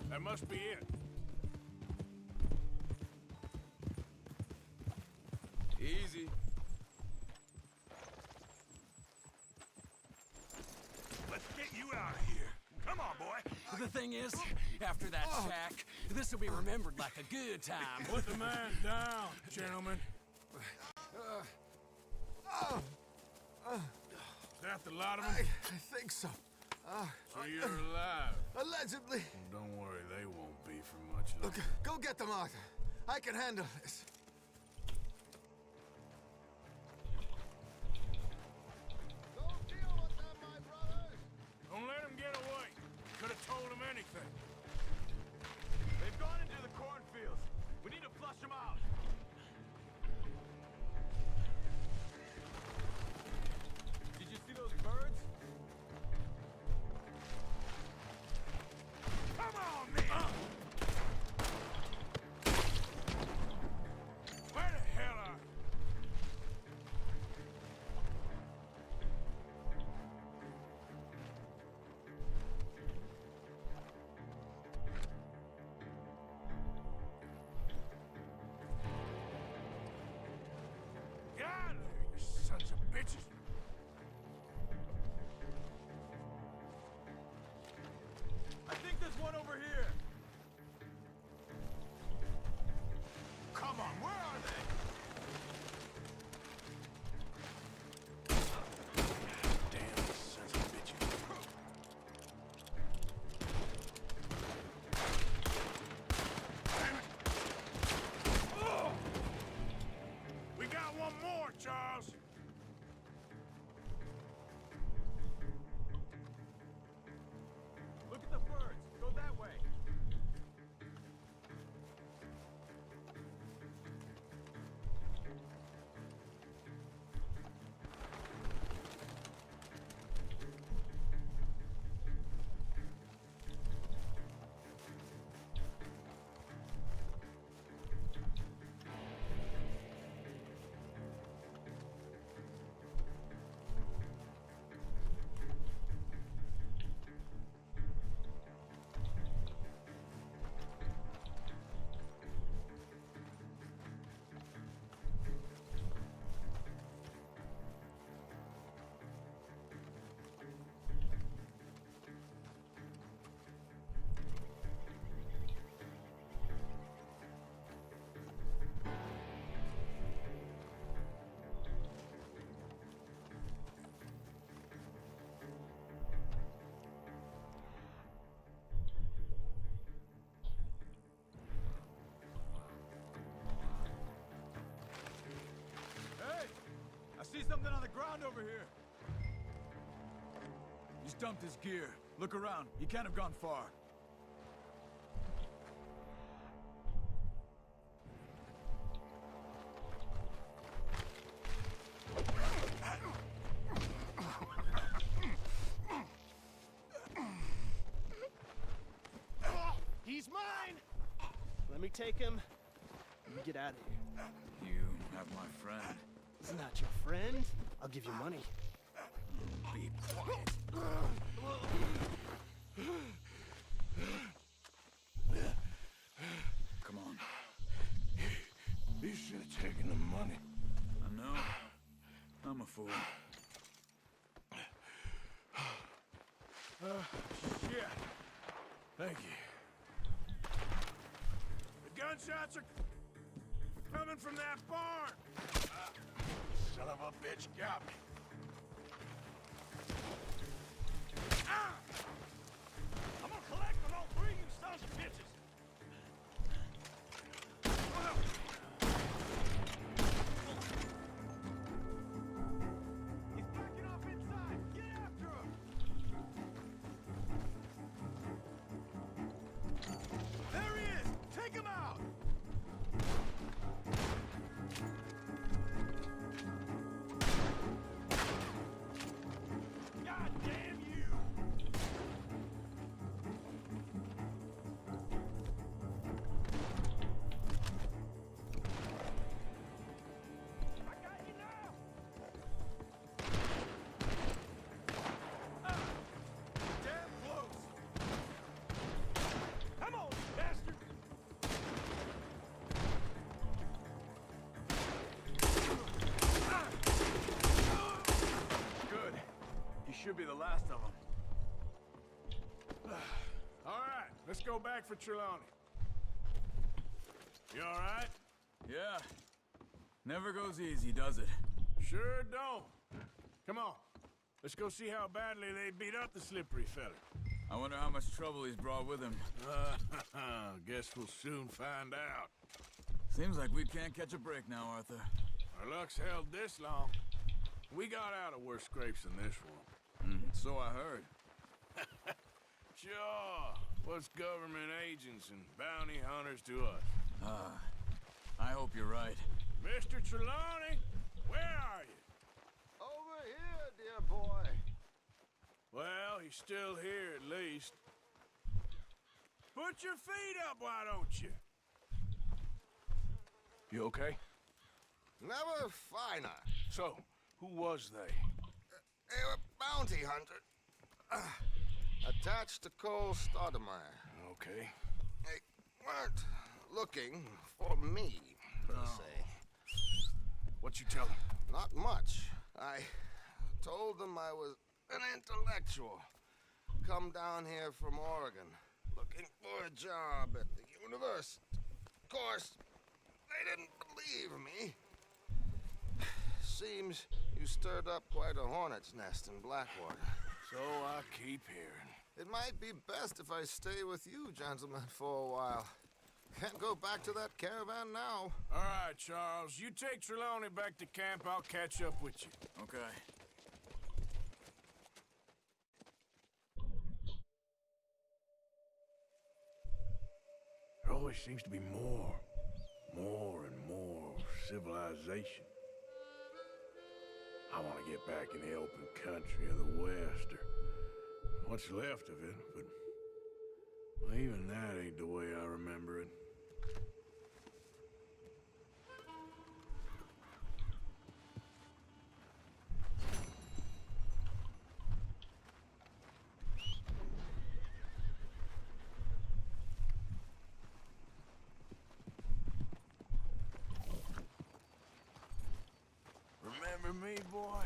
That must be it. Easy. Let's get you out of here. Come on, boy. The thing is, after that shack, this will be remembered like a good time. Put the man down, gentlemen. Is that the lot of them? I think so. So you're alive? Allegedly. Well, don't worry, they won't be for much longer. Look, go get them, Arthur. I can handle this. Don't let them get away. Could have told them anything. They've gone into the cornfields. We need to flush them out. bitches! I think there's one over here. Come on, where are they? Damn sons of bitches. Damn it. Oh! We got one more, Charles. Look at the birds. Go that way. Hey! I see something on the ground over here. He's dumped his gear. Look around. He can't have gone far. He's mine! Let me take him. You get out of here. You have my friend. He's not your friend. I'll give you money. Be quiet. Come on. You should have taken the money. I know. I'm a fool. Shit. Thank you. The gunshots are coming from that barn. Son of a bitch got me. Ah! I'm gonna collect on all three of you sons of bitches. He's backing off inside. Get after him. There he is. Take him out. God damn you! I got you now! Ah! Damn close! Come on, you bastard! Good. You should be the last of them. All right, let's go back for Trelawney. You all right? Yeah. Never goes easy, does it? Sure don't. Come on. Let's go see how badly they beat up the slippery fella. I wonder how much trouble he's brought with him. Guess we'll soon find out. Seems like we can't catch a break now, Arthur. Our luck's held this long. We got out of worse scrapes than this one. So I heard. Sure. What's government agents and bounty hunters to us? I hope you're right. Mr. Trelawney, where are you? Over here, dear boy. Well, he's still here at least. Put your feet up, why don't you? You okay? Never finer. So, who was they? They were bounty hunter. Attached to Cole Stoudemire. Okay. They weren't looking for me, per se. What you tell them? Not much. I told them I was an intellectual. Come down here from Oregon, looking for a job at the university. Of course, they didn't believe me. Seems you stirred up quite a hornet's nest in Blackwater. So I keep hearing. It might be best if I stay with you, gentlemen, for a while. Can't go back to that caravan now. All right, Charles. You take Trelawney back to camp. I'll catch up with you. Okay. There always seems to be more and more civilization. I want to get back in the open country of the West, or what's left of it, but well, even that ain't the way I remember it. Remember me, boy?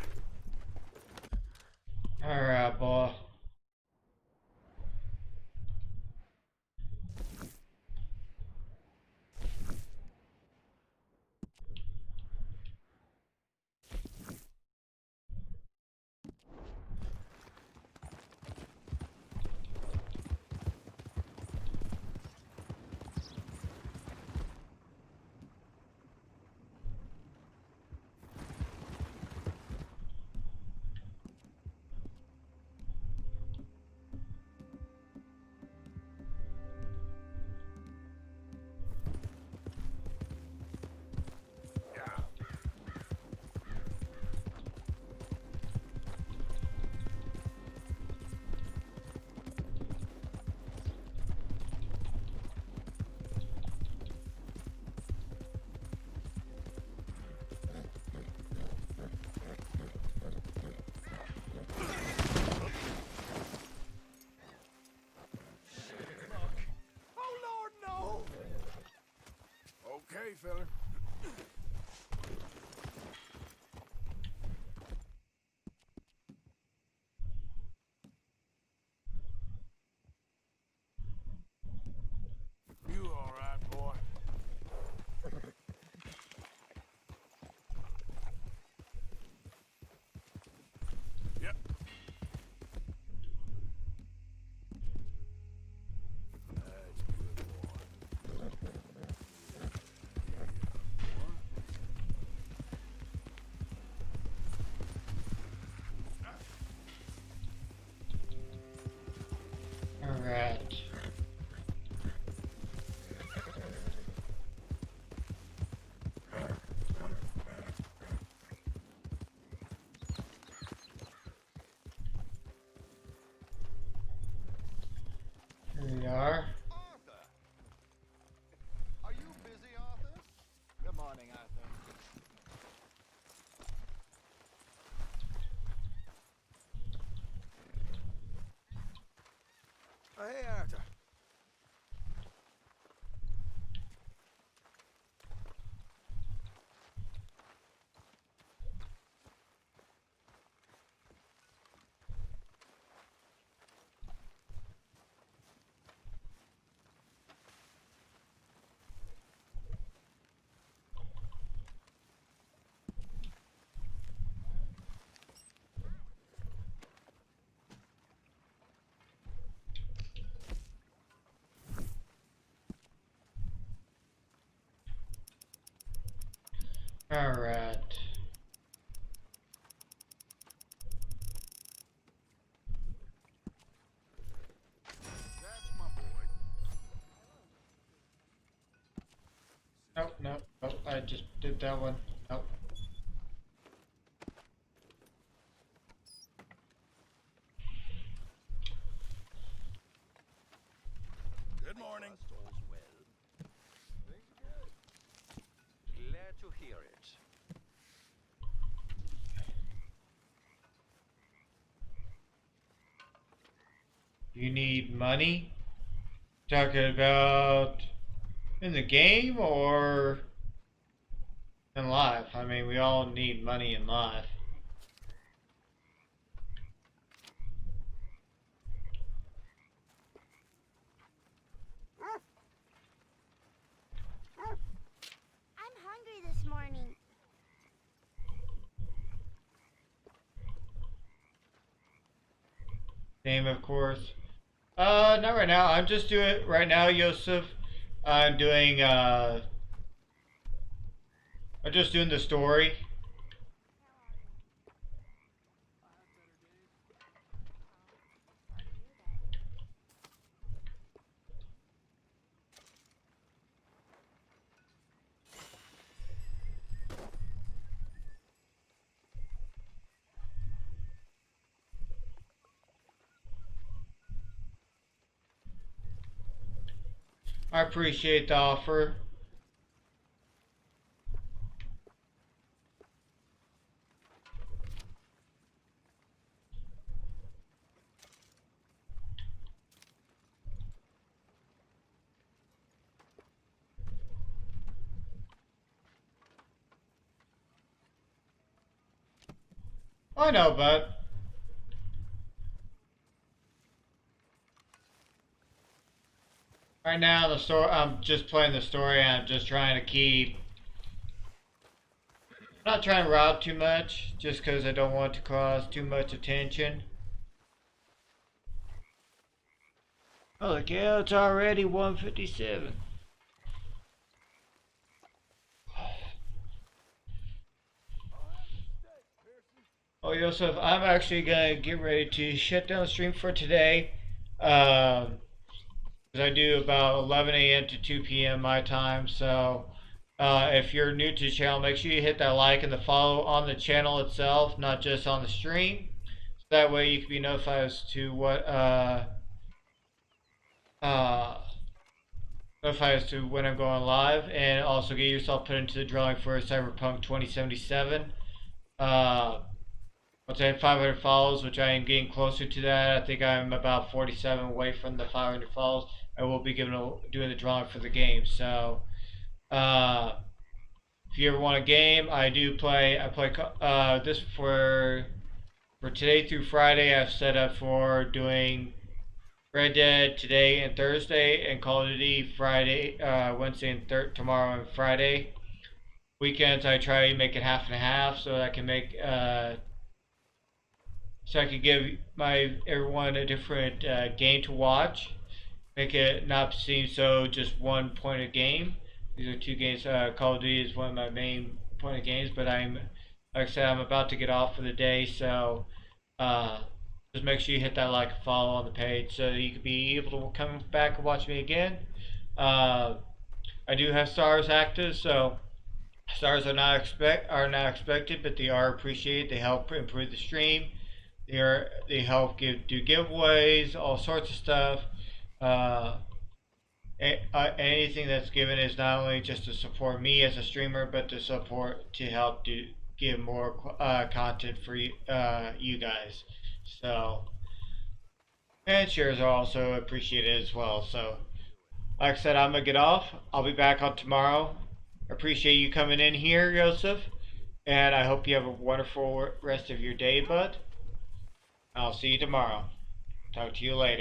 Alright, boy. Okay, fella. You all right, boy? Yep. Alright. Here we are. Are you busy, Arthur? Good morning, Arthur. Hey, Arthur. Alright. That's my boy. Nope, nope, nope, I just did that one. Nope. Good morning. All's well. Glad to hear it. You need money? Talking about in the game or in life? I mean, we all need money in life. morning. Name, of course. Not right now. I'm just doing right now, Yosef. I'm doing. I'm just doing the story. I appreciate the offer. I know, bud. Right now, the story. I'm just playing the story. And I'm just trying to keep. I'm not trying to rob too much, just because I don't want to cause too much attention. Oh, look, yeah, it's already 1:57. Oh, Yosef, I'm actually gonna get ready to shut down the stream for today. Because I do about 11 a.m. to 2 p.m. my time. So, if you're new to the channel, make sure you hit that like and the follow on the channel itself, not just on the stream. So that way you can be notified as to what notified as to when I'm going live, and also get yourself put into the drawing for Cyberpunk 2077. Once I have 500 follows, which I am getting closer to that, I think I'm about 47 away from the 500 follows. I will be doing the drawing for the game. So, if you ever want a game, I do play. I play this for today through Friday. I've set up for doing Red Dead today and Thursday, and Call of Duty Friday, Wednesday and tomorrow and Friday. Weekends I try to make it half and half so that I can make so I could give everyone a different game to watch. Make it not seem so just one point of game. These are two games. Call of Duty is one of my main point of games, but like I said, I'm about to get off for the day, so just make sure you hit that like and follow on the page so you can be able to come back and watch me again. I do have stars active, so stars are not expected, but they are appreciated. They help improve the stream. They help do giveaways, all sorts of stuff. Anything that's given is not only just to support me as a streamer, but to help give more content for you guys. So, and shares are also appreciated as well. So, like I said, I'm gonna get off. I'll be back on tomorrow. Appreciate you coming in here, Joseph, and I hope you have a wonderful rest of your day, bud. I'll see you tomorrow. Talk to you later.